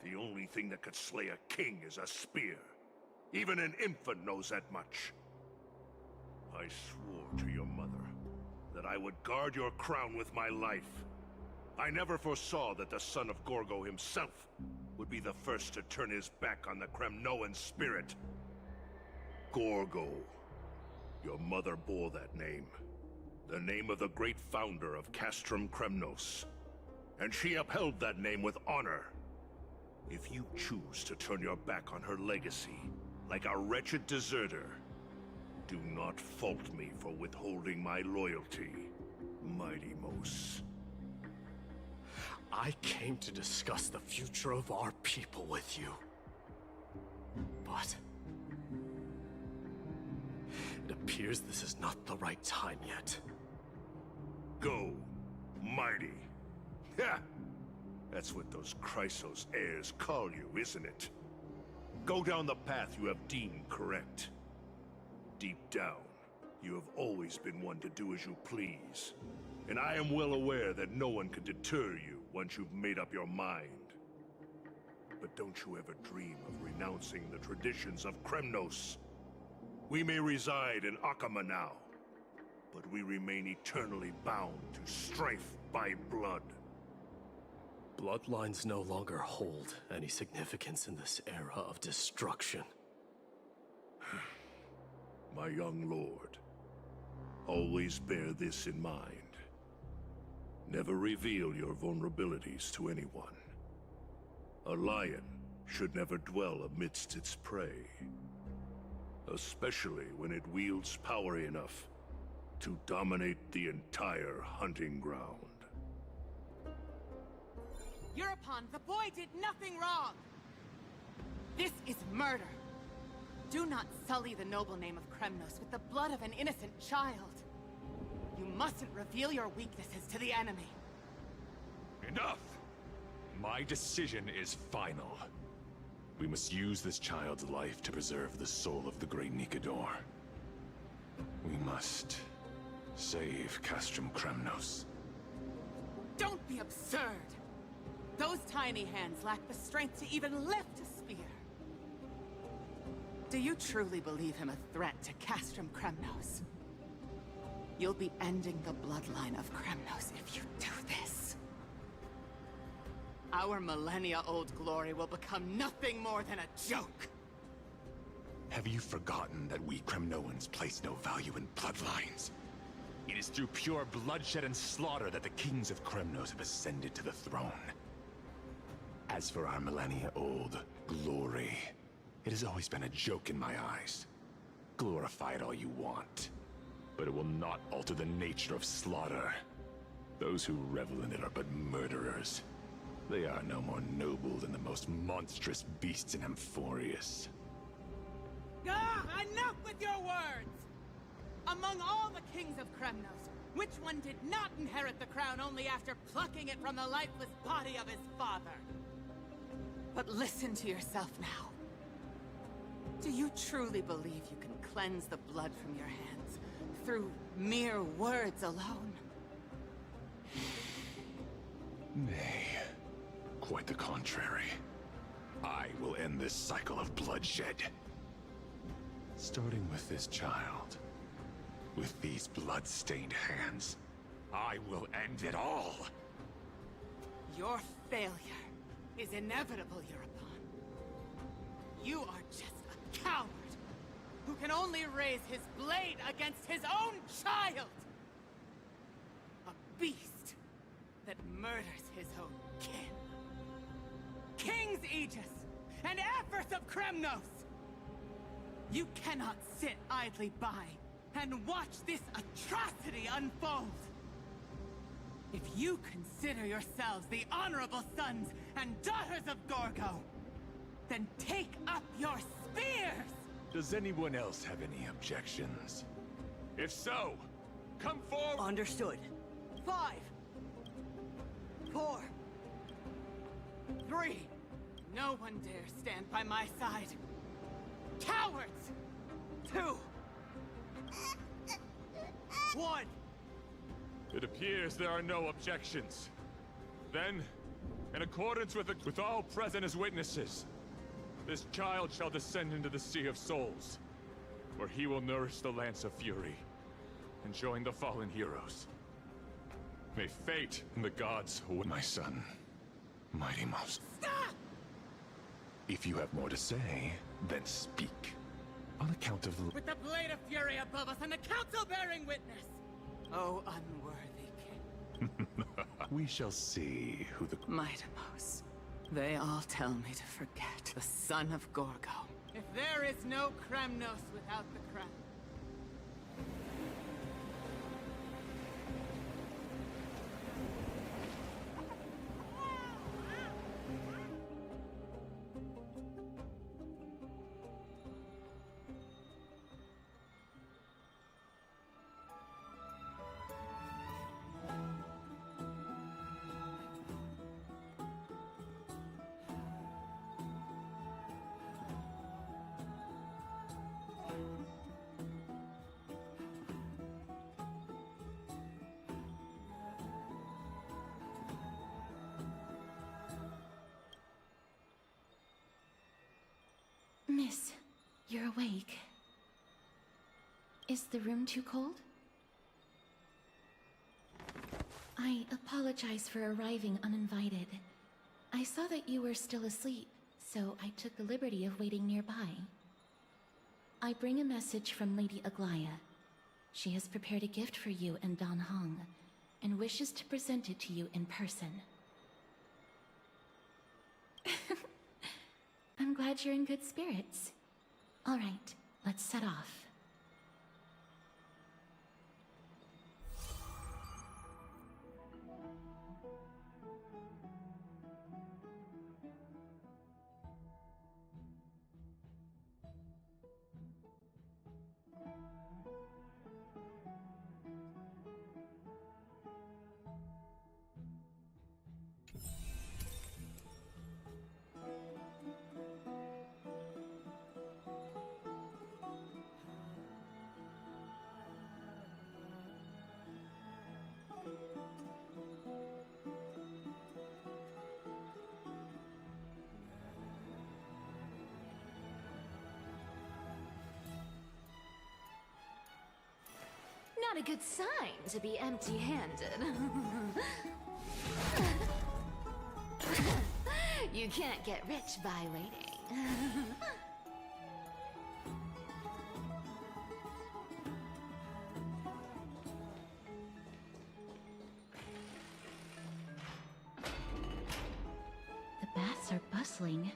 The only thing that could slay a king is a spear. Even an infant knows that much. I swore to your mother that I would guard your crown with my life. I never foresaw that the son of Gorgo himself would be the first to turn his back on the Kremnoan spirit. Gorgo. Your mother bore that name. The name of the great founder of Castrum Kremnos. And she upheld that name with honor. If you choose to turn your back on her legacy, like a wretched deserter, do not fault me for withholding my loyalty, Mighty Mos. I came to discuss the future of our people with you. But it appears this is not the right time yet. Go, Mighty. Ha! That's what those Chrysos heirs call you, isn't it? Go down the path you have deemed correct. Deep down, you have always been one to do as you please. And I am well aware that no one can deter you once you've made up your mind. But don't you ever dream of renouncing the traditions of Kremnos. We may reside in Akama now, but we remain eternally bound to strife by blood. Bloodlines no longer hold any significance in this era of destruction. My young lord, always bear this in mind. Never reveal your vulnerabilities to anyone. A lion should never dwell amidst its prey, especially when it wields power enough to dominate the entire hunting ground. Europon, the boy did nothing wrong! This is murder! Do not sully the noble name of Kremnos with the blood of an innocent child. You mustn't reveal your weaknesses to the enemy. Enough! My decision is final. We must use this child's life to preserve the soul of the great Nikador. We must save Castrum Kremnos. Don't be absurd! Those tiny hands lack the strength to even lift a spear. Do you truly believe him a threat to Castrum Kremnos? You'll be ending the bloodline of Kremnos if you do this. Our millennia-old glory will become nothing more than a joke. Have you forgotten that we Kremnoans place no value in bloodlines? It is through pure bloodshed and slaughter that the kings of Kremnos have ascended to the throne. As for our millennia-old glory, it has always been a joke in my eyes. Glorify it all you want, but it will not alter the nature of slaughter. Those who revel in it are but murderers. They are no more noble than the most monstrous beasts in Amphorius. Ah, enough with your words! Among all the kings of Kremnos, which one did not inherit the crown only after plucking it from the lifeless body of his father? But listen to yourself now. Do you truly believe you can cleanse the blood from your hands through mere words alone? Nay, quite the contrary. I will end this cycle of bloodshed. Starting with this child. With these blood-stained hands, I will end it all! Your failure is inevitable, Europawn. You are just a coward who can only raise his blade against his own child! A beast that murders his own kin. King's Aegis and Empress of Kremnos! You cannot sit idly by and watch this atrocity unfold! If you consider yourselves the honorable sons and daughters of Gorgo, then take up your spears! Does anyone else have any objections? If so, come forward! Understood. 5, 4, 3. No one dare stand by my side. Cowards! 2, 1. It appears there are no objections. Then, in accordance with all present as witnesses, this child shall descend into the Sea of Souls, where he will nourish the Lance of Fury and join the fallen heroes. May fate and the gods await my son, Mighty Mouse. Stop! If you have more to say, then speak. On account of the... With the blade of fury above us and the council bearing witness! Oh, unworthy king. We shall see who the... Mightimos. They all tell me to forget the son of Gorgo. If there is no Kremnos without the crown. Miss, you're awake. Is the room too cold? I apologize for arriving uninvited. I saw that you were still asleep, so I took the liberty of waiting nearby. I bring a message from Lady Aglaya. She has prepared a gift for you and Dan Hong, and wishes to present it to you in person. I'm glad you're in good spirits. All right, let's set off. Not a good sign to be empty-handed. You can't get rich by waiting. The baths are bustling.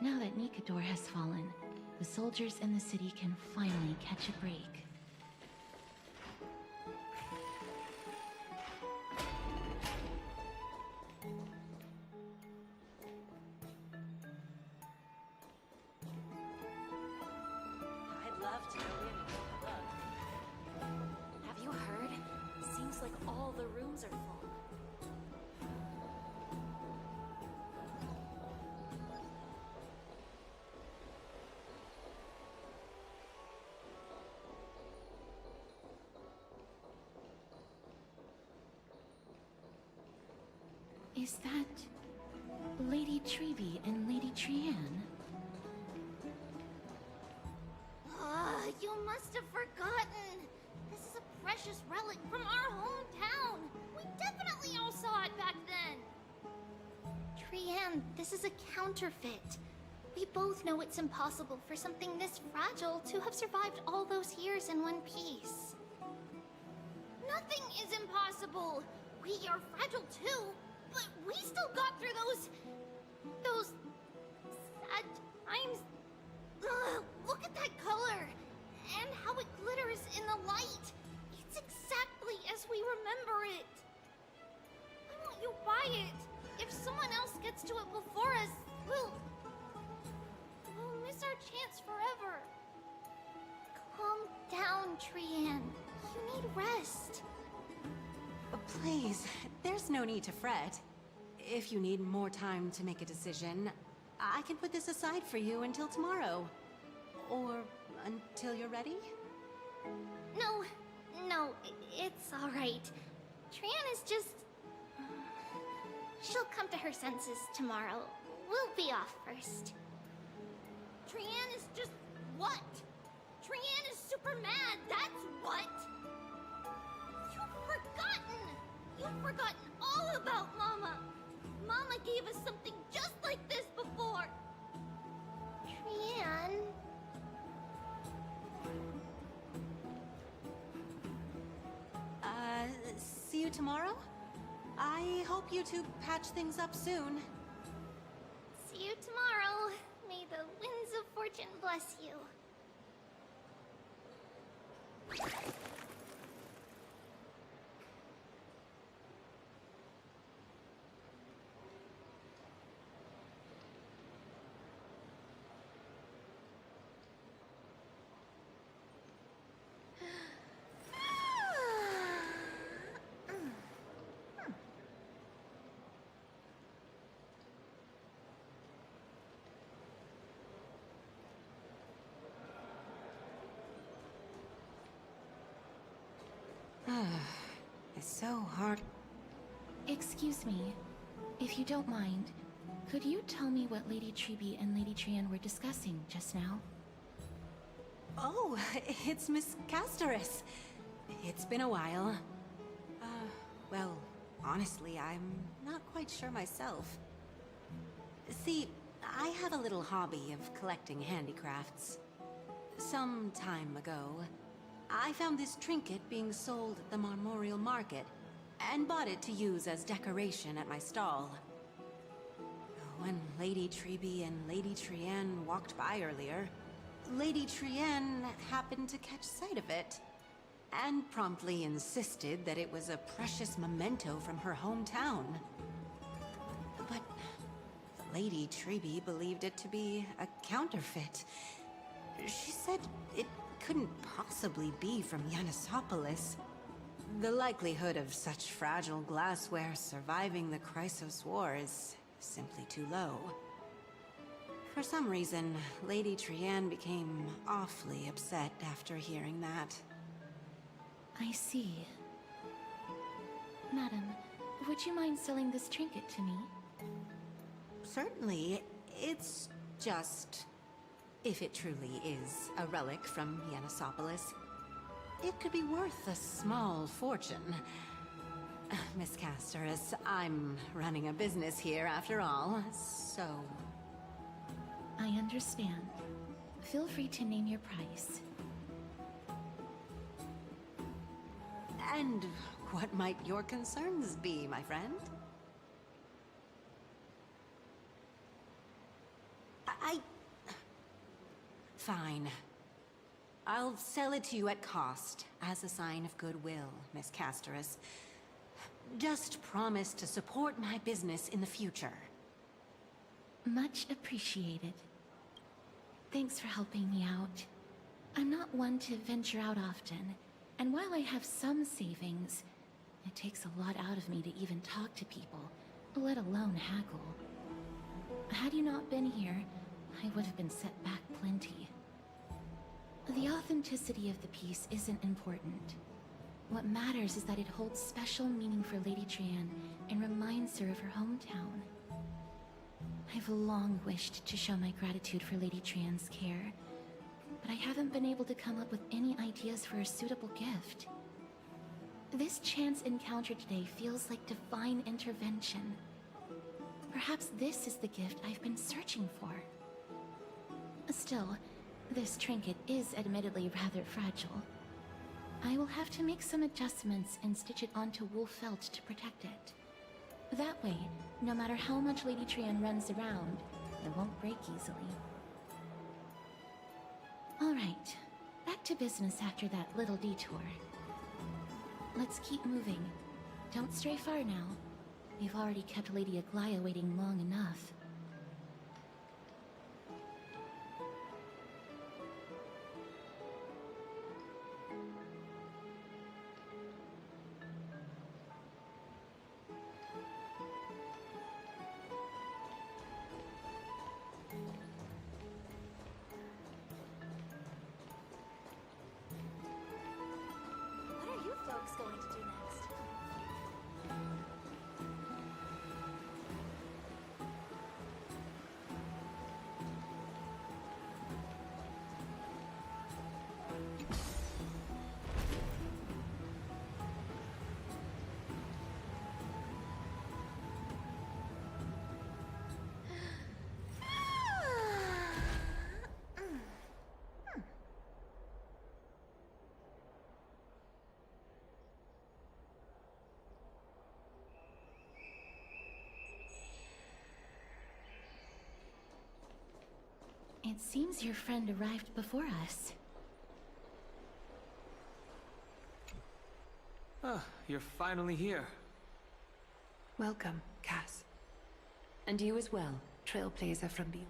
Now that Nikador has fallen, the soldiers in the city can finally catch a break. I'd love to go in and take a look. Have you heard? Seems like all the rooms are full. Is that Lady Trevi and Lady Trianne? You must have forgotten. This is a precious relic from our hometown. We definitely all saw it back then. Trian, this is a counterfeit. We both know it's impossible for something this fragile to have survived all those years in one piece. Nothing is impossible. We are fragile too, but we still got through those sad times. Ugh, look at that color and how it glitters in the light. It's exactly as we remember it. Why won't you buy it? If someone else gets to it before us, we'll miss our chance forever. Calm down, Trian. You need rest. Please, there's no need to fret. If you need more time to make a decision, I can put this aside for you until tomorrow. Or until you're ready? No, it's alright. Trian is just... She'll come to her senses tomorrow. We'll be off first. Trian is just what? Trian is super mad, that's what! You've forgotten all about Mama! Mama gave us something just like this before! Trian... See you tomorrow? I hope you two patch things up soon. See you tomorrow. May the winds of fortune bless you. It's so hard. Excuse me, if you don't mind, could you tell me what Lady Treby and Lady Trian were discussing just now? Oh, it's Miss Casterus. It's been a while. Well, honestly, I'm not quite sure myself. See, I have a little hobby of collecting handicrafts. Some time ago, I found this trinket being sold at the Memorial Market, and bought it to use as decoration at my stall. When Lady Treby and Lady Trian walked by earlier, Lady Trian happened to catch sight of it, and promptly insisted that it was a precious memento from her hometown. But Lady Treby believed it to be a counterfeit. She said it couldn't possibly be from Yanisopolis. The likelihood of such fragile glassware surviving the Chrysos War is simply too low. For some reason, Lady Trian became awfully upset after hearing that. I see. Madam, would you mind selling this trinket to me? Certainly. It's just... if it truly is a relic from Yanisopolis, it could be worth a small fortune. Miss Casterus, I'm running a business here after all, so... I understand. Feel free to name your price. And what might your concerns be, my friend? Fine. I'll sell it to you at cost, as a sign of goodwill, Miss Casterus. Just promise to support my business in the future. Much appreciated. Thanks for helping me out. I'm not one to venture out often, and while I have some savings, it takes a lot out of me to even talk to people, let alone haggle. Had you not been here, I would have been set back plenty. The authenticity of the piece isn't important. What matters is that it holds special meaning for Lady Trian and reminds her of her hometown. I've long wished to show my gratitude for Lady Trian's care, but I haven't been able to come up with any ideas for a suitable gift. This chance encounter today feels like divine intervention. Perhaps this is the gift I've been searching for. Still, this trinket is admittedly rather fragile. I will have to make some adjustments and stitch it onto wool felt to protect it. That way, no matter how much Lady Trian runs around, it won't break easily. Alright, back to business after that little detour. Let's keep moving. Don't stray far now. We've already kept Lady Aglaya waiting long enough. What are you folks going to do next? It seems your friend arrived before us. Ah, you're finally here. Welcome, Cass. And you as well, trailblazer from Butte.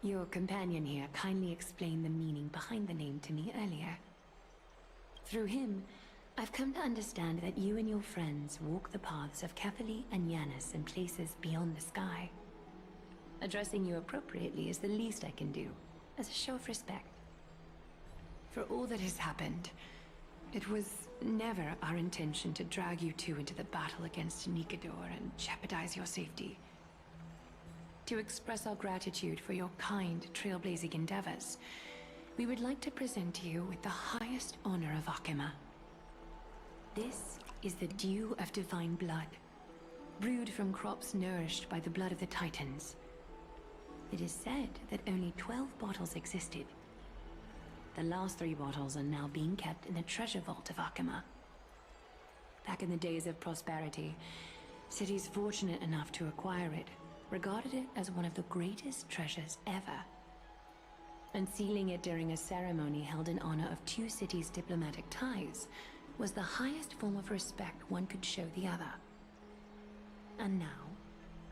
Your companion here kindly explained the meaning behind the name to me earlier. Through him, I've come to understand that you and your friends walk the paths of Kefali and Yanis in places beyond the sky. Addressing you appropriately is the least I can do, as a show of respect. For all that has happened, it was never our intention to drag you two into the battle against Nikador and jeopardize your safety. To express our gratitude for your kind, trailblazing endeavors, we would like to present you with the highest honor of Akima. This is the dew of divine blood, brewed from crops nourished by the blood of the Titans. It is said that only 12 bottles existed. The last 3 bottles are now being kept in the treasure vault of Akima. Back in the days of prosperity, cities fortunate enough to acquire it regarded it as one of the greatest treasures ever. Unsealing it during a ceremony held in honor of 2 cities' diplomatic ties was the highest form of respect one could show the other. And now,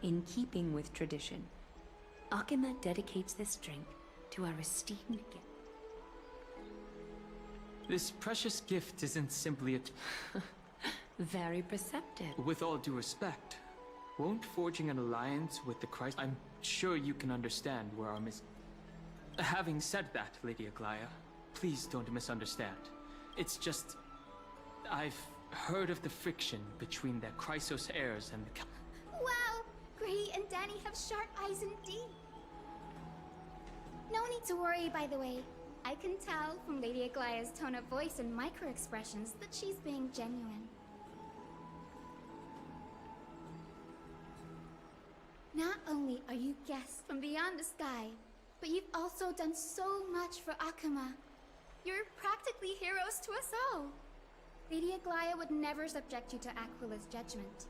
in keeping with tradition, Akima dedicates this drink to our esteemed guest. This precious gift isn't simply a... Very perceptive. With all due respect, won't forging an alliance with the Christ... I'm sure you can understand where our Having said that, Lady Aglaya, please don't misunderstand. It's just... I've heard of the friction between the Chrysos heirs and the... Wow! Gray and Danny have sharp eyes indeed. No need to worry, by the way. I can tell from Lady Aglaya's tone of voice and micro-expressions that she's being genuine. Not only are you guests from beyond the sky, but you've also done so much for Akima. You're practically heroes to us all. Lady Aglaya would never subject you to Aquila's judgment.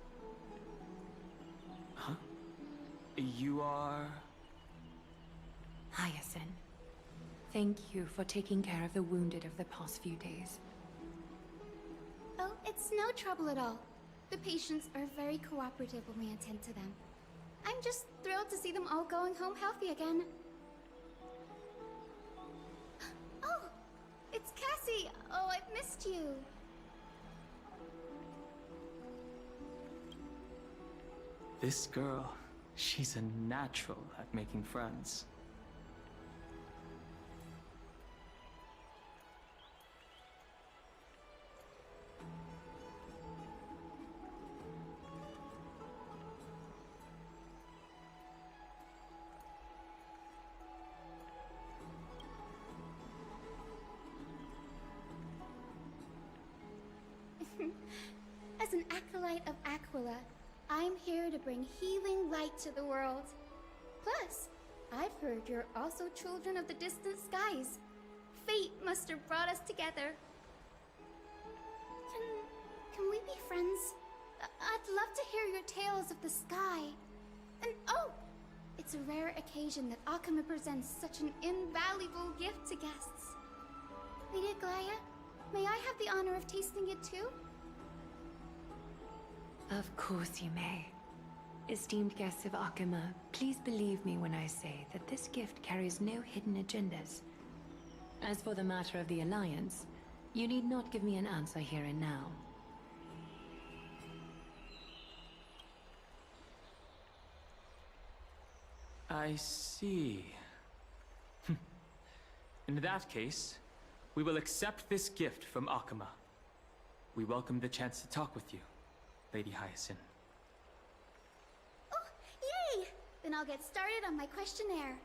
Huh? You are... Hyacinth. Thank you for taking care of the wounded of the past few days. Oh, it's no trouble at all. The patients are very cooperative when we attend to them. I'm just thrilled to see them all going home healthy again. Oh, it's Cassie! Oh, I've missed you. This girl, she's a natural at making friends. as an acolyte of Aquila, I'm here to bring healing light to the world. Plus, I've heard you're also children of the distant skies. Fate must have brought us together. Can we be friends? I'd love to hear your tales of the sky. And oh, it's a rare occasion that Akama presents such an invaluable gift to guests. Lady Aglaya, may I have the honor of tasting it too? Of course you may. Esteemed guests of Akama, please believe me when I say that this gift carries no hidden agendas. As for the matter of the Alliance, you need not give me an answer here and now. I see. In that case, we will accept this gift from Akama. We welcome the chance to talk with you, Lady Hyacinth. Oh, yay! Then I'll get started on my questionnaire.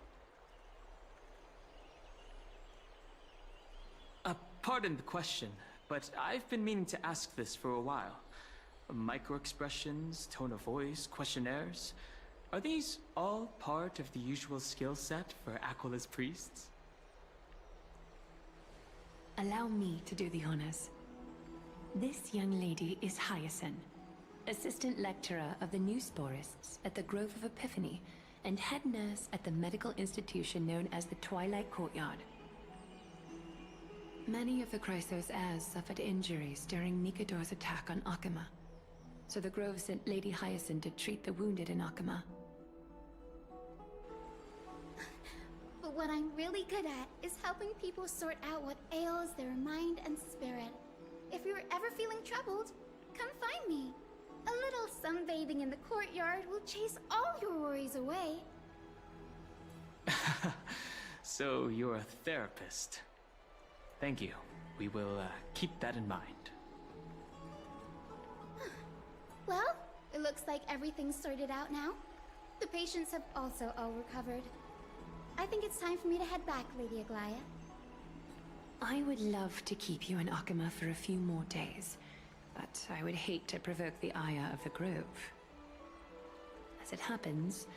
Pardon the question, but I've been meaning to ask this for a while. Micro-expressions, tone of voice, questionnaires, are these all part of the usual skill set for Aquila's priests? Allow me to do the honors. This young lady is Hyacinth, assistant lecturer of the new sporists at the Grove of Epiphany, and head nurse at the medical institution known as the Twilight Courtyard. Many of the Chrysos heirs suffered injuries during Mikador's attack on Akama, so the Grove sent Lady Hyacinth to treat the wounded in Akama. But what I'm really good at is helping people sort out what ails their mind and spirit. If you're ever feeling troubled, come find me. A little sunbathing in the courtyard will chase all your worries away. So you're a therapist. Thank you. We will keep that in mind. Well, it looks like everything's sorted out now. The patients have also all recovered. I think it's time for me to head back, Lady Aglaya. I would love to keep you in Akama for a few more days, but I would hate to provoke the ire of the Grove. As it happens,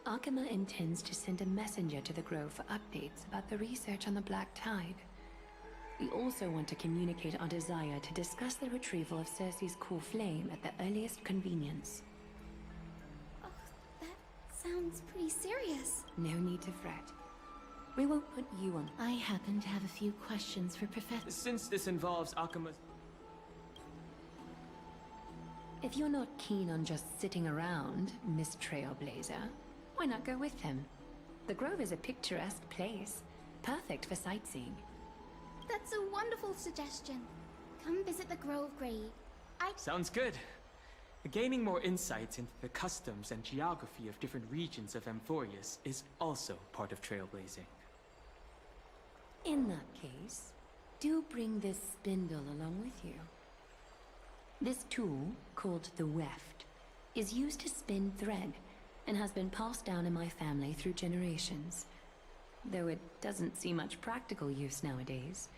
Akama intends to send a messenger to the Grove for updates about the research on the Black Tide. We also want to communicate our desire to discuss the retrieval of Circe's core flame at the earliest convenience. Oh, that sounds pretty serious. No need to fret. We won't put you on. I happen to have a few questions for Professor. Since this involves Akama's... If you're not keen on just sitting around, Miss Trailblazer, why not go with him? The Grove is a picturesque place, perfect for sightseeing. That's a wonderful suggestion. Come visit the Grove Grade. Sounds good. Gaining more insights into the customs and geography of different regions of Amphorius is also part of trailblazing. In that case, do bring this spindle along with you. This tool, called the weft, is used to spin thread and has been passed down in my family through generations. Though it doesn't see much practical use nowadays,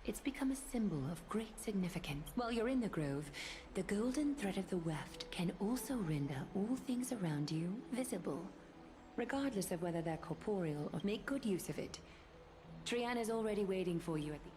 it's become a symbol of great significance. While you're in the Grove, the golden thread of the weft can also render all things around you visible, regardless of whether they're corporeal or make good use of it. Trian is already waiting for you at the...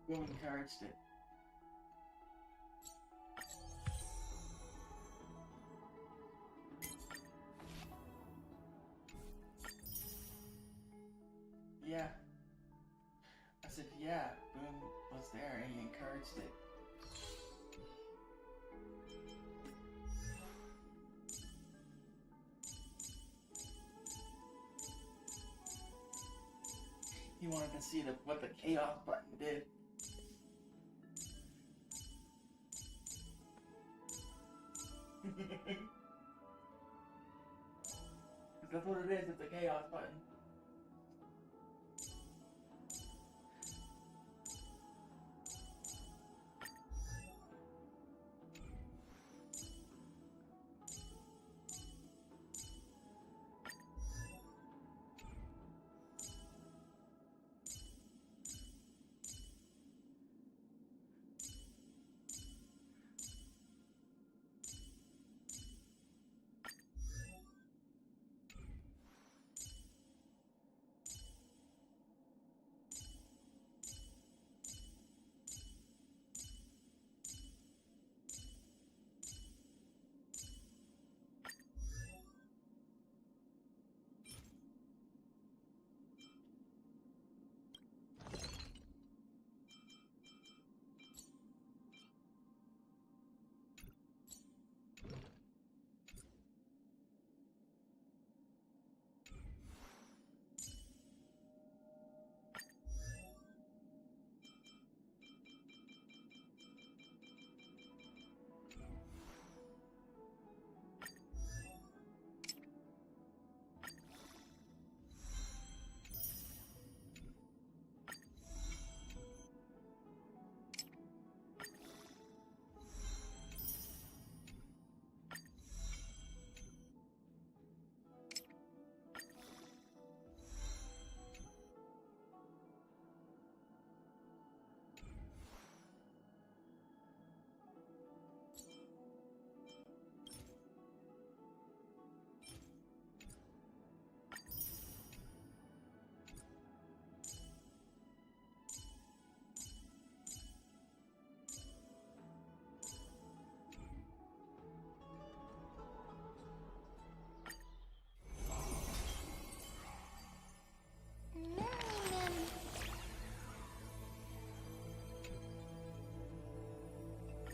Who encouraged it? Yeah. I said, yeah, Boone was there and he encouraged it. He wanted to see what the chaos button did. That's what it is, it's a chaos button.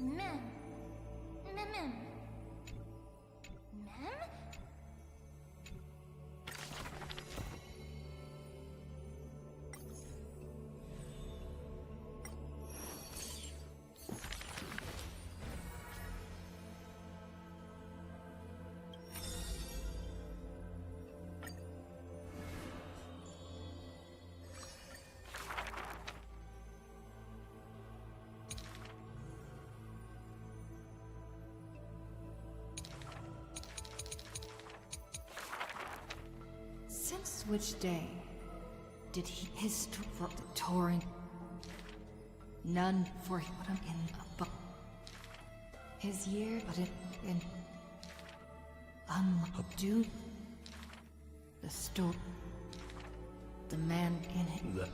Mem. Mem. Mem. Since which day did his torrent none for him in a book? His year, but in undo the story, the man in it.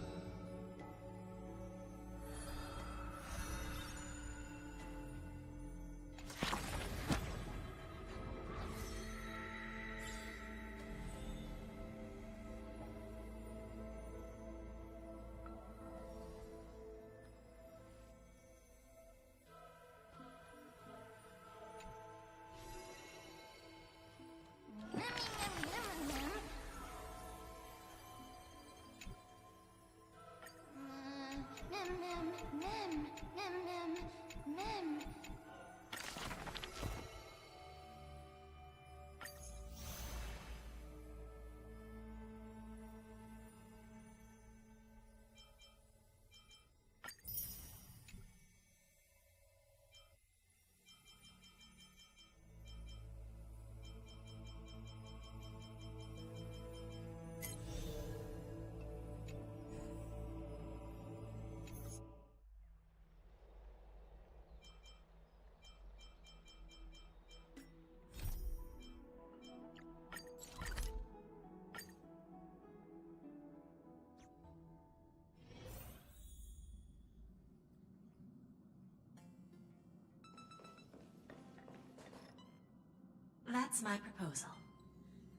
That's my proposal.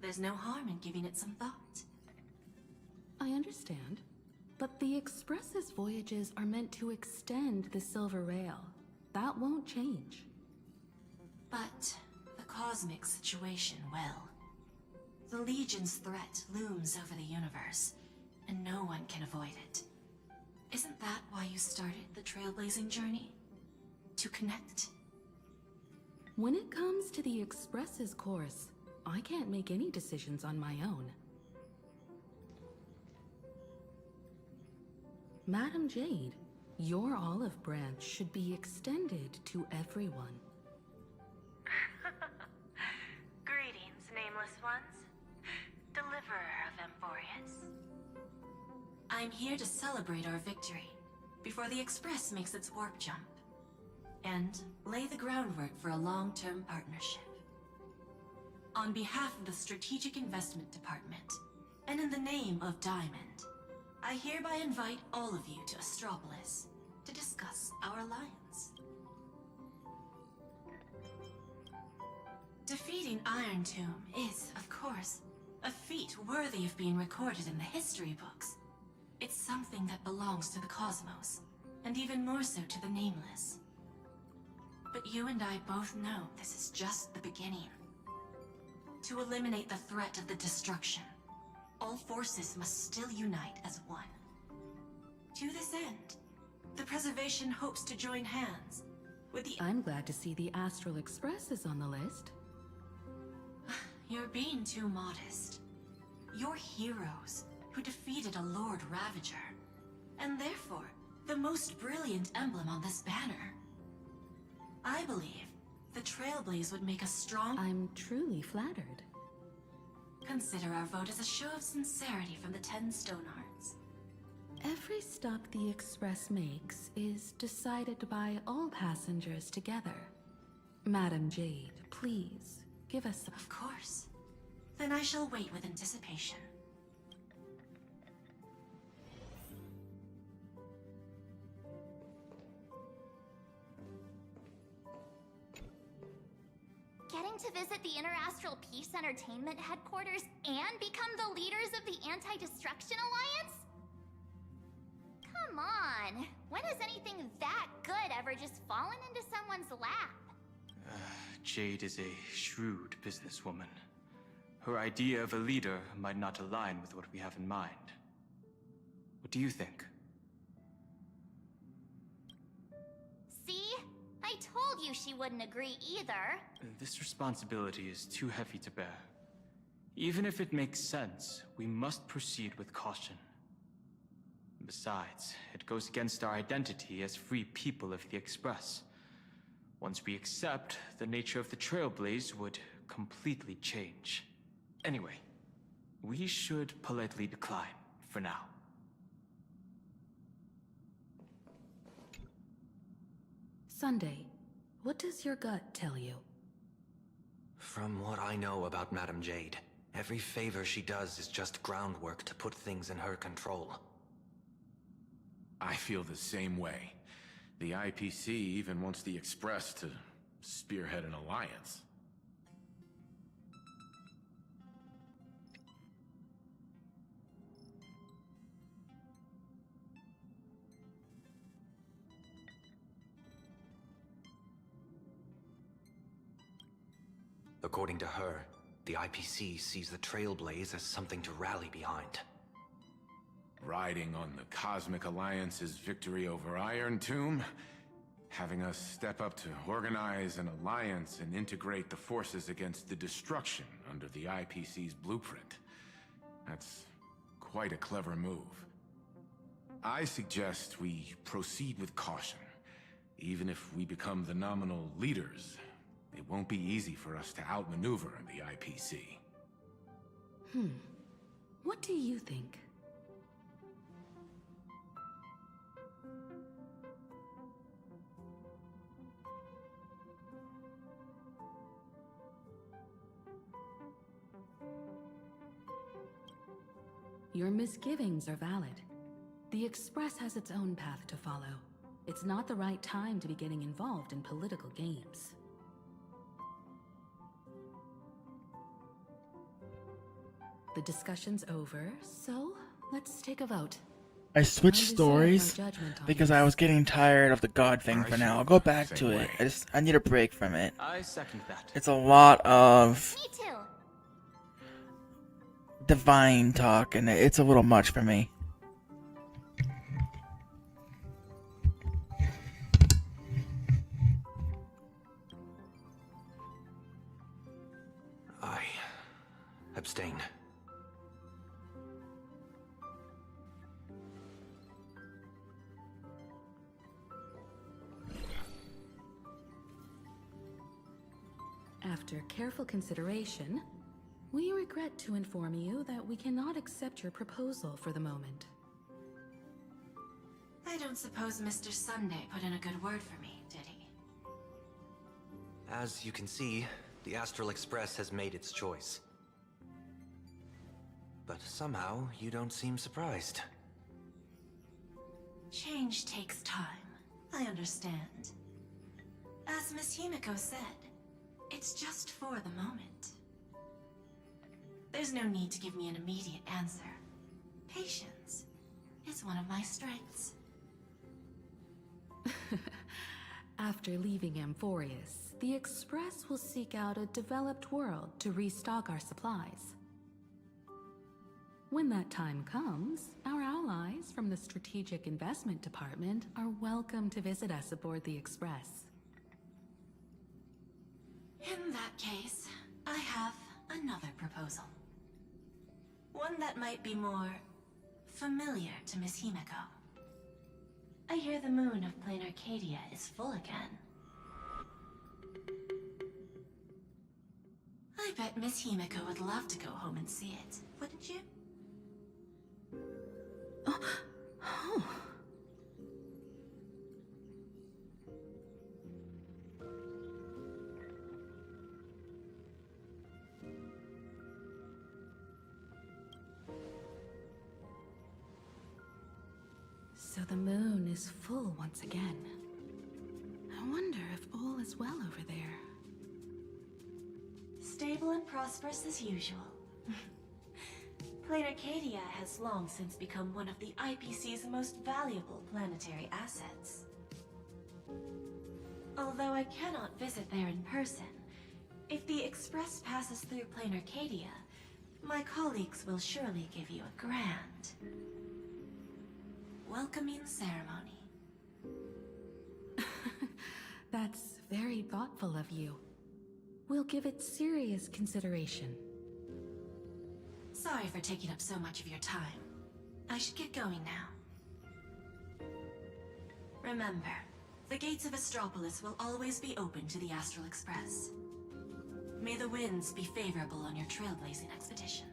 There's no harm in giving it some thought. I understand. But the Express's voyages are meant to extend the Silver Rail. That won't change. But the cosmic situation will. The Legion's threat looms over the universe, and no one can avoid it. Isn't that why you started the trailblazing journey? To connect? When it comes to the Express's course, I can't make any decisions on my own. Madam Jade, your olive branch should be extended to everyone. Greetings, nameless ones. Deliverer of Emphorius. I'm here to celebrate our victory before the Express makes its warp jump, and lay the groundwork for a long-term partnership. On behalf of the Strategic Investment Department, and in the name of Diamond, I hereby invite all of you to Astropolis to discuss our alliance. Defeating Iron Tomb is, of course, a feat worthy of being recorded in the history books. It's something that belongs to the cosmos, and even more so to the Nameless. But you and I both know this is just the beginning. To eliminate the threat of the destruction, all forces must still unite as one. To this end, the Preservation hopes to join hands with the— I'm glad to see the Astral Express is on the list. You're being too modest. You're heroes who defeated a Lord Ravager, and therefore the most brilliant emblem on this banner. I believe the Trailblaze would make a strong— I'm truly flattered. Consider our vote as a show of sincerity from the 10 Stonehearts. Every stop the Express makes is decided by all passengers together. Madam Jade, please, give us some— Of course. Then I shall wait with anticipation. Getting to visit the Interastral Peace Entertainment headquarters and become the leaders of the Anti-Destruction Alliance? Come on! When has anything that good ever just fallen into someone's lap? Jade is a shrewd businesswoman. Her idea of a leader might not align with what we have in mind. What do you think? See? I told you she wouldn't agree either. This responsibility is too heavy to bear. Even if it makes sense, we must proceed with caution. Besides, it goes against our identity as free people of the Express. Once we accept, the nature of the Trailblaze would completely change. Anyway, we should politely decline for now. Sunday, what does your gut tell you? From what I know about Madam Jade, every favor she does is just groundwork to put things in her control. I feel the same way. The IPC even wants the Express to spearhead an alliance. According to her, the IPC sees the Trailblaze as something to rally behind. Riding on the Cosmic Alliance's victory over Iron Tomb, having us step up to organize an alliance and integrate the forces against the destruction under the IPC's blueprint. That's quite a clever move. I suggest we proceed with caution. Even if we become the nominal leaders, it won't be easy for us to outmaneuver the IPC. What do you think? Your misgivings are valid. The Express has its own path to follow. It's not the right time to be getting involved in political games. The discussion's over, so let's take a vote. I switched stories because I was getting tired of the God thing for now. I'll go back to it. I need a break from it. I second that. It's a lot of Me too. divine talk, and it's a little much for me. After careful consideration, we regret to inform you that we cannot accept your proposal for the moment. I don't suppose Mr. Sunday put in a good word for me, did he? As you can see, the Astral Express has made its choice. But somehow, you don't seem surprised. Change takes time. I understand. As Miss Himiko said, it's just for the moment. There's no need to give me an immediate answer. Patience is one of my strengths. After leaving Amphorius, the Express will seek out a developed world to restock our supplies. When that time comes, our allies from the Strategic Investment Department are welcome to visit us aboard the Express. In that case, I have another proposal. One that might be more familiar to Miss Himiko. I hear the moon of Plain Arcadia is full again. I bet Miss Himiko would love to go home and see it, wouldn't you? Oh. So the moon is full once again. I wonder if all is well over there. Stable and prosperous as usual. Plain Arcadia has long since become one of the IPC's most valuable planetary assets. Although I cannot visit there in person, if the Express passes through Plain Arcadia, my colleagues will surely give you a grand welcoming ceremony. That's very thoughtful of you. We'll give it serious consideration. Sorry for taking up so much of your time. I should get going now. Remember, the gates of Astropolis will always be open to the Astral Express. May the winds be favorable on your trailblazing expedition.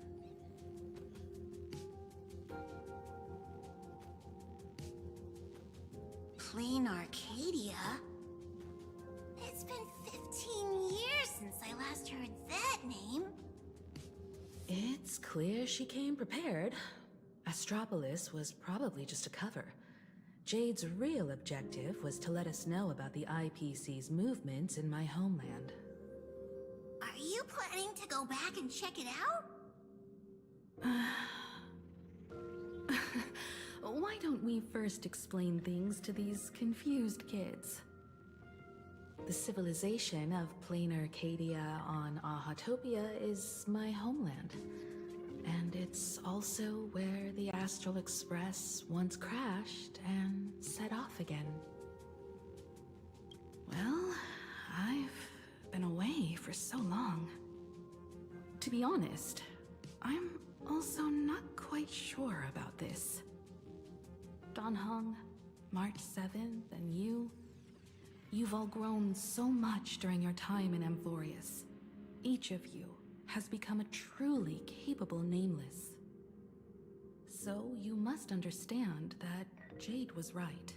Plain Arcadia? It's been 15 years since I last heard that name. It's clear she came prepared. Astropolis was probably just a cover. Jade's real objective was to let us know about the IPC's movements in my homeland. Are you planning to go back and check it out? Why don't we first explain things to these confused kids? The civilization of Plain Arcadia on Ahatopia is my homeland. And it's also where the Astral Express once crashed and set off again. Well, I've been away for so long. To be honest, I'm also not quite sure about this. Dan Heng, March 7th, and you've all grown so much during your time in Amphorius. Each of you has become a truly capable Nameless. So you must understand that Jade was right.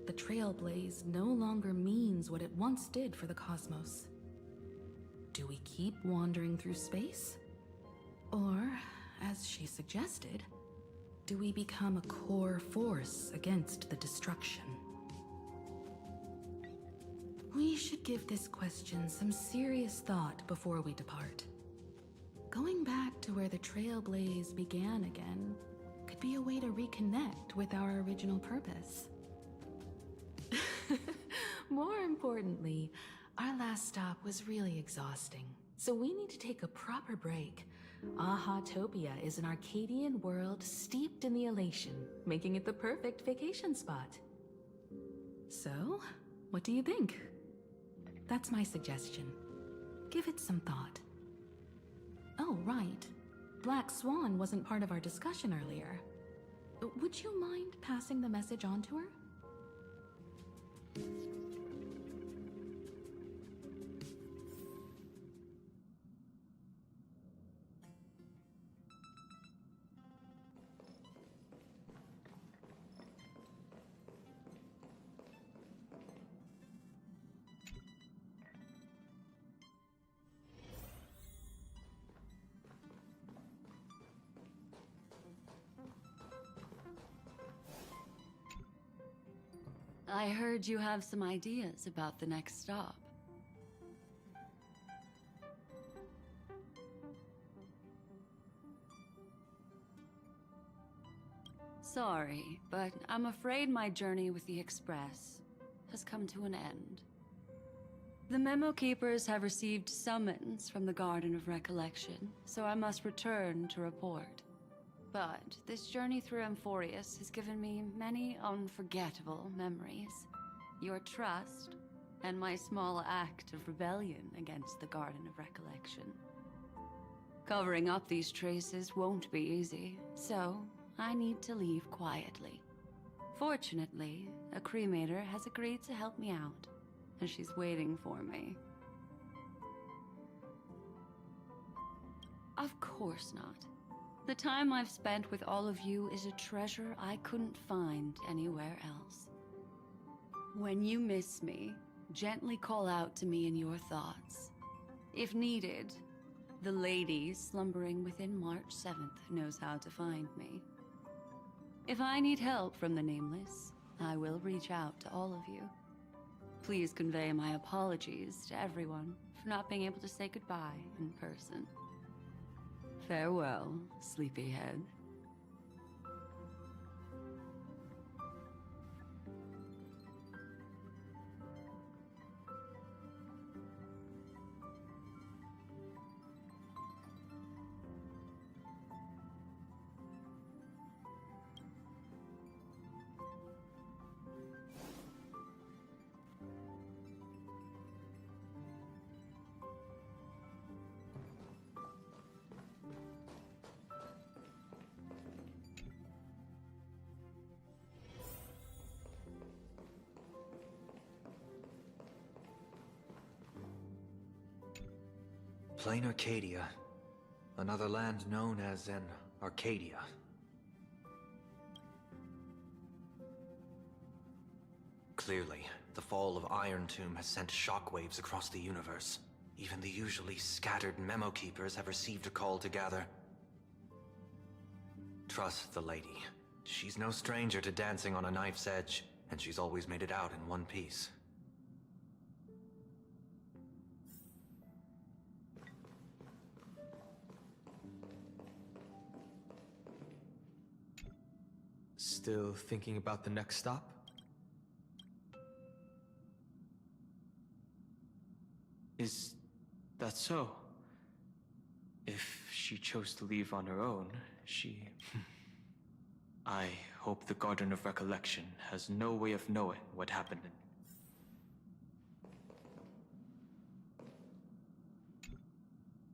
The Trailblaze no longer means what it once did for the cosmos. Do we keep wandering through space? Or, as she suggested, do we become a core force against the destruction? We should give this question some serious thought before we depart. Going back to where the Trailblaze began again could be a way to reconnect with our original purpose. More importantly, our last stop was really exhausting, so we need to take a proper break. Ahatopia is an Arcadian world steeped in the elation, making it the perfect vacation spot. So, what do you think? That's my suggestion. Give it some thought. Oh, right. Black Swan wasn't part of our discussion earlier. Would you mind passing the message on to her? I heard you have some ideas about the next stop. Sorry, but I'm afraid my journey with the Express has come to an end. The Memo Keepers have received summons from the Garden of Recollection, so I must return to report. But this journey through Amphorius has given me many unforgettable memories. Your trust, and my small act of rebellion against the Garden of Recollection. Covering up these traces won't be easy, so I need to leave quietly. Fortunately, a cremator has agreed to help me out, and she's waiting for me. Of course not. The time I've spent with all of you is a treasure I couldn't find anywhere else. When you miss me, gently call out to me in your thoughts. If needed, the lady slumbering within March 7th knows how to find me. If I need help from the Nameless, I will reach out to all of you. Please convey my apologies to everyone for not being able to say goodbye in person. Farewell, sleepyhead. Plain Arcadia. Another land known as an Arcadia. Clearly, the fall of Iron Tomb has sent shockwaves across the universe. Even the usually scattered Memo Keepers have received a call to gather. Trust the lady. She's no stranger to dancing on a knife's edge, and she's always made it out in one piece. Still thinking about the next stop? Is that so? If she chose to leave on her own, I hope the Garden of Recollection has no way of knowing what happened in...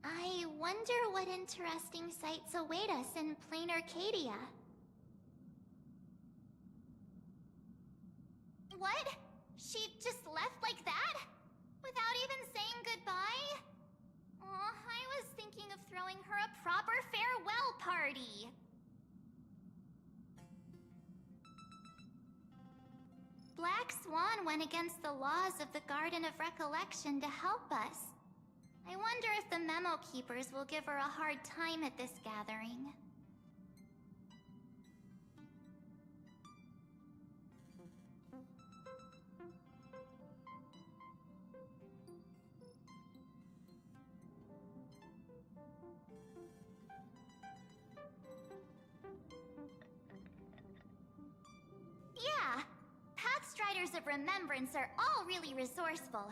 I wonder what interesting sights await us in Plain Arcadia. What? She just left like that? Without even saying goodbye? Aw, I was thinking of throwing her a proper farewell party. Black Swan went against the laws of the Garden of Recollection to help us. I wonder if the Memo Keepers will give her a hard time at this gathering. Yeah, Pathstriders of Remembrance are all really resourceful.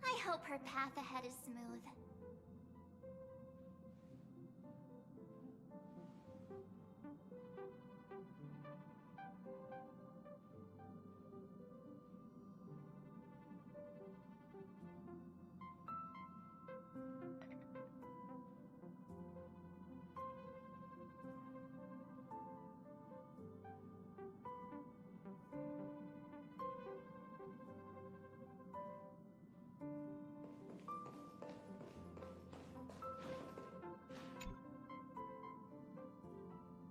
I hope her path ahead is smooth.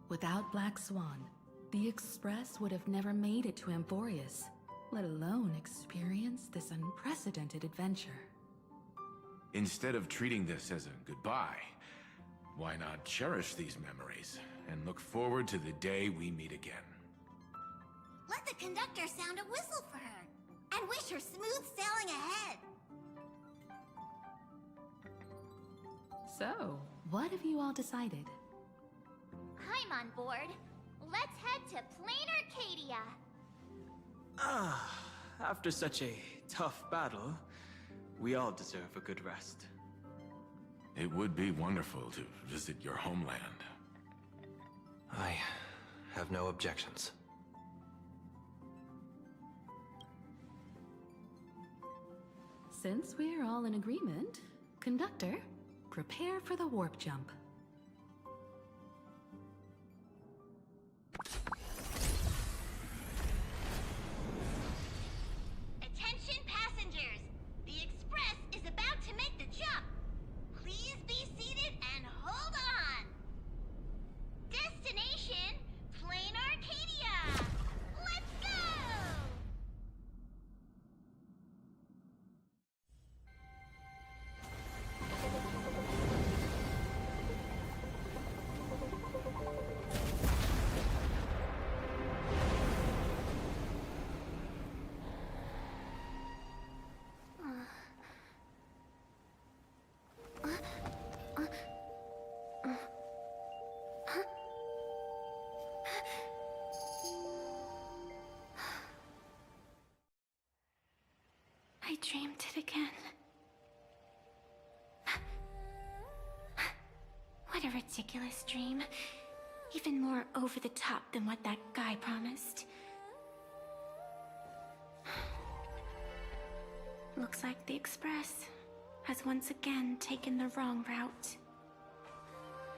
Without Black Swan, the Express would have never made it to Amphorius, let alone experience this unprecedented adventure. Instead of treating this as a goodbye, why not cherish these memories and look forward to the day we meet again? Let the conductor sound a whistle for her, and wish her smooth sailing ahead. So, what have you all decided? I'm on board. Let's head to Plain Arcadia. After such a tough battle, we all deserve a good rest. It would be wonderful to visit your homeland. I have no objections. Since we're all in agreement, Conductor, prepare for the warp jump. Attention passengers! The Express is about to make the jump. Please be seated and hold on. Destination, Plain Arcadia. Let's go! I dreamed it again. What a ridiculous dream. Even more over the top than what that guy promised. Looks like the Express has once again taken the wrong route.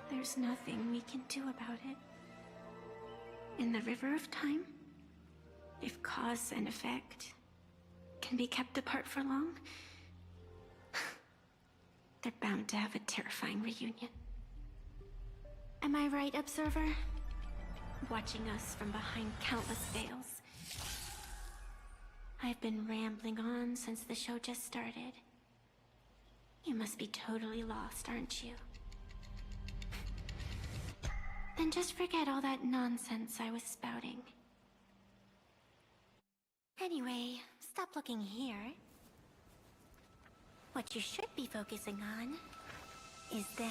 There's nothing we can do about it. In the river of time, if cause and effect can be kept apart for long, they're bound to have a terrifying reunion. Am I right, Observer? Watching us from behind countless veils. I've been rambling on since the show just started. You must be totally lost, aren't you? Then just forget all that nonsense I was spouting. Anyway, stop looking here. What you should be focusing on is them.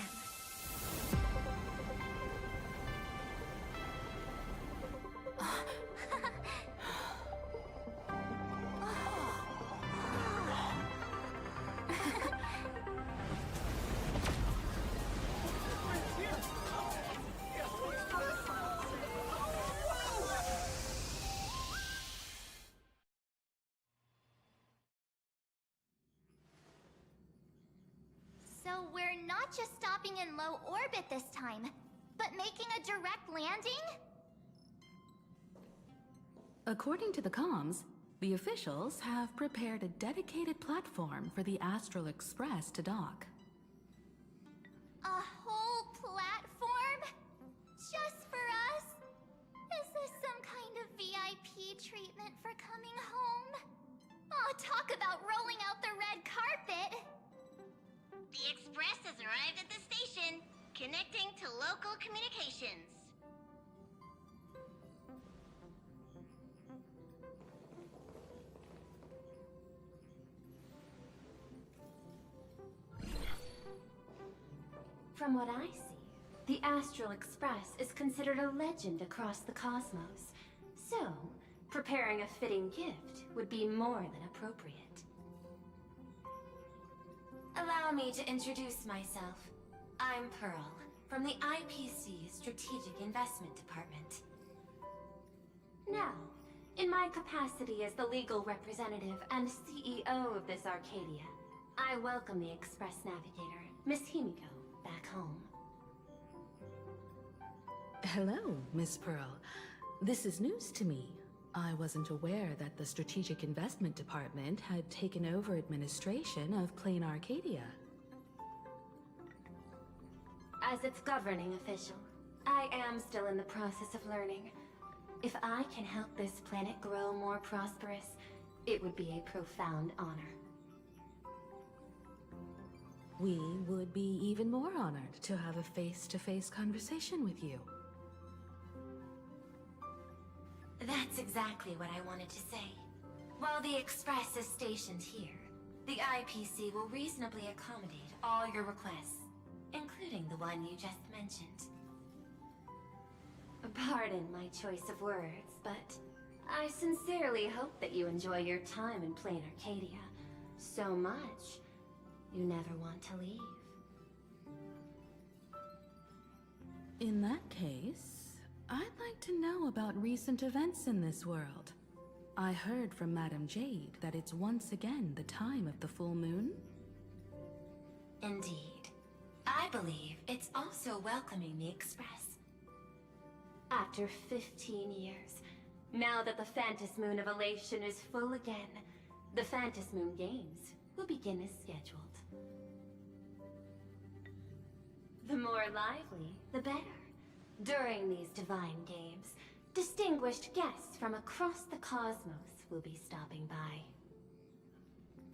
So we're not just stopping in low orbit this time, but making a direct landing? According to the comms, the officials have prepared a dedicated platform for the Astral Express to dock. A whole platform? Just for us? Is this some kind of VIP treatment for coming home? Oh, talk about rolling out the red carpet! The Express has arrived at the station, connecting to local communications. From what I see, the Astral Express is considered a legend across the cosmos. So, preparing a fitting gift would be more than appropriate. Allow me to introduce myself. I'm Pearl, from the IPC Strategic Investment Department. Now, in my capacity as the legal representative and CEO of this Arcadia, I welcome the Express Navigator, Miss Himiko, back home. Hello, Miss Pearl. This is news to me. I wasn't aware that the Strategic Investment Department had taken over administration of Plain Arcadia. As its governing official, I am still in the process of learning. If I can help this planet grow more prosperous, it would be a profound honor. We would be even more honored to have a face-to-face conversation with you. That's exactly what I wanted to say. While the Express is stationed here, the IPC will reasonably accommodate all your requests, including the one you just mentioned. Pardon my choice of words, but I sincerely hope that you enjoy your time in Plain Arcadia so much you never want to leave. In that case, I'd like to know about recent events in this world. I heard from Madame Jade that it's once again the time of the full moon. Indeed. I believe it's also welcoming the Express. After 15 years, now that the Phantom Moon of Elation is full again, the Phantom Moon Games will begin as scheduled. The more lively, the better. During these divine games, distinguished guests from across the cosmos will be stopping by.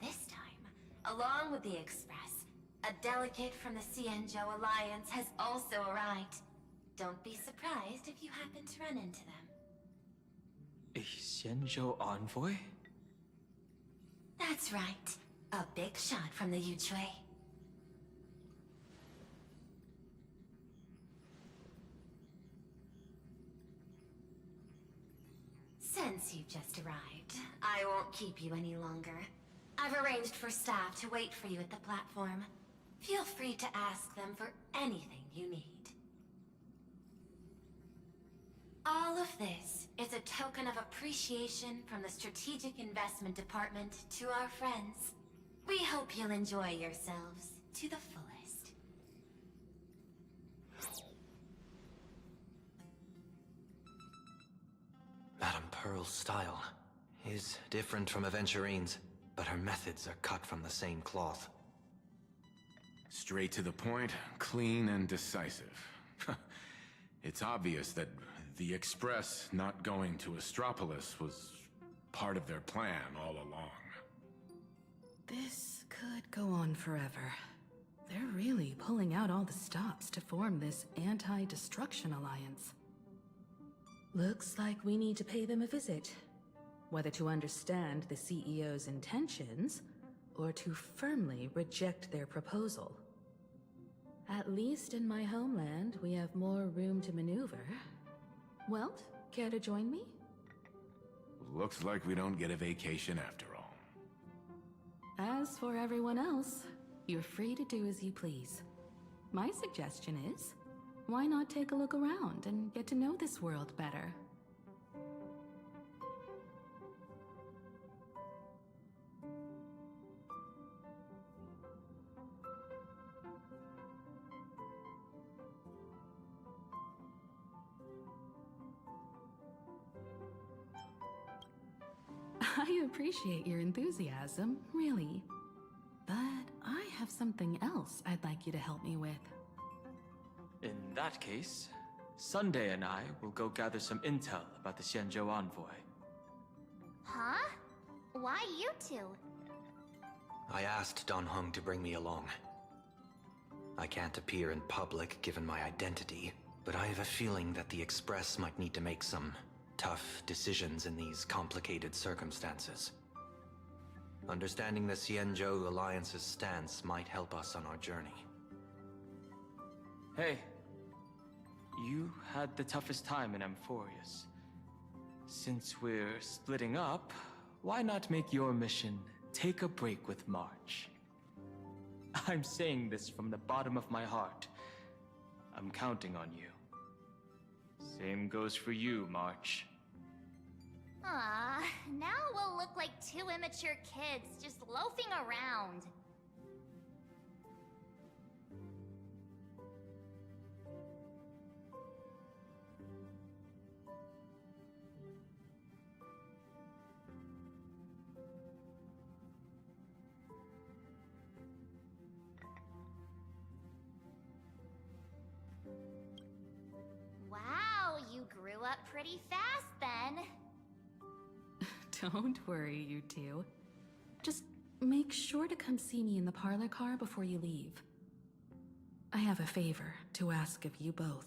This time, along with the Express, a delegate from the Xianzhou Alliance has also arrived. Don't be surprised if you happen to run into them. A Xianzhou envoy? That's right. A big shot from the Yuchui. Since you've just arrived, I won't keep you any longer. I've arranged for staff to wait for you at the platform. Feel free to ask them for anything you need. All of this is a token of appreciation from the Strategic Investment Department to our friends. We hope you'll enjoy yourselves to the fullest. Madame Pearl's style is different from Aventurine's, but her methods are cut from the same cloth. Straight to the point, clean and decisive. It's obvious that the Express not going to Astropolis was part of their plan all along. This could go on forever. They're really pulling out all the stops to form this anti-destruction alliance. Looks like we need to pay them a visit. Whether to understand the CEO's intentions, or to firmly reject their proposal. At least in my homeland, we have more room to maneuver. Welt, care to join me? Looks like we don't get a vacation after all. As for everyone else, you're free to do as you please. My suggestion is, why not take a look around and get to know this world better? I appreciate your enthusiasm, really. But I have something else I'd like you to help me with. In that case, Sunday and I will go gather some intel about the Xianzhou envoy. Huh? Why you two? I asked Dan Heng to bring me along. I can't appear in public given my identity, but I have a feeling that the Express might need to make some tough decisions in these complicated circumstances. Understanding the Xianzhou Alliance's stance might help us on our journey. Hey, you had the toughest time in Amphorius. Since we're splitting up, why not make your mission take a break with March? I'm saying this from the bottom of my heart. I'm counting on you. Same goes for you, March. Ah, now we'll look like two immature kids just loafing around. Wow, you grew up pretty fast then. Don't worry, you two. Just make sure to come see me in the parlor car before you leave. I have a favor to ask of you both.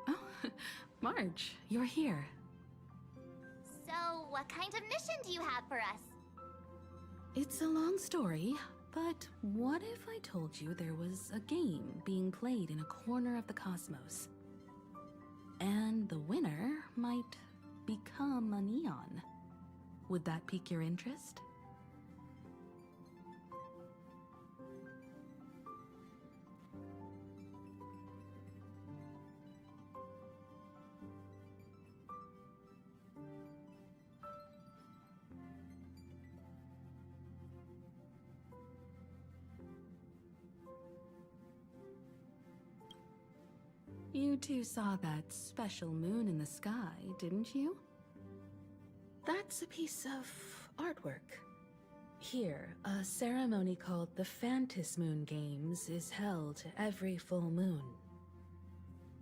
Oh, Marge, you're here. So, what kind of mission do you have for us? It's a long story, but what if I told you there was a game being played in a corner of the cosmos? And the winner might become an Eon. Would that pique your interest? You two saw that special moon in the sky, didn't you? That's a piece of artwork. Here, a ceremony called the Phantom Moon Games is held every full moon.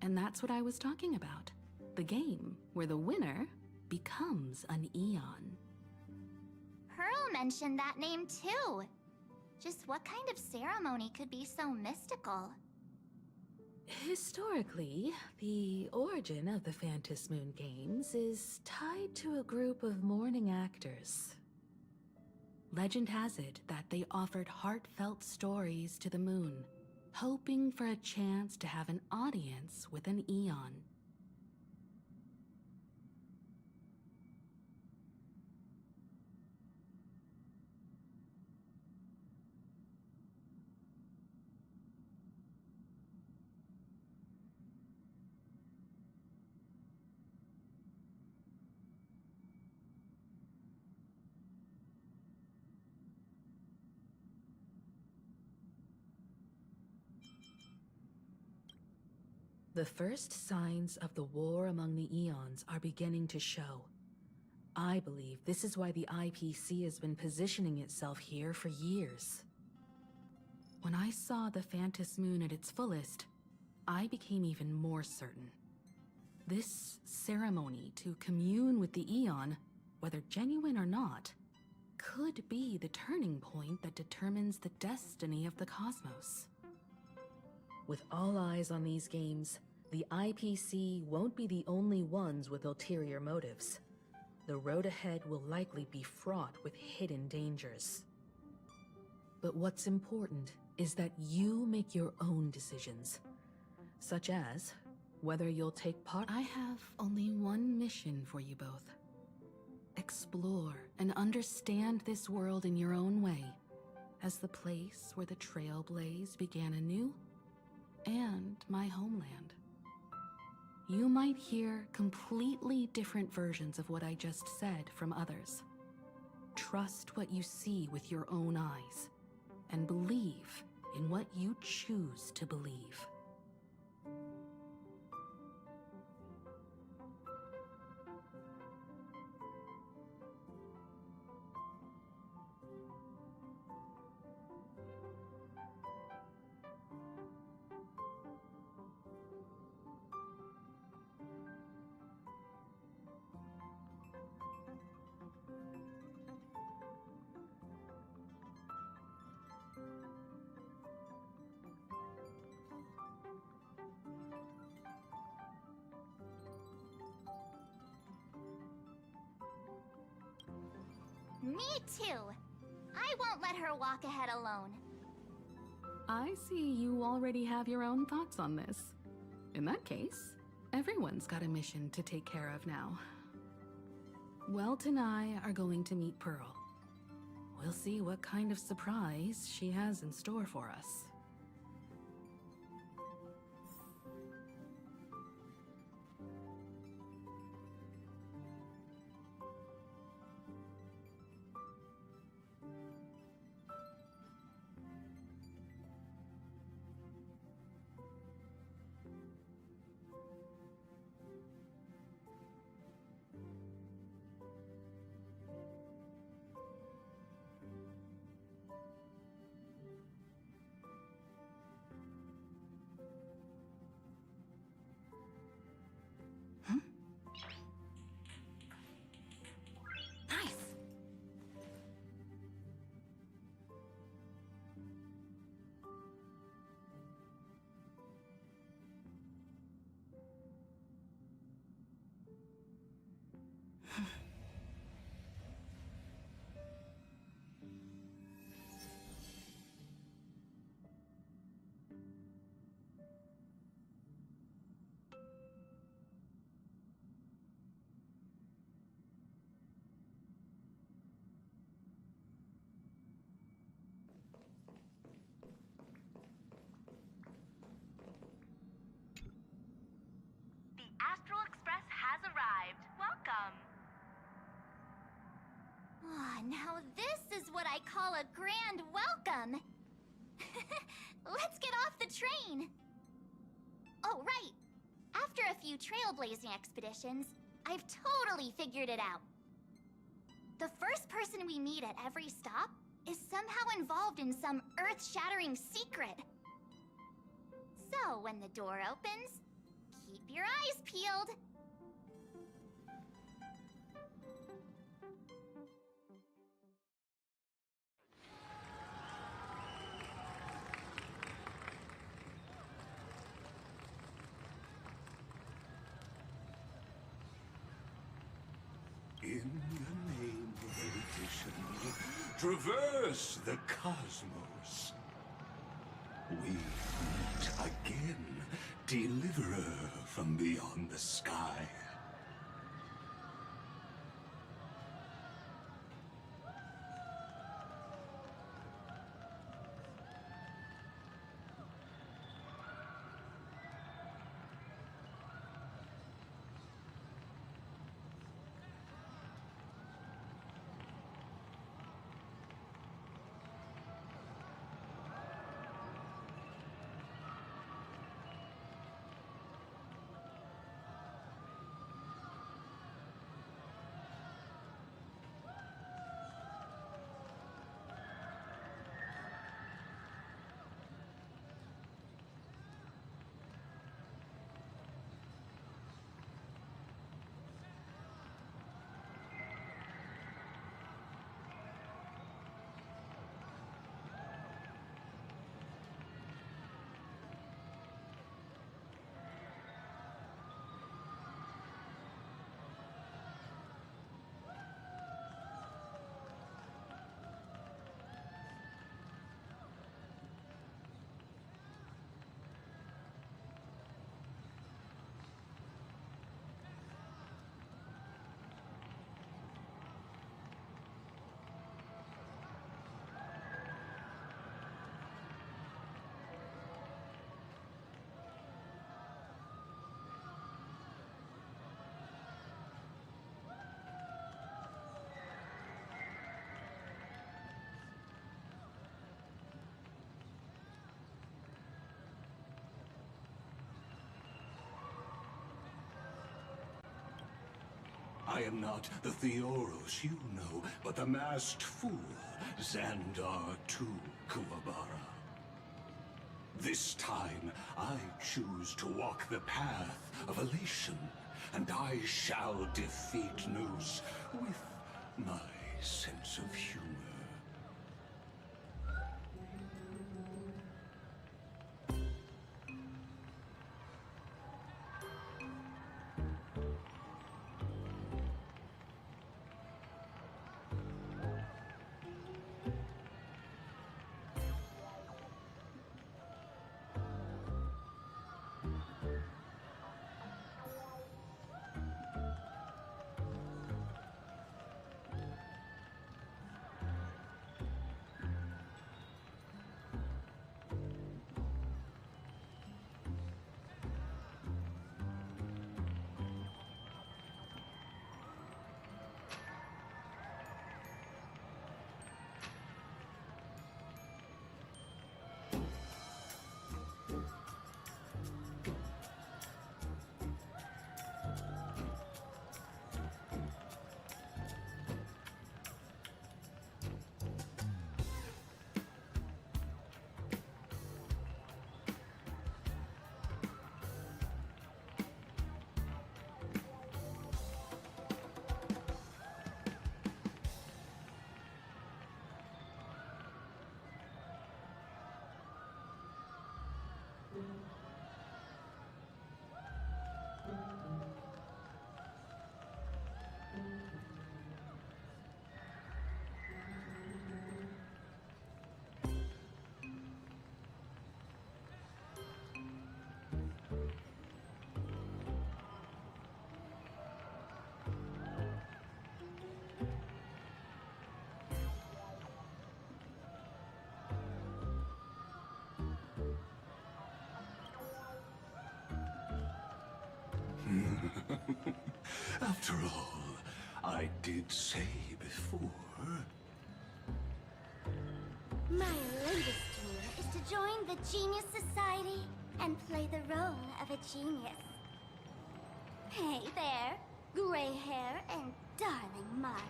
And that's what I was talking about. The game where the winner becomes an Eon. Pearl mentioned that name too. Just what kind of ceremony could be so mystical? Historically, the origin of the Phantom Moon Games is tied to a group of mourning actors. Legend has it that they offered heartfelt stories to the moon, hoping for a chance to have an audience with an Eon. The first signs of the war among the Eons are beginning to show. I believe this is why the IPC has been positioning itself here for years. When I saw the Phantom Moon at its fullest, I became even more certain. This ceremony to commune with the Eon, whether genuine or not, could be the turning point that determines the destiny of the cosmos. With all eyes on these games, the IPC won't be the only ones with ulterior motives. The road ahead will likely be fraught with hidden dangers. But what's important is that you make your own decisions, such as whether you'll take part. I have only one mission for you both. Explore and understand this world in your own way, as the place where the Trailblaze began anew, and my homeland. You might hear completely different versions of what I just said from others. Trust what you see with your own eyes, and believe in what you choose to believe. Me too. I won't let her walk ahead alone. I see you already have your own thoughts on this. In that case, everyone's got a mission to take care of now. Welt and I are going to meet Pearl. We'll see what kind of surprise she has in store for us. now this is what I call a grand welcome. Let's get off the train. Oh, right. After a few trailblazing expeditions, I've totally figured it out. The first person we meet at every stop is somehow involved in some earth-shattering secret. So when the door opens, keep your eyes peeled. In the name of erudition, traverse the cosmos. We meet again, deliverer from beyond the sky. I am not the Theoros you know, but the masked fool, Xandar II Kuwabara. This time, I choose to walk the path of elation, and I shall defeat Noose with my sense of humor. After all, I did say before, My latest dream is to join the Genius Society and play the role of a genius. Hey there, gray hair and darling March.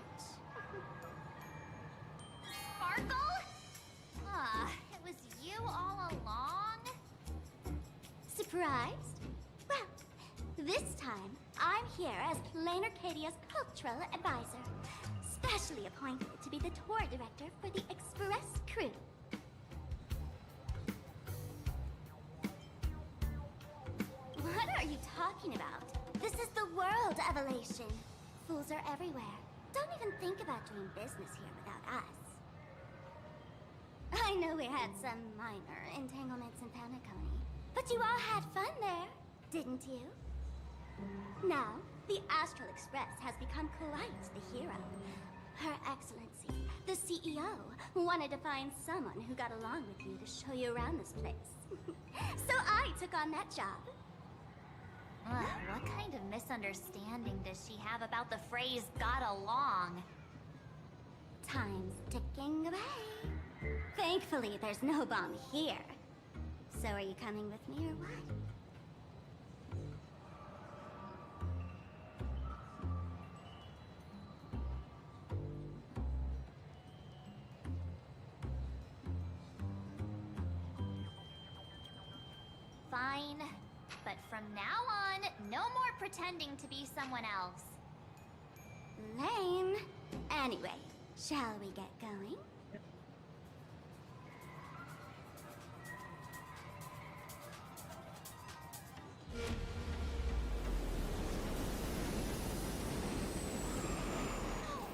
Sparkle? Ah, it was you all along? Surprised? Well, this time I'm here as Plain Arcadia's cultural advisor, specially appointed to be the tour director for the Express crew. What are you talking about? This is the world of Elation. Fools are everywhere. Don't even think about doing business here without us. I know we had some minor entanglements in Penacony, but you all had fun there, didn't you? Now, the Astral Express has become quite the hero. Her Excellency, the CEO, wanted to find someone who got along with you to show you around this place. So I took on that job. What kind of misunderstanding does she have about the phrase got along? Time's ticking away. Thankfully, there's no bomb here. So are you coming with me or what? Fine. But from now on, no more pretending to be someone else. Lame. Anyway, shall we get going?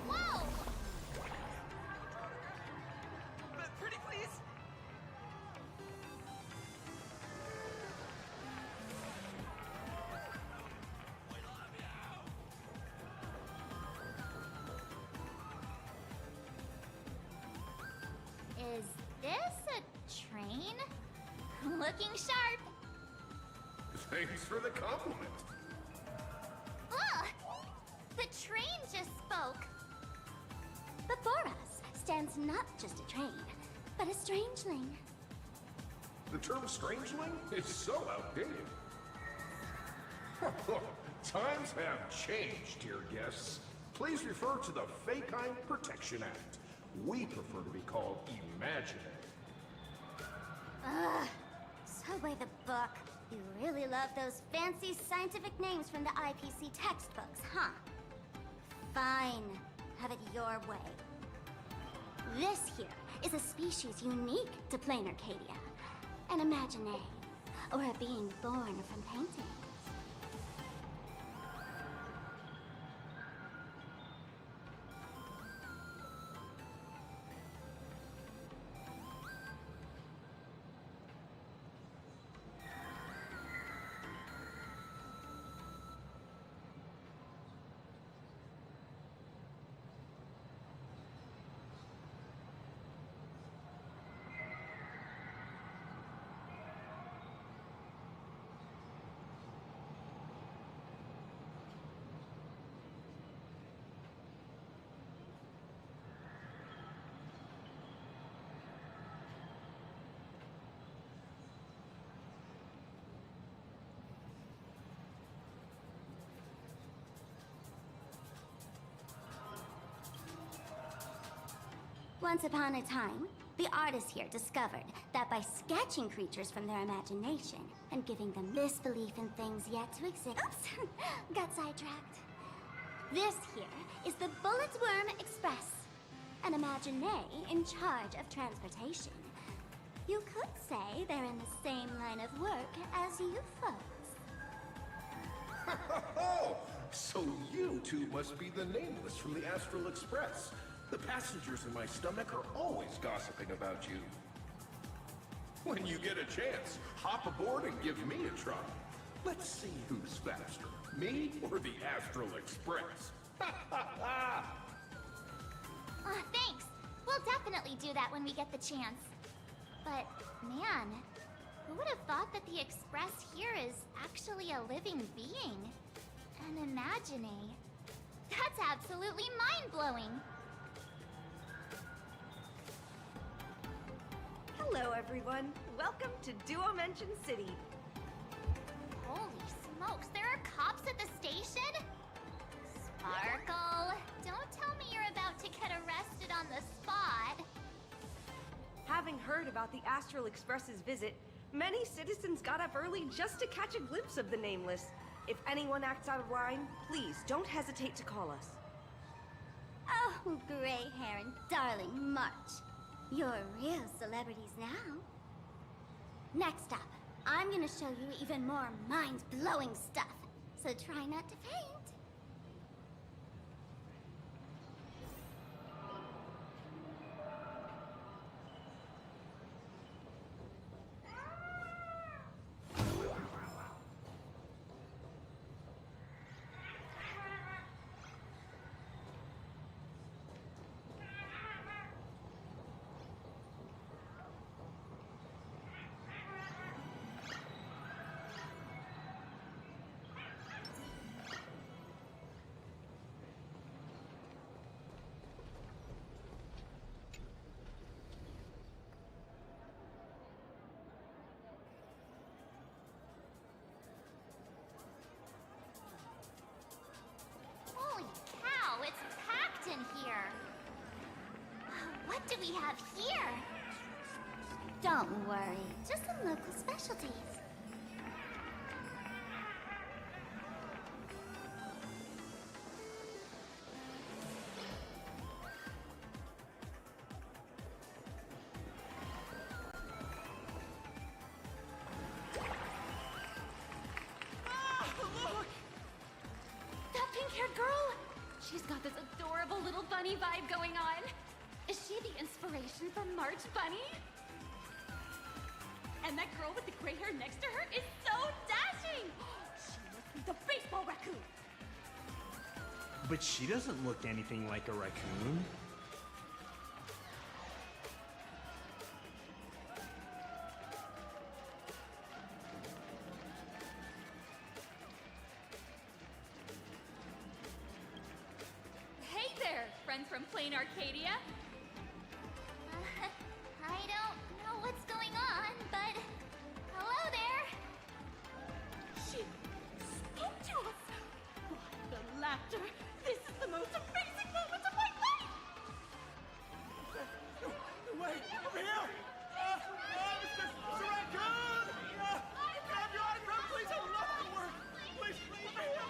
Whoa! Pretty please? Is this a train? Looking sharp. Thanks for the compliment. Ugh! The train just spoke. Before us stands not just a train, but a strangeling. The term strangeling is so outdated. Times have changed, dear guests. Please refer to the Fekine Protection Act. We prefer to be called imaginary. Ugh. So by the book. You really love those fancy scientific names from the IPC textbooks, huh? Fine. Have it your way. This here is a species unique to Plain Arcadia. An imaginary, or a being born from painting. Once upon a time, the artists here discovered that by sketching creatures from their imagination and giving them this belief in things yet to exist. Oops! Got sidetracked. This here is the Bullet Worm Express, an imaginary in charge of transportation. You could say they're in the same line of work as you folks. So you two must be the nameless from the Astral Express. The passengers in my stomach are always gossiping about you. When you get a chance, hop aboard and give me a try. Let's see who's faster, me or the Astral Express. Thanks. We'll definitely do that when we get the chance. But, man, who would have thought that the Express here is actually a living being? An imaginary. That's absolutely mind-blowing. Hello, everyone. Welcome to Duo-Mention City. Holy smokes, there are cops at the station? Sparkle, don't tell me you're about to get arrested on the spot. Having heard about the Astral Express's visit, many citizens got up early just to catch a glimpse of the Nameless. If anyone acts out of line, please don't hesitate to call us. Oh, gray hair and darling March. You're real celebrities now. Next up, I'm gonna show you even more mind-blowing stuff, so try not to faint. Holy cow, it's packed in here. What do we have here? Don't worry, just some local specialties. Look! That pink-haired girl! She's got this adorable little bunny vibe going on. Is she the inspiration for March Bunny? And that girl with the gray hair next to her is so dashing! She must be the baseball raccoon! But she doesn't look anything like a raccoon. Hey there, friends from Plain Arcadia. I don't know what's going on, but hello there. She spoke to us! What the laughter! This is the most amazing moment of my life! Wait, over here! Mr. Raccoon! Can I have your autograph, please? I would love to work! Please, over here!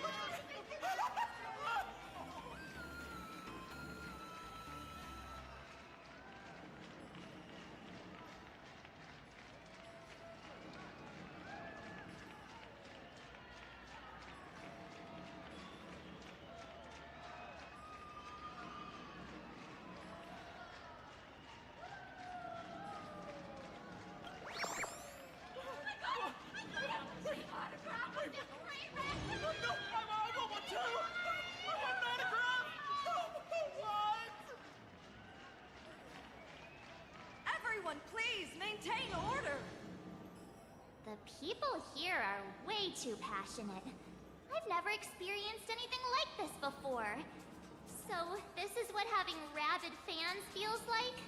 Everyone, please, maintain order! The people here are way too passionate. I've never experienced anything like this before. So, this is what having rabid fans feels like?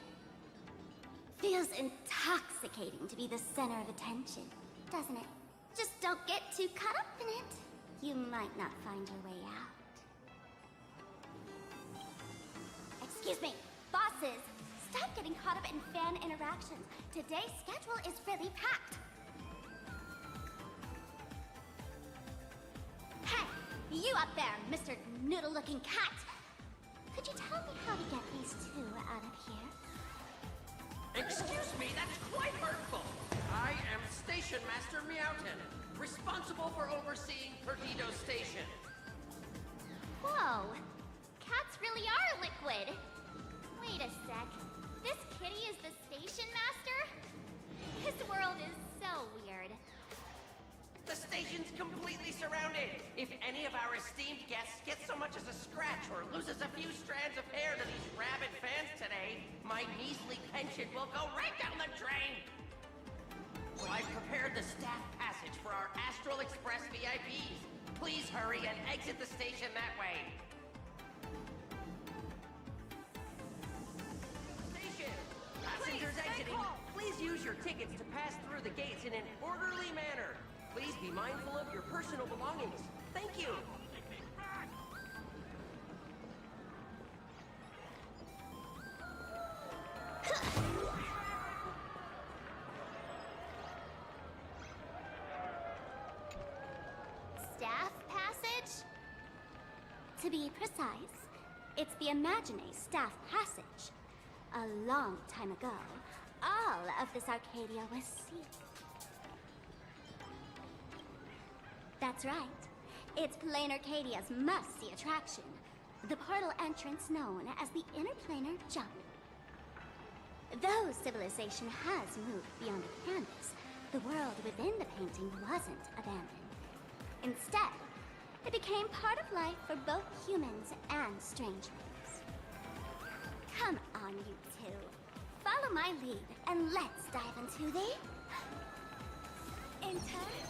Feels intoxicating to be the center of attention, doesn't it? Just don't get too caught up in it. You might not find your way out. Excuse me, bosses! Stop getting caught up in fan interactions. Today's schedule is really packed. Hey, you up there, Mr. Noodle-looking cat! Could you tell me how to get these two out of here? Excuse me, that's quite hurtful. I am Station Master Meowton, responsible for overseeing Perdido Station. Whoa, cats really are liquid. Wait a sec. This kitty is the station master? This world is so weird. The station's completely surrounded. If any of our esteemed guests gets so much as a scratch or loses a few strands of hair to these rabid fans today, my measly pension will go right down the drain. So I've prepared the staff passage for our Astral Express VIPs. Please hurry and exit the station that way. Station! Passengers exiting, Please use your tickets to pass through the gates in an orderly manner. Please be mindful of your personal belongings. Thank you. Staff passage? To be precise, it's the Imagine Staff Passage. A long time ago, all of this Arcadia was sealed. That's right. It's Planar Arcadia's must-see attraction. The portal entrance known as the Interplanar Jump. Though civilization has moved beyond the canvas, the world within the painting wasn't abandoned. Instead, it became part of life for both humans and strangelings. Come on, you two. Follow my lead, and let's dive into the... Interplanar!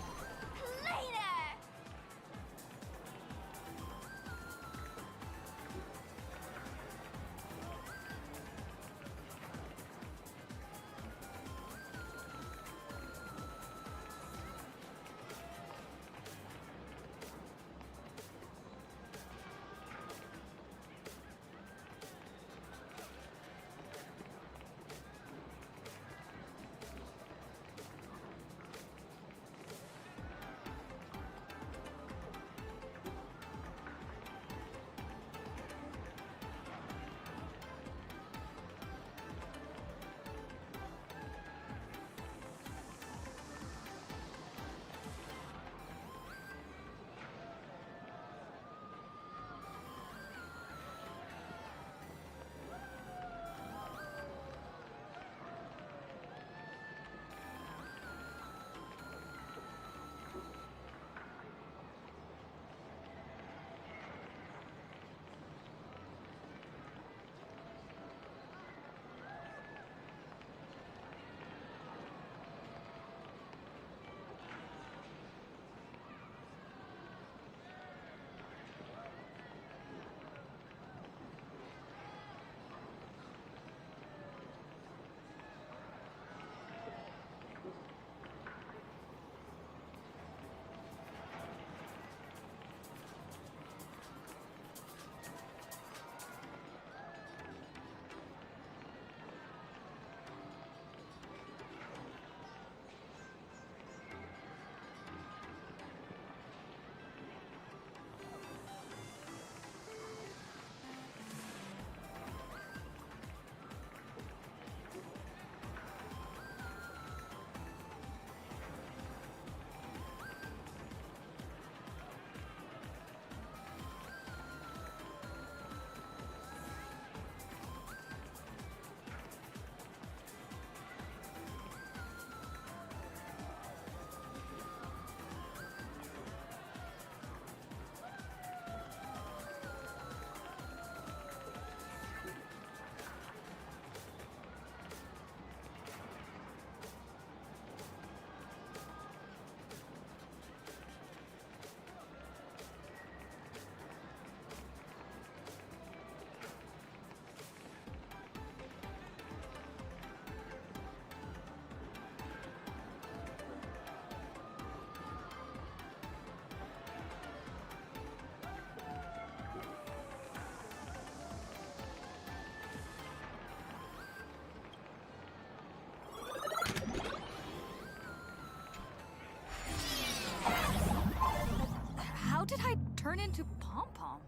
How did I turn into Pom-Pom?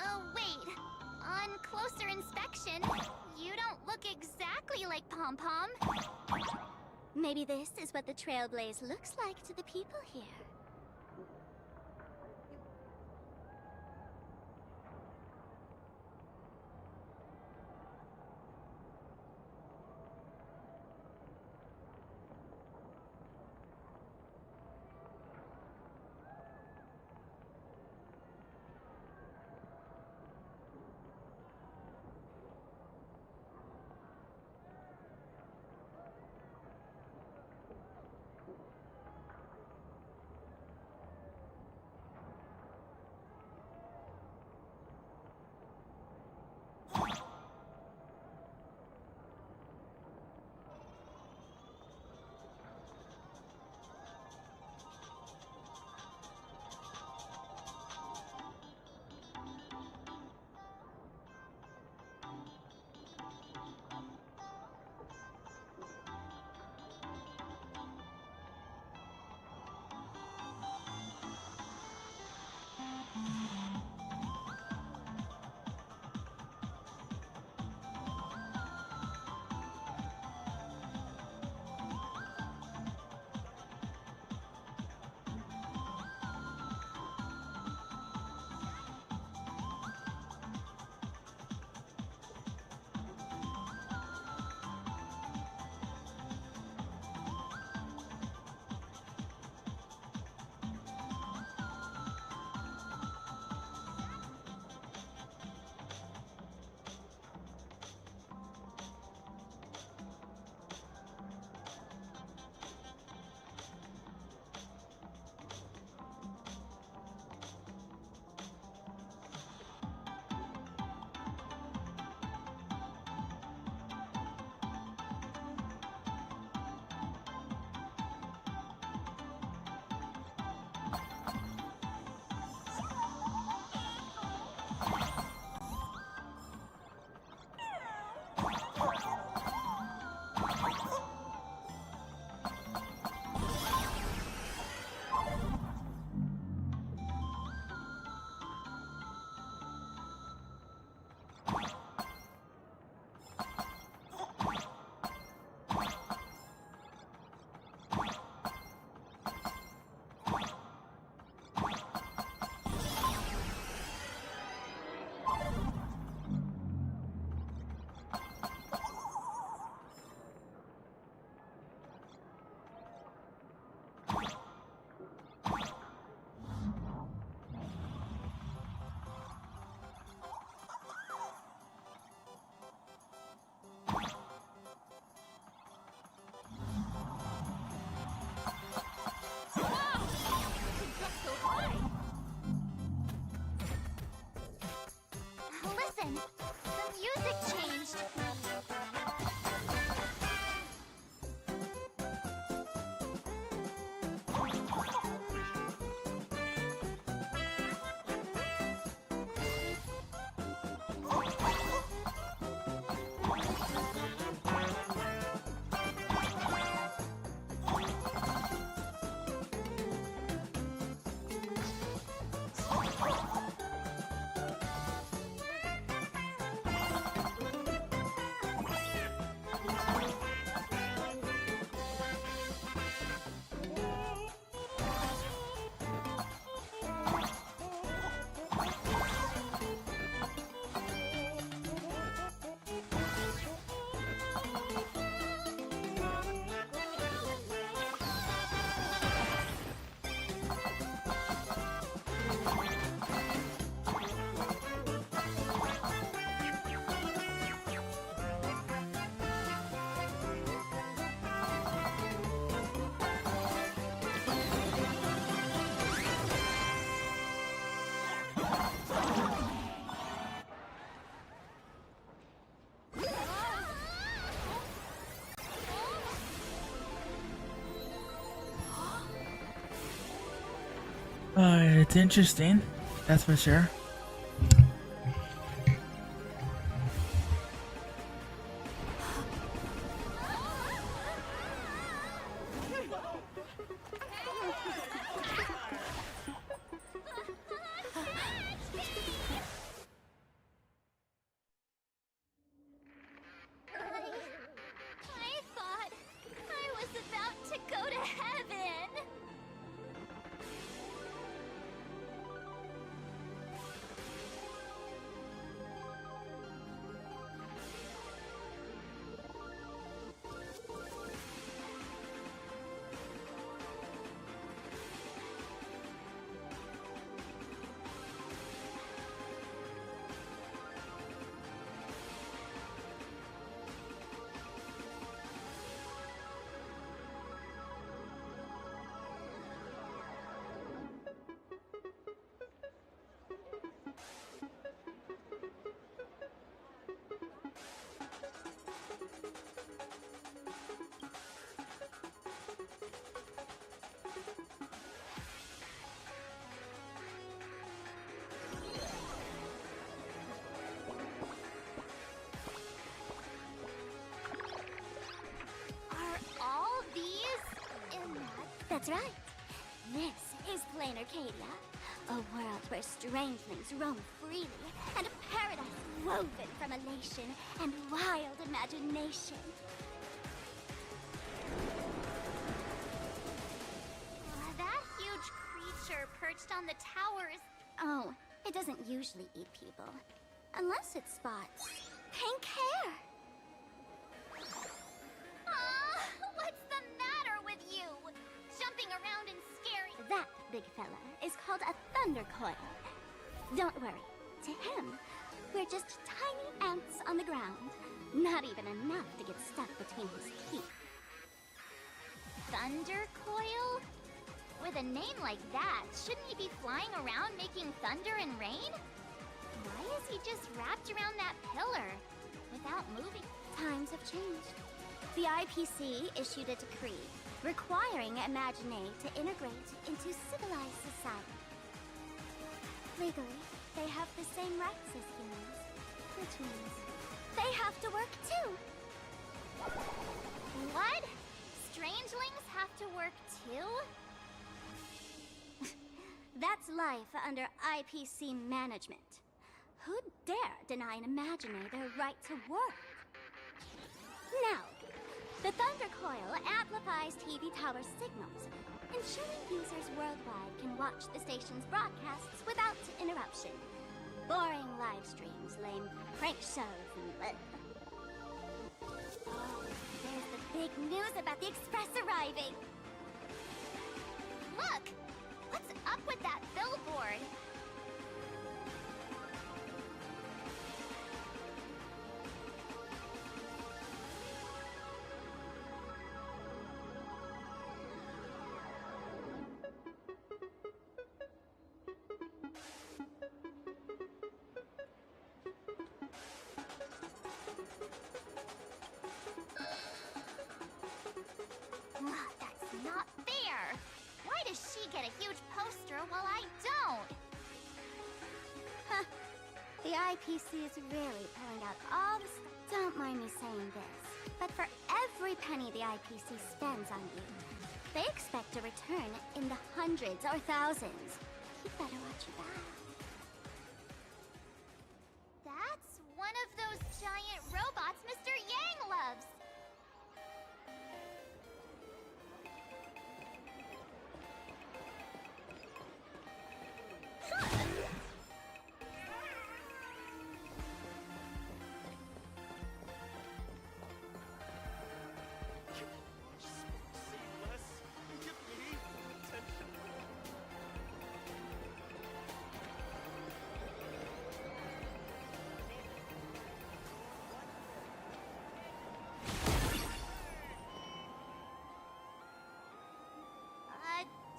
Oh, wait. On closer inspection, you don't look exactly like Pom-Pom. Maybe this is what the Trailblaze looks like to the people here. It's interesting, that's for sure. I thought I was about to go to heaven. Are all these in that? That's right. This is Plain Arcadia, a world where strangelings roam freely, and a paradise woven from elation and wild imagination. That huge creature perched on the towers. Oh, it doesn't usually eat people. Unless it spots pink hair. What's the matter with you? Jumping around and scaring. That big fella is called a thunder coil. Don't worry. To him, we're just tiny ants on the ground. Not even enough to get stuck between his teeth. Thunder coil? With a name like that, shouldn't he be flying around making thunder and rain? Why is he just wrapped around that pillar without moving? Times have changed. The IPC issued a decree requiring Imaginate to integrate into civilized society. Legally, they have the same rights as humans, which means they have to work too. What? Strangelings have to work too? That's life under IPC management. Who'd dare deny an Imaginate their right to work? Now, the Thunder Coil amplifies TV tower signals, ensuring users worldwide can watch the station's broadcasts without interruption. Boring live streams, lame prank shows, and oh, there's the big news about the Express arriving! Look! What's up with that billboard? That's not fair! Why does she get a huge poster while I don't? Huh. The IPC is really pulling out all the stuff. Don't mind me saying this, but for every penny the IPC spends on you, they expect a return in the hundreds or thousands. You better watch your back. That's one of those giant robots Mr. Yang loves.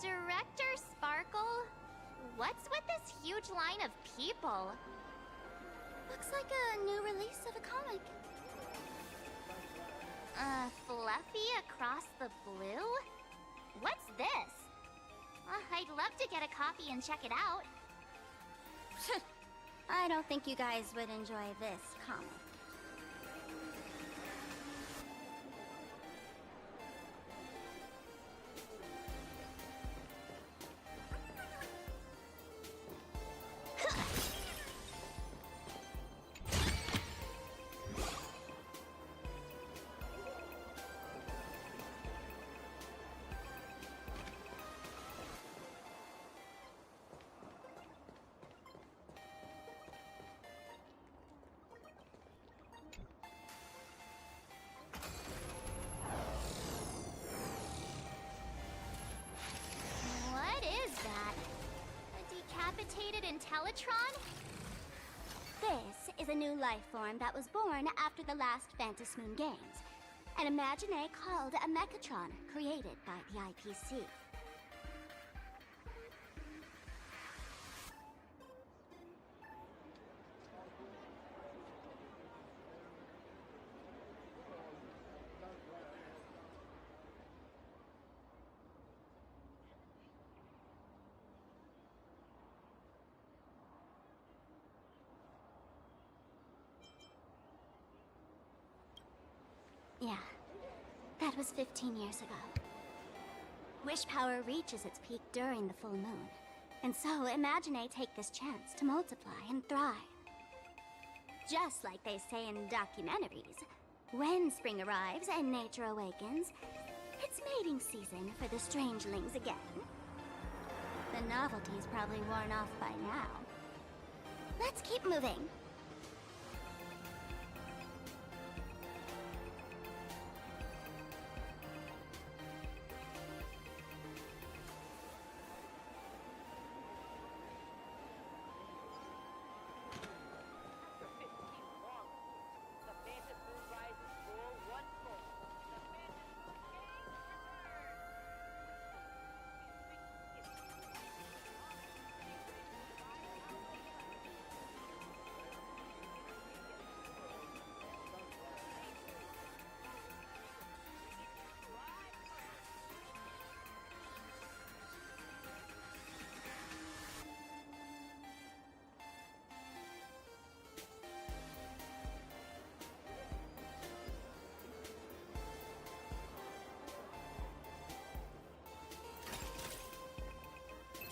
Director Sparkle? What's with this huge line of people? Looks like a new release of a comic. Fluffy across the blue? What's this? I'd love to get a copy and check it out. I don't think you guys would enjoy this comic. What is that? A decapitated Intellitron? This is a new life form that was born after the last Phantom Moon Games. An Imagine called a Mechatron, created by the IPC. Yeah, that was 15 years ago. Wish power reaches its peak during the full moon. And so, Imagine take this chance to multiply and thrive. Just like they say in documentaries, when spring arrives and nature awakens, it's mating season for the strangelings again. The novelty's probably worn off by now. Let's keep moving.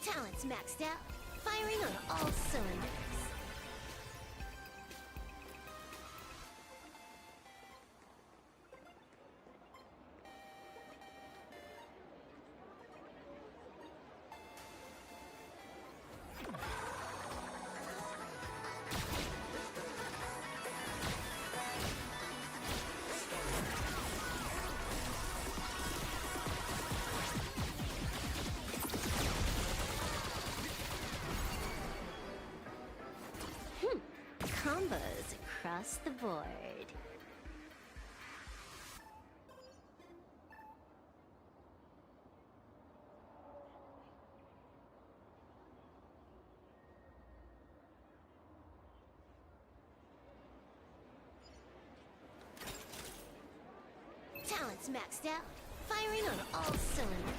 Talents maxed out, firing on all cylinders. Combos across the board. Talents maxed out, firing on all cylinders.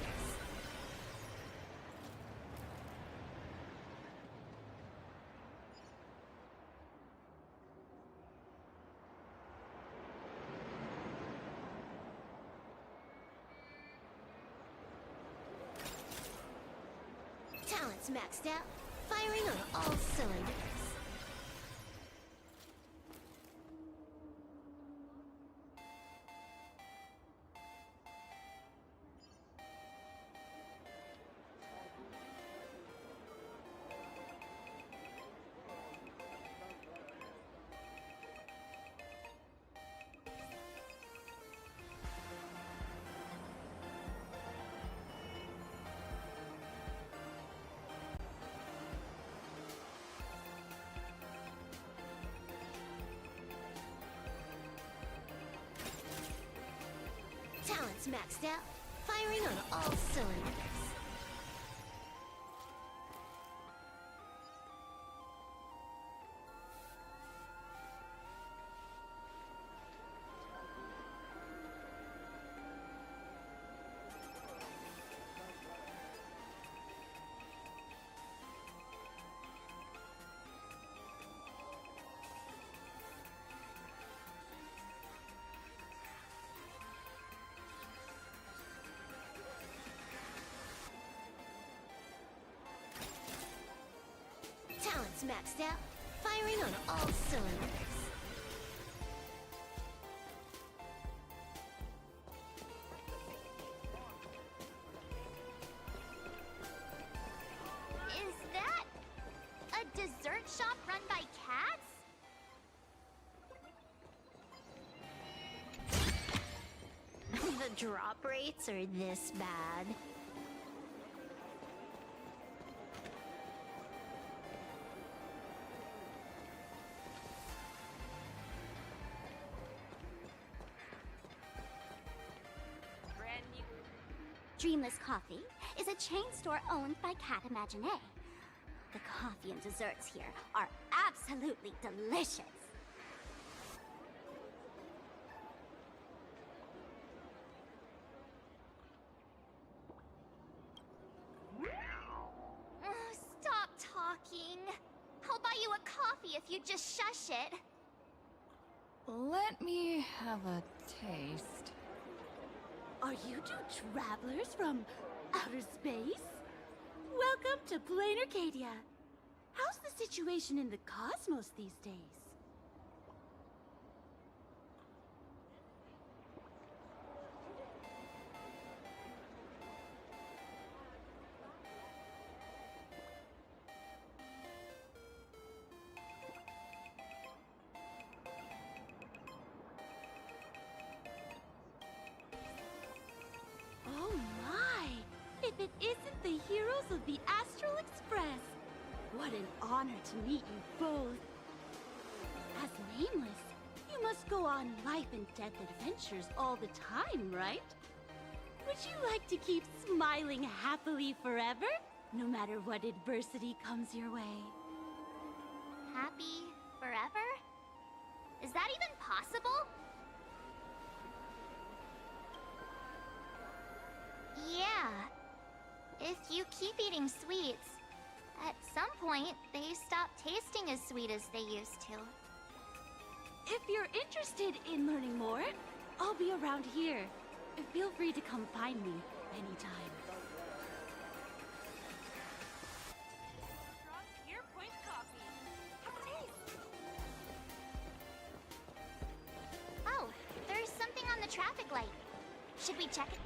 Talents maxed out, firing on all cylinders. Talents maxed out, firing on all cylinders. maxed out, firing on all cylinders. Is that a dessert shop run by cats? The drop rates are this bad. Dreamless Coffee is a chain store owned by Cat Imagine. The coffee and desserts here are absolutely delicious. Stop talking. I'll buy you a coffee if you just shush it. Let me have a taste. Are you two travelers from outer space? Welcome to Plain Arcadia. How's the situation in the cosmos these days? Oh my! If it isn't the heroes of the Astral Express! What an honor to meet you both! As Nameless, you must go on life and death adventures all the time, right? Would you like to keep smiling happily forever? No matter what adversity comes your way. Happy forever? Is that even possible? Yeah. If you keep eating sweets, at some point they stop tasting as sweet as they used to. If you're interested in learning more, I'll be around here. Feel free to come find me anytime. Oh, there's something on the traffic light. Should we check it?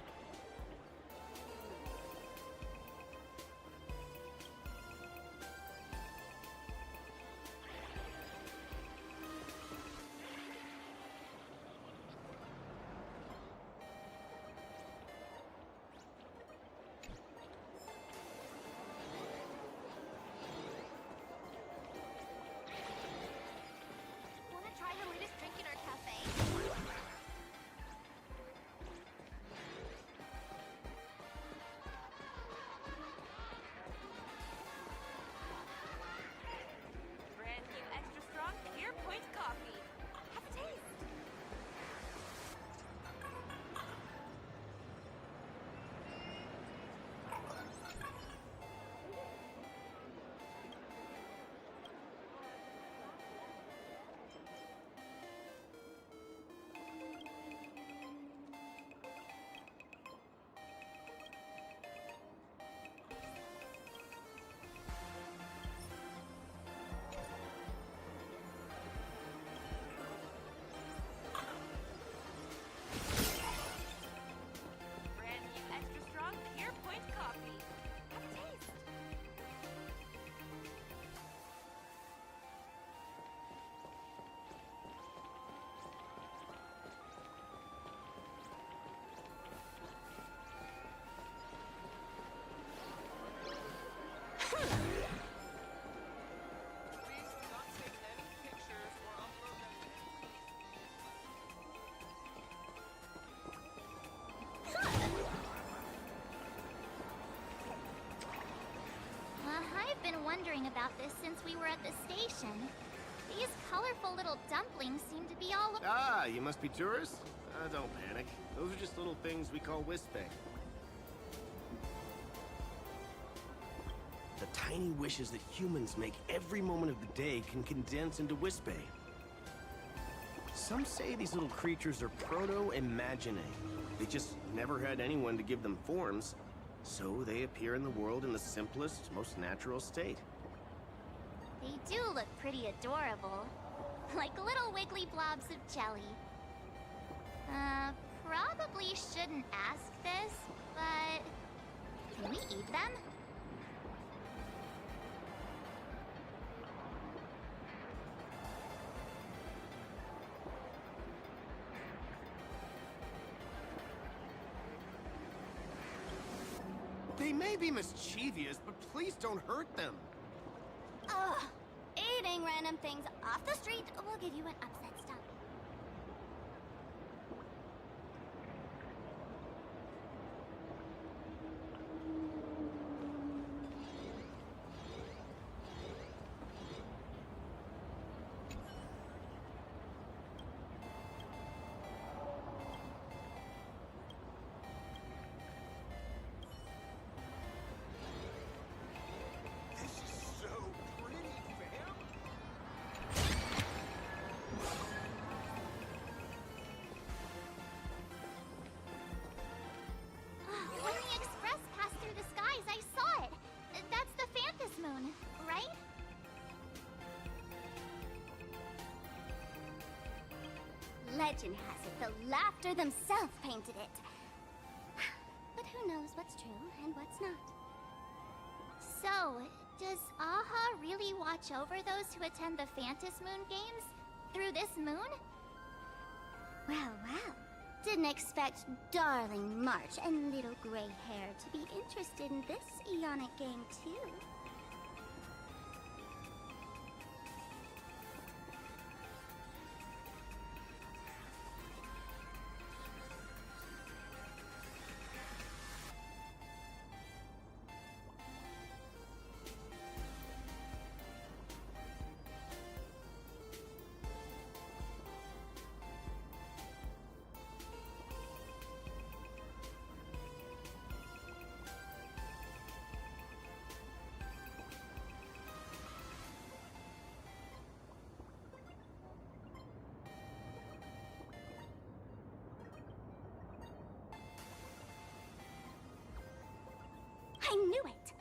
Wanna try the latest drink in our cafe? Brand new extra strong Pure Point coffee. Have a taste. Brand new extra strong Pure Point coffee. Have a taste. I've been wondering about this since we were at the station. These colorful little dumplings seem to be all Ah, you must be tourists? Don't panic. Those are just little things we call Wispe. The tiny wishes that humans make every moment of the day can condense into Wispe. Some say these little creatures are proto-imagine. They just never had anyone to give them forms, so they appear in the world in the simplest, most natural state. They do look pretty adorable. Like little wiggly blobs of jelly. Probably shouldn't ask this, but... can we eat them? They may be mischievous, but please don't hurt them. Ugh. Eating random things off the street will give you an upset stomach. This is so pretty, fam. When the express passed through the skies, I saw it. That's the Phantom Moon, right? Legend has it the Laughter themselves painted it. But who knows what's true and what's not. So, does Aha really watch over those who attend the Phantom Moon Games? Through this moon? Well, well. Didn't expect darling March and little gray hair to be interested in this Eonic game, too. I knew it!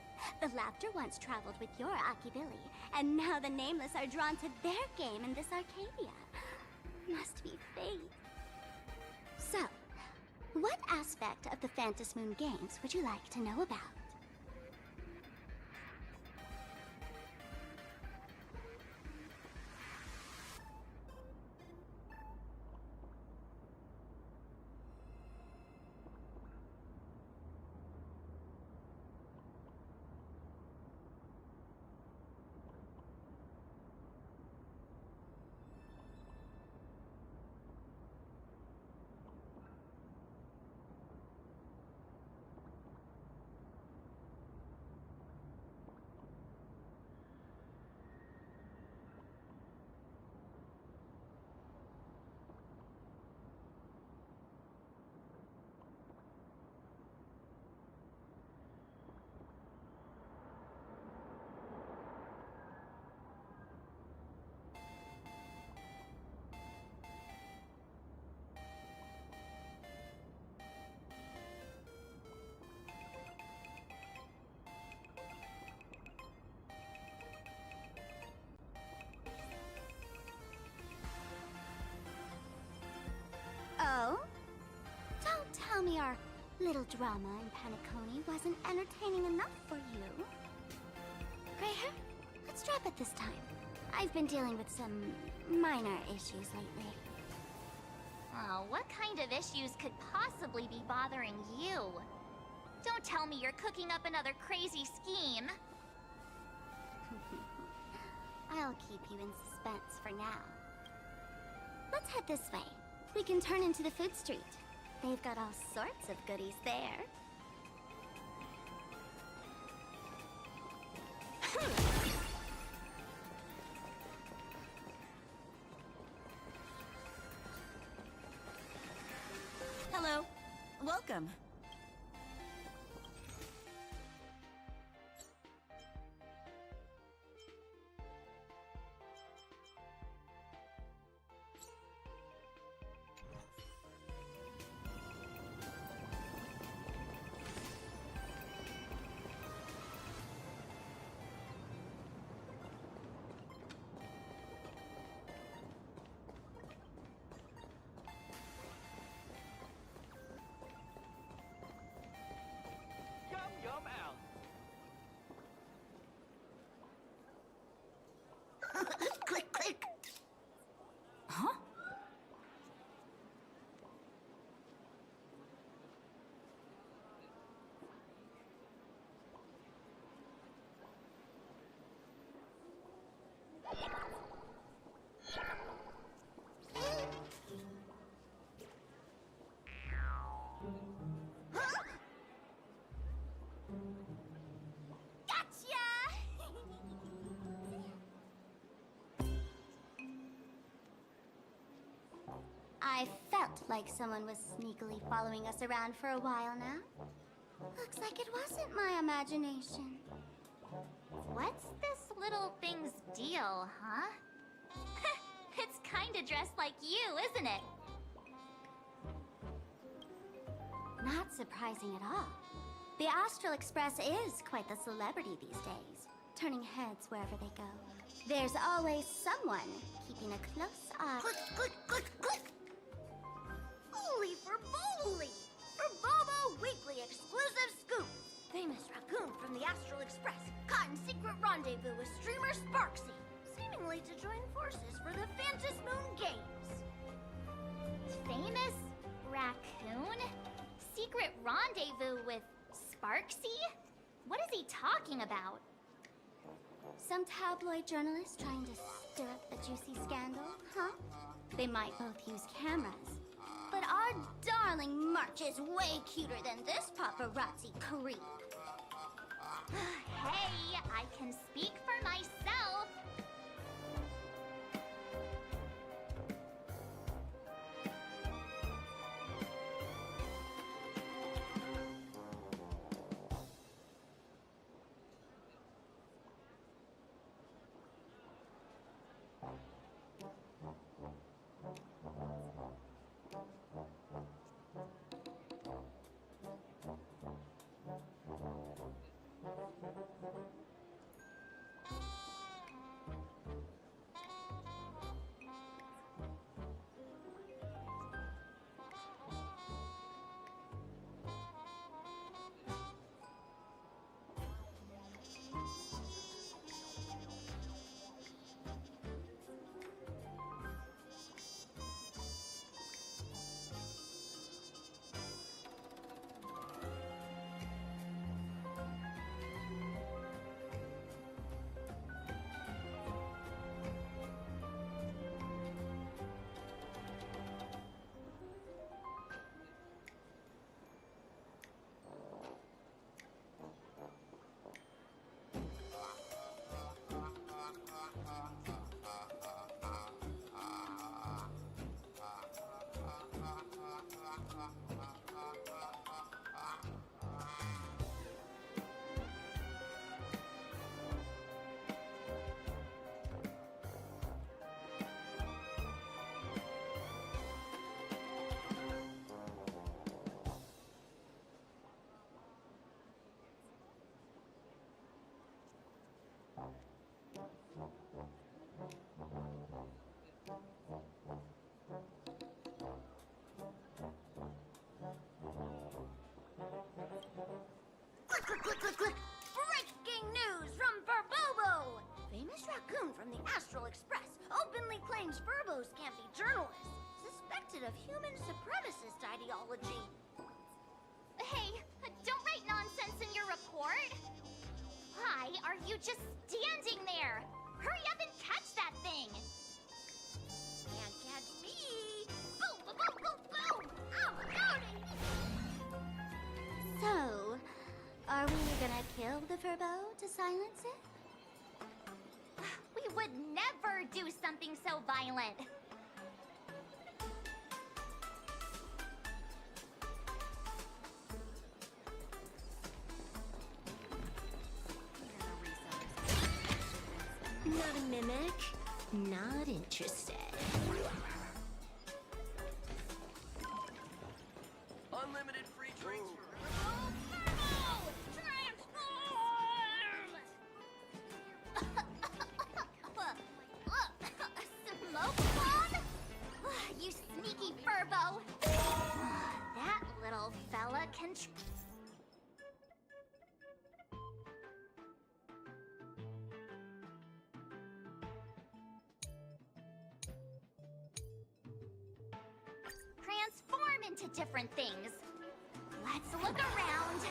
The Laughter once traveled with your Akibilly, and now the Nameless are drawn to their game in this Arcadia. Must be fate. So, what aspect of the Phantom Moon Games would you like to know about? Oh? Don't tell me our little drama in Panacone wasn't entertaining enough for you. Gray hair, let's drop it this time. I've been dealing with some minor issues lately. Oh, what kind of issues could possibly be bothering you? Don't tell me you're cooking up another crazy scheme. I'll keep you in suspense for now. Let's head this way. We can turn into the food street. They've got all sorts of goodies there. Hello. Welcome. Gotcha! I felt like someone was sneakily following us around for a while now. Looks like it wasn't my imagination. What's this little thing's deal, huh? It's kinda dressed like you, isn't it? Not surprising at all. The Astral Express is quite the celebrity these days, turning heads wherever they go. There's always someone keeping a close eye. Click, click, click, click! Holy for Bowley! For Bobo Weekly exclusive scoop! Famous raccoon from the Astral Express caught in secret rendezvous with streamer Sparksy, seemingly to join forces for the Phantom Moon Games. Famous raccoon? Secret rendezvous with Sparksy? What is he talking about? Some tabloid journalists trying to stir up a juicy scandal, huh? They might both use cameras. But our darling March is way cuter than this paparazzi creep. Hey, I can speak for myself. Click, click, click, click, click! Breaking news from Furbobo! Famous raccoon from the Astral Express openly claims Furbos can't be journalists, suspected of human supremacist ideology. Hey, don't write nonsense in your report. Why are you just standing there? Hurry up and catch that thing. Can't catch me! Boom, boom, boom, boom, boom! I'm loading! So, are we gonna kill the Furbo to silence it? We would never do something so violent. Not a mimic? Not interested. Unlimited free drinks for... Smoke bomb? You sneaky Furbo! That little fella can... transform into different things. Let's look around.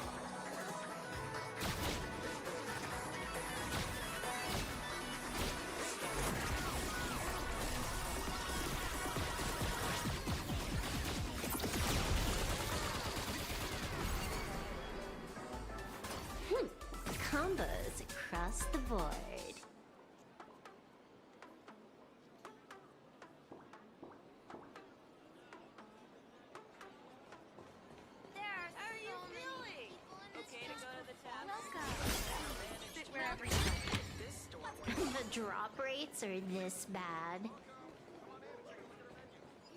combos across the board. The drop rates are this bad.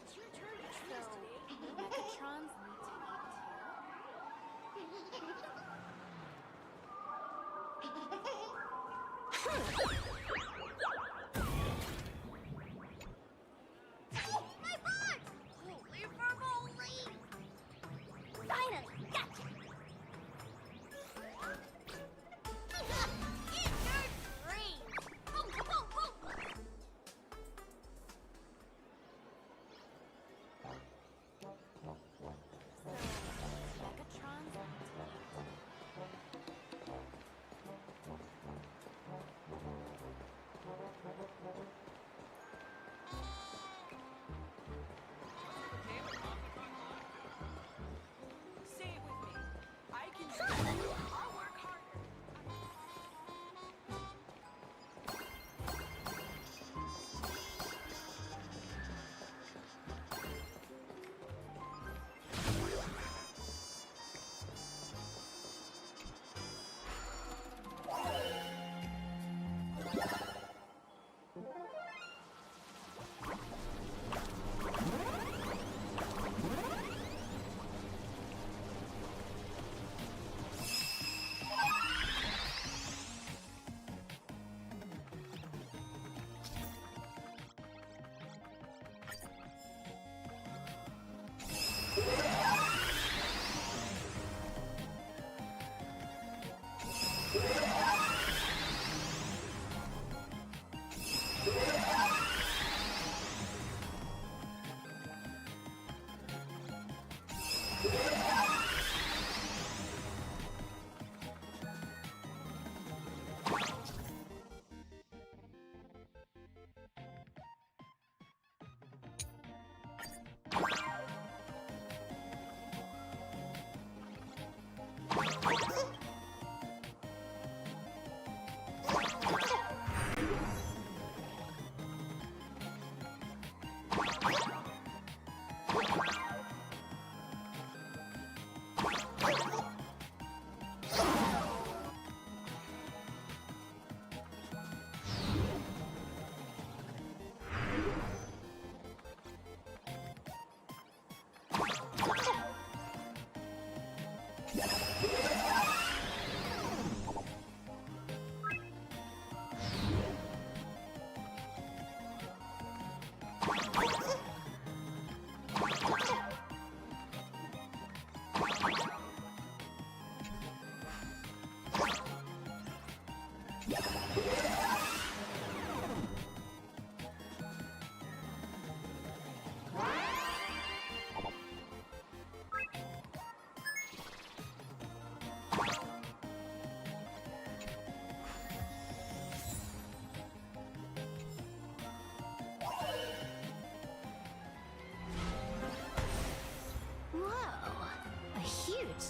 It's your turn. So, Mechatrons My board! Holy for moly! Finally, gotcha! Get your dreams! Boom, boom, boom! Say it with me. I can do it. I'll work harder.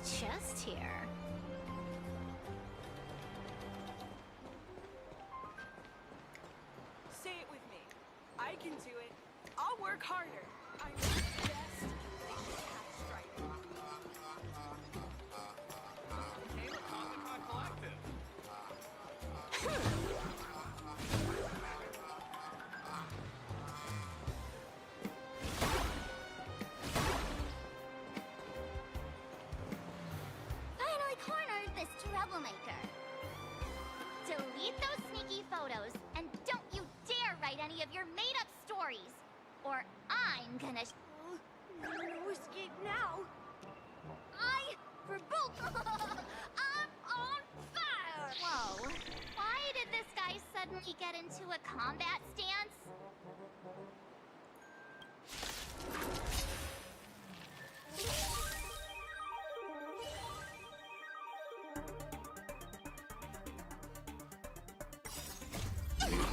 Chest here. Say it with me. I can do it. I'll work harder. I'm the best in cat striping. Hey, look, Comic-Con Collective. Finally cornered this troublemaker. Delete those sneaky photos, and don't you dare write any of your made-up stories, or I'm gonna... No escape now! For both! I'm on fire! Whoa. Why did this guy suddenly get into a combat stance?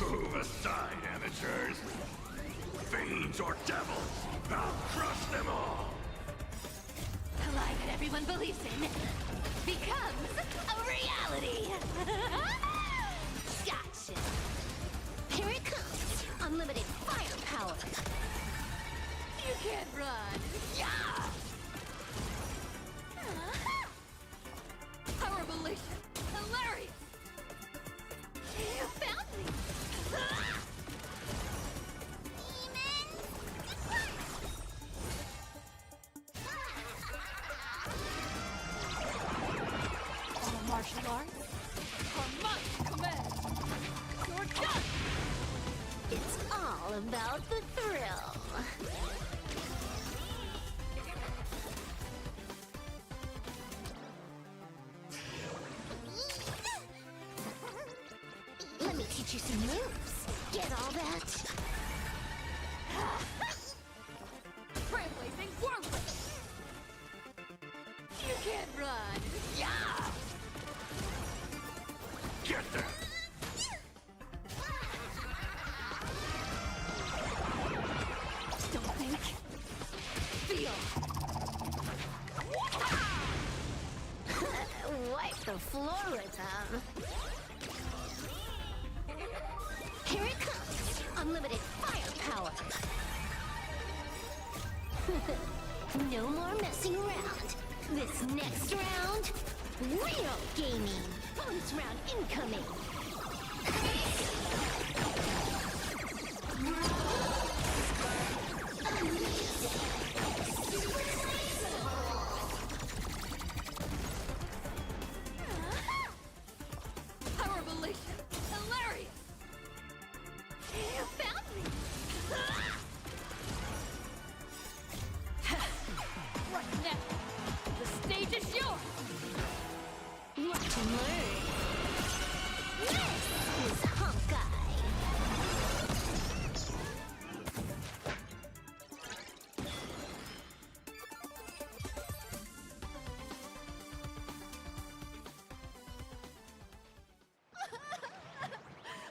Move aside, amateurs! Fiends or devils, I'll crush them all! The lie that everyone believes in becomes a reality! Gotcha. Here it comes. Unlimited firepower. You can't run. Yeah! Power revelation. Hilarious. You found me. All martial arts are my command. You're done. It's all about the thrill. Let me teach you some moves. Get all that? Trailblazing whirlwind. You can't run. Yeah! Get that! Don't think. Feel. Wipe the floor with them. Here it comes. Unlimited firepower. No more messing around. This next round, real gaming. Bonus round incoming. Power revelation. Hilarious. You found me. Right now, the stage is yours. Watch and learn. This is Honkai.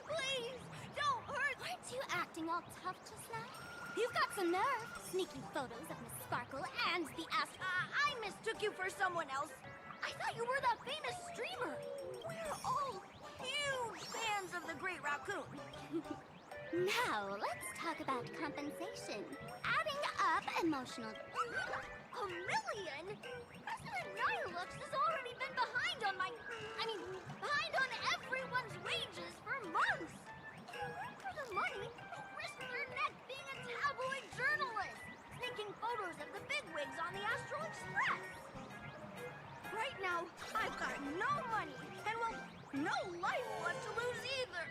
Please, don't hurt. Aren't you acting all tough just now? You've got some nerve. Sneaking photos of Miss Sparkle and the I mistook you for someone else. I thought you were that famous streamer. We're all huge fans of the Great Raccoon. Now, let's talk about compensation. Adding up emotional... $1 million? President Nihilux has already been behind on behind on everyone's wages for months. If it weren't for the money, you'd risk your neck being a tabloid journalist, sneaking photos of the bigwigs on the Astral Express. Right now, I've got no money, and well, no life left to lose either.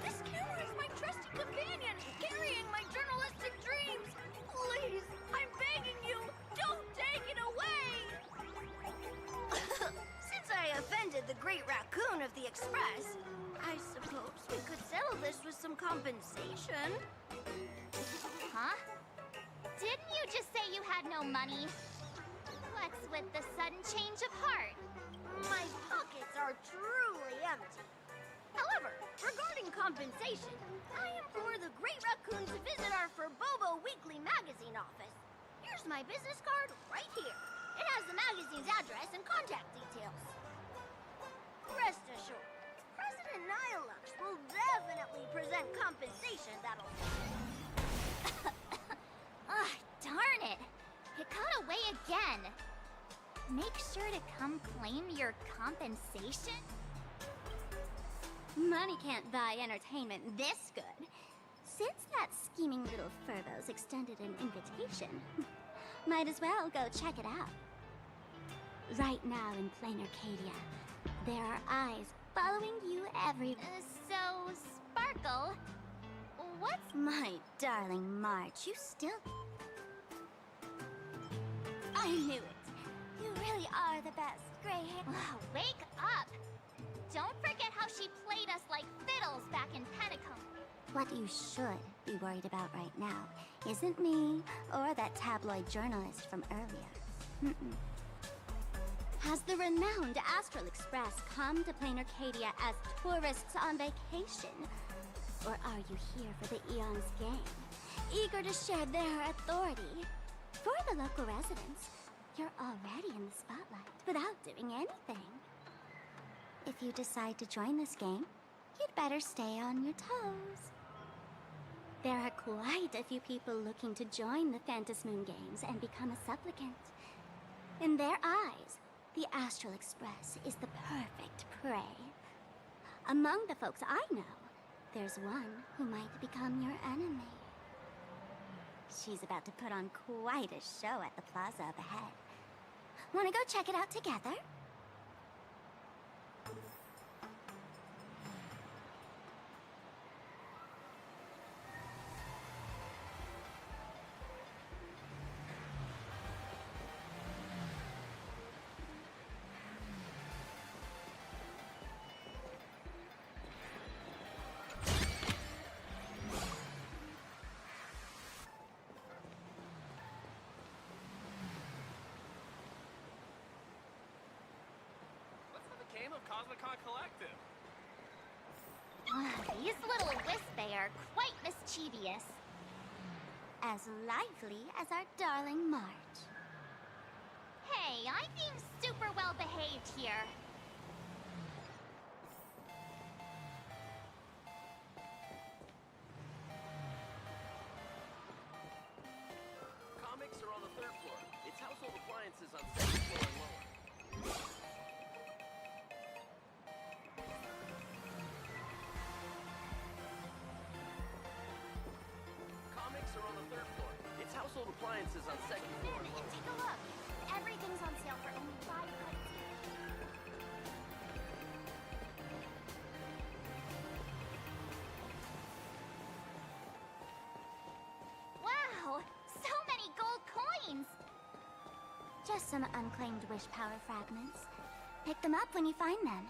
This camera is my trusty companion, carrying my journalistic dreams. Please, I'm begging you, don't take it away! Since I offended the Great Raccoon of the Express, I suppose we could settle this with some compensation. Huh? Didn't you just say you had no money? What's with the sudden change of heart? My pockets are truly empty. However, regarding compensation, I implore the Great Raccoon to visit our Furbobo Weekly magazine office. Here's my business card right here. It has the magazine's address and contact details. Rest assured, President Nihilux will definitely present compensation that'll... Ugh, darn it! It got away again. Make sure to come claim your compensation? Money can't buy entertainment this good. Since that scheming little Furbo's extended an invitation, might as well go check it out. Right now in plain Arcadia, there are eyes following you everywhere. So, Sparkle, what's... My darling March, you still... I knew it. You really are the best, gray hair... Wake up! Don't forget how she played us like fiddles back in Pentacomb. What you should be worried about right now isn't me or that tabloid journalist from earlier. Has the renowned Astral Express come to Plain Arcadia as tourists on vacation? Or are you here for the Eon's game, eager to share their authority? For the local residents, you're already in the spotlight without doing anything. If you decide to join this game, you'd better stay on your toes. There are quite a few people looking to join the Phantasmoon Games and become a supplicant. In their eyes, the Astral Express is the perfect prey. Among the folks I know, there's one who might become your enemy. She's about to put on quite a show at the plaza up ahead. Wanna go check it out together? Game of Cosmicon Collective. These little Wispay are quite mischievous. As lively as our darling March. Hey, I'm being super well behaved here. Comics are on the 3rd floor. It's household appliances on 2nd floor and lower. Comics are on the 3rd floor. It's household appliances on 2nd floor and lower. Take a look. Everything's on sale for only 5 credits each. Wow! So many gold coins! Just some unclaimed wish power fragments. Pick them up when you find them.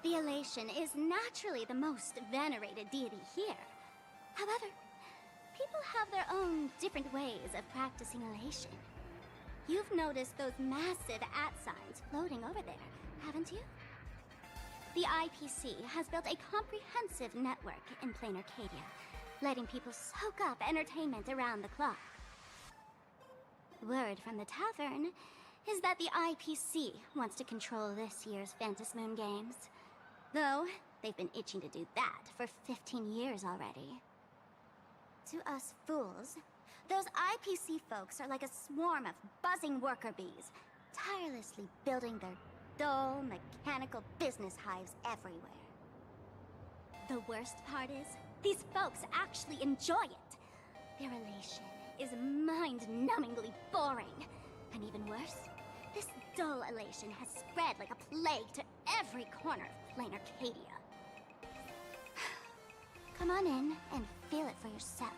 The Elation is naturally the most venerated deity here. However, people have their own different ways of practicing Elation. You've noticed those massive @ signs floating over there, haven't you? The IPC has built a comprehensive network in Plain Arcadia, letting people soak up entertainment around the clock. Word from the tavern is that the IPC wants to control this year's Phantasmoon Games. Though, they've been itching to do that for 15 years already. To us fools, those IPC folks are like a swarm of buzzing worker bees, tirelessly building their dull, mechanical business hives everywhere. The worst part is, these folks actually enjoy it. Their Elation is mind-numbingly boring. And even worse, this dull Elation has spread like a plague to every corner of Plain Arcadia. Come on in and feel it for yourself.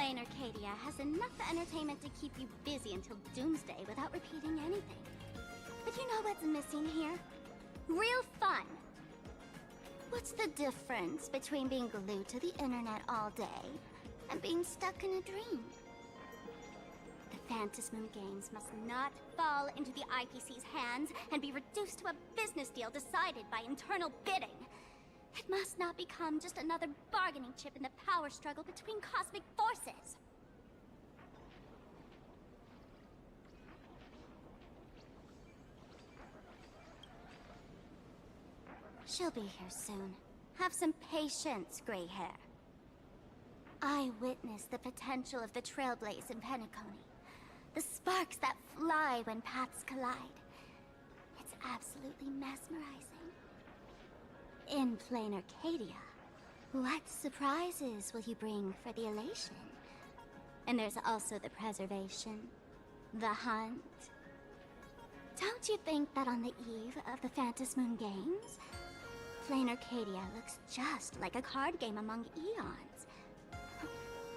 Plain Arcadia has enough entertainment to keep you busy until doomsday without repeating anything. But you know what's missing here? Real fun. What's the difference between being glued to the internet all day and being stuck in a dream? The Phantasmoon Games must not fall into the IPC's hands and be reduced to a business deal decided by internal bidding. It must not become just another bargaining chip in the power struggle between cosmic forces. She'll be here soon. Have some patience, gray hair. I witnessed the potential of the Trailblaze in Penacony. The sparks that fly when paths collide. It's absolutely mesmerizing. In Plain Arcadia, what surprises will you bring for the elation? And there's also the preservation, the hunt. Don't you think that on the eve of the Phantasmoon Games, Plain Arcadia looks just like a card game among eons?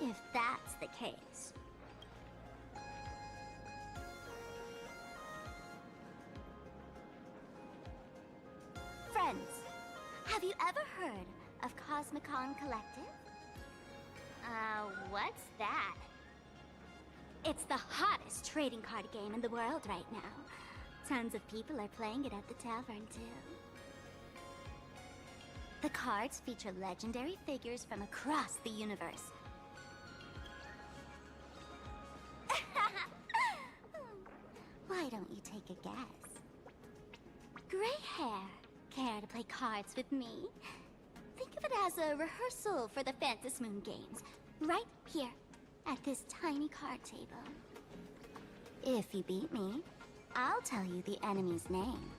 If that's the case. Friends, have you ever heard of Cosmicon Collective? What's that? It's the hottest trading card game in the world right now. Tons of people are playing it at the tavern, too. The cards feature legendary figures from across the universe. Why don't you take a guess? Gray hair, care to play cards with me? Think of it as a rehearsal for the Phantasmoon Games, right here, at this tiny card table. If you beat me, I'll tell you the enemy's name.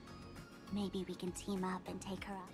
Maybe we can team up and take her up.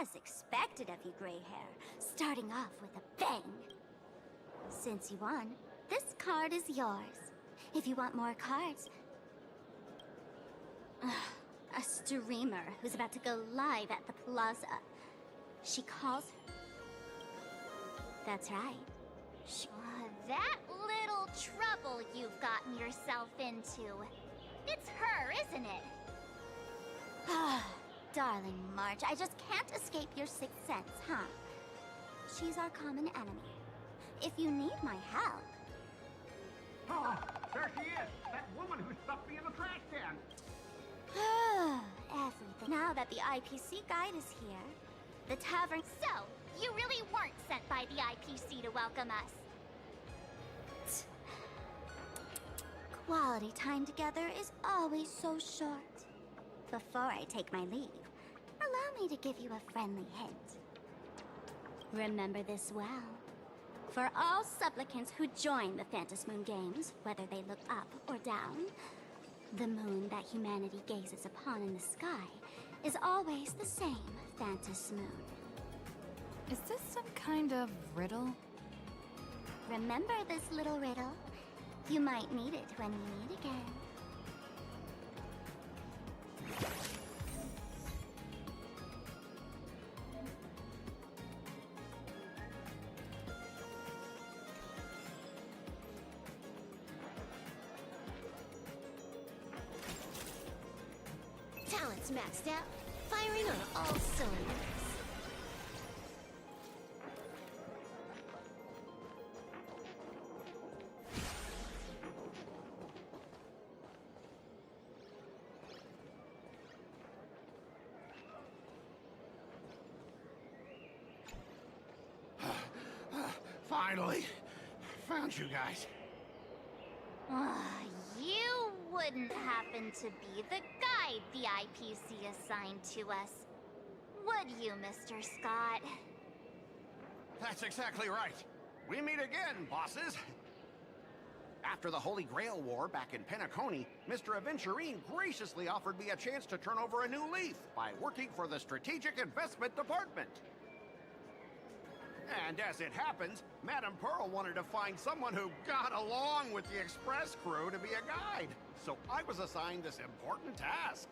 As expected of you, gray hair, starting off with a bang. Since you won, this card is yours. If you want more cards... a streamer who's about to go live at the plaza. She calls... That's right. That little trouble you've gotten yourself into. It's her, isn't it? Darling March, I just can't escape your sixth sense, huh? She's our common enemy. If you need my help... Oh, there she is! That woman who stuffed me in the trash can! Everything. Now that the IPC guide is here, the tavern... So, you really weren't sent by the IPC to welcome us. Quality time together is always so short. Before I take my leave, allow me to give you a friendly hint. Remember this well. For all supplicants who join the Phantom Moon Games, whether they look up or down, the moon that humanity gazes upon in the sky is always the same Phantom Moon. Is this some kind of riddle? Remember this little riddle? You might need it when we meet again. Talent's maxed out, firing on all cylinders. Finally! Found you guys. You wouldn't happen to be the guide the IPC assigned to us, would you, Mr. Scott? That's exactly right. We meet again, bosses. After the Holy Grail War back in Penacony, Mr. Aventurine graciously offered me a chance to turn over a new leaf by working for the Strategic Investment Department. And as it happens, Madame Pearl wanted to find someone who got along with the Express crew to be a guide. So I was assigned this important task.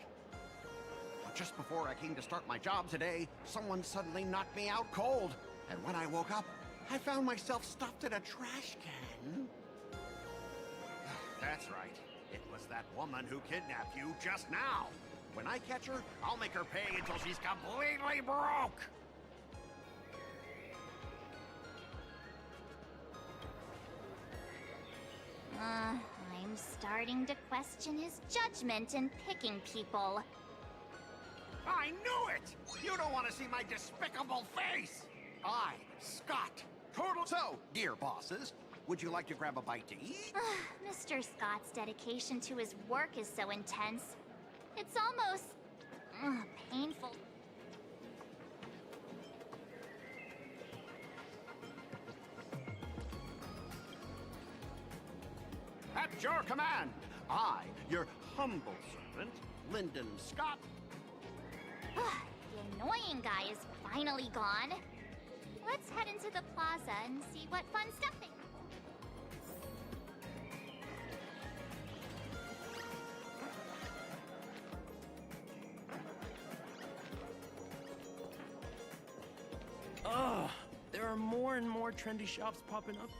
But just before I came to start my job today, someone suddenly knocked me out cold. And when I woke up, I found myself stuffed in a trash can. That's right. It was that woman who kidnapped you just now. When I catch her, I'll make her pay until she's completely broke. I'm starting to question his judgment in picking people. I knew it! You don't want to see my despicable face! I, Scott, total... So, dear bosses, would you like to grab a bite to eat? Mr. Scott's dedication to his work is so intense. It's almost... painful. At your command, I, your humble servant, Lyndon Scott. The annoying guy is finally gone. Let's head into the plaza and see what fun stuff they... Ugh, there are more and more trendy shops popping up.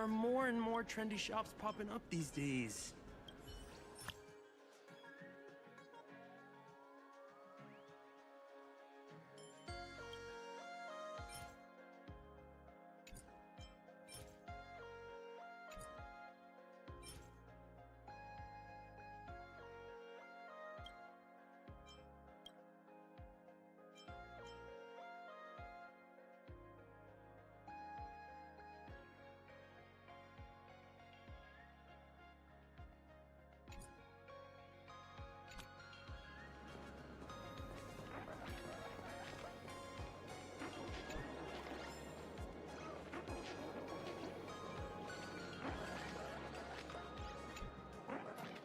are more and more trendy shops popping up these days.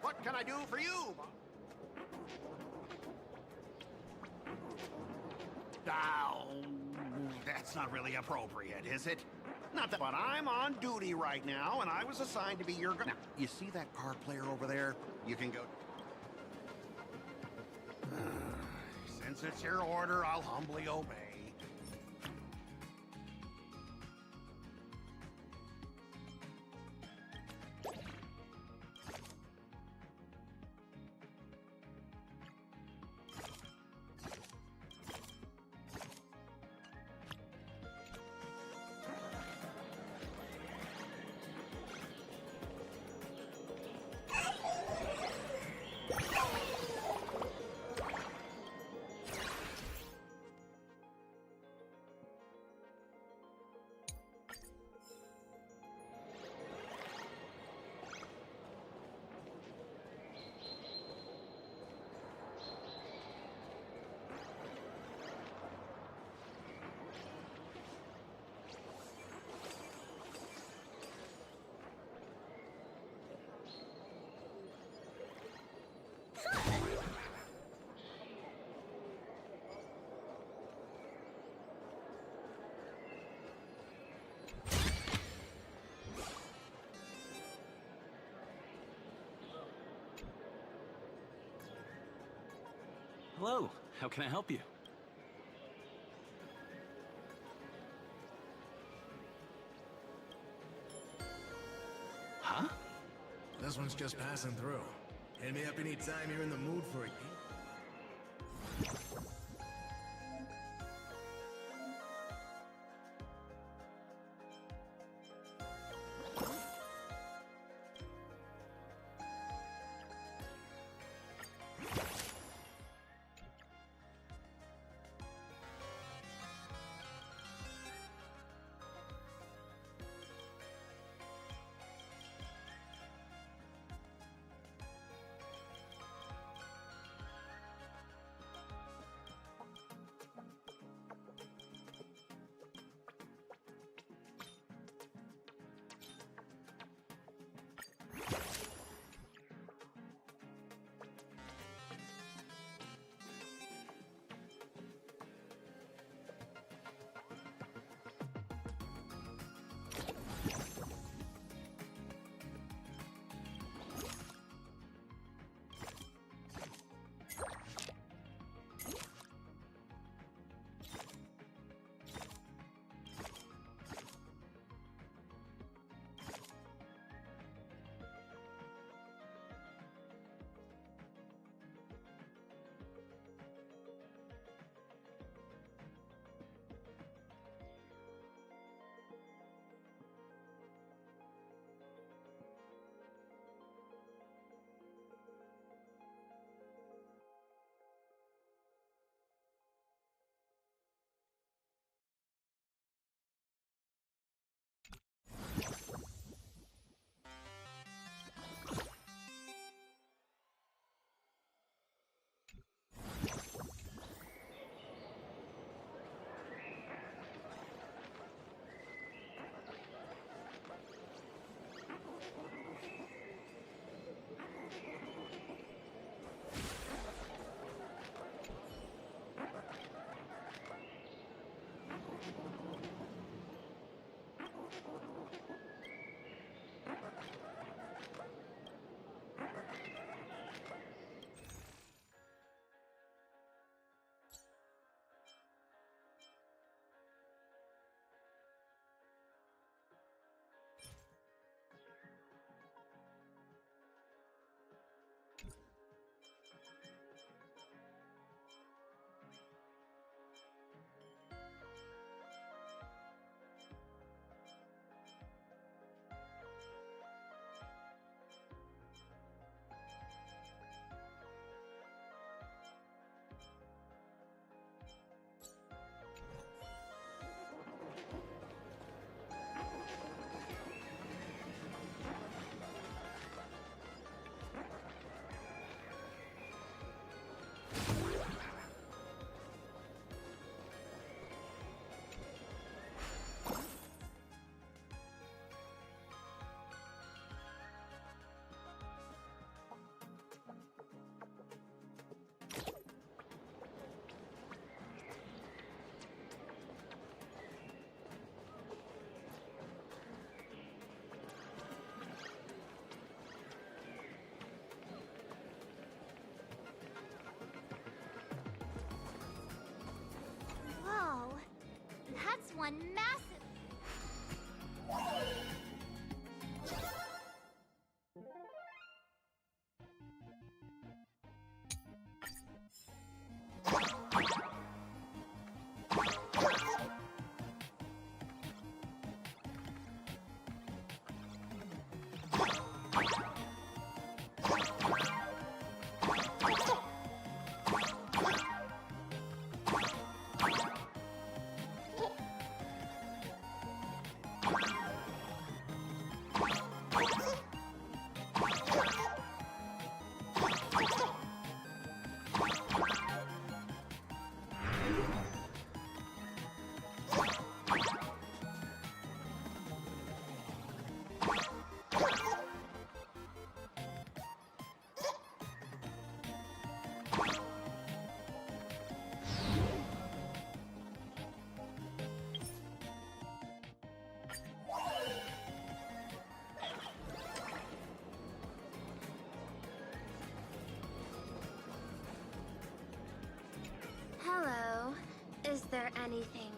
What can I do for you? Oh, that's not really appropriate, is it? Not that, but I'm on duty right now, and I was assigned to be your... Now, you see that card player over there? You can go... Since it's your order, I'll humbly obey. Hello, how can I help you? Huh? This one's just passing through. Hit me up anytime you're in the mood for it. one massive... Hello. Is there anything?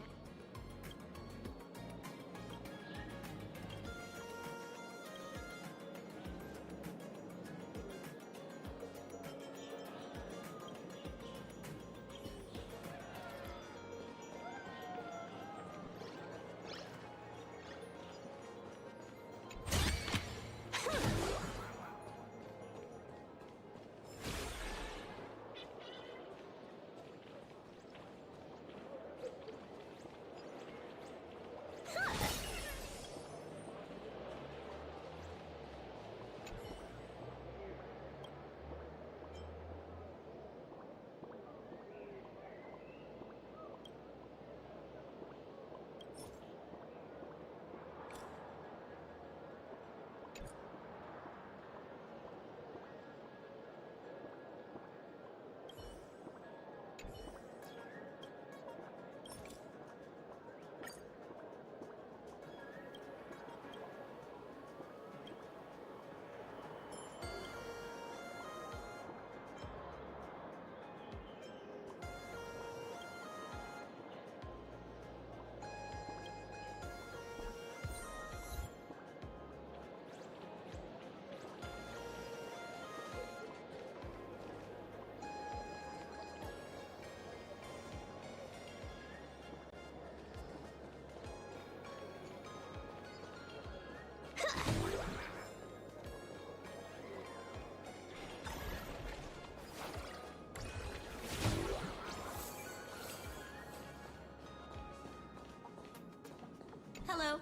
Hello.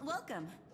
Welcome.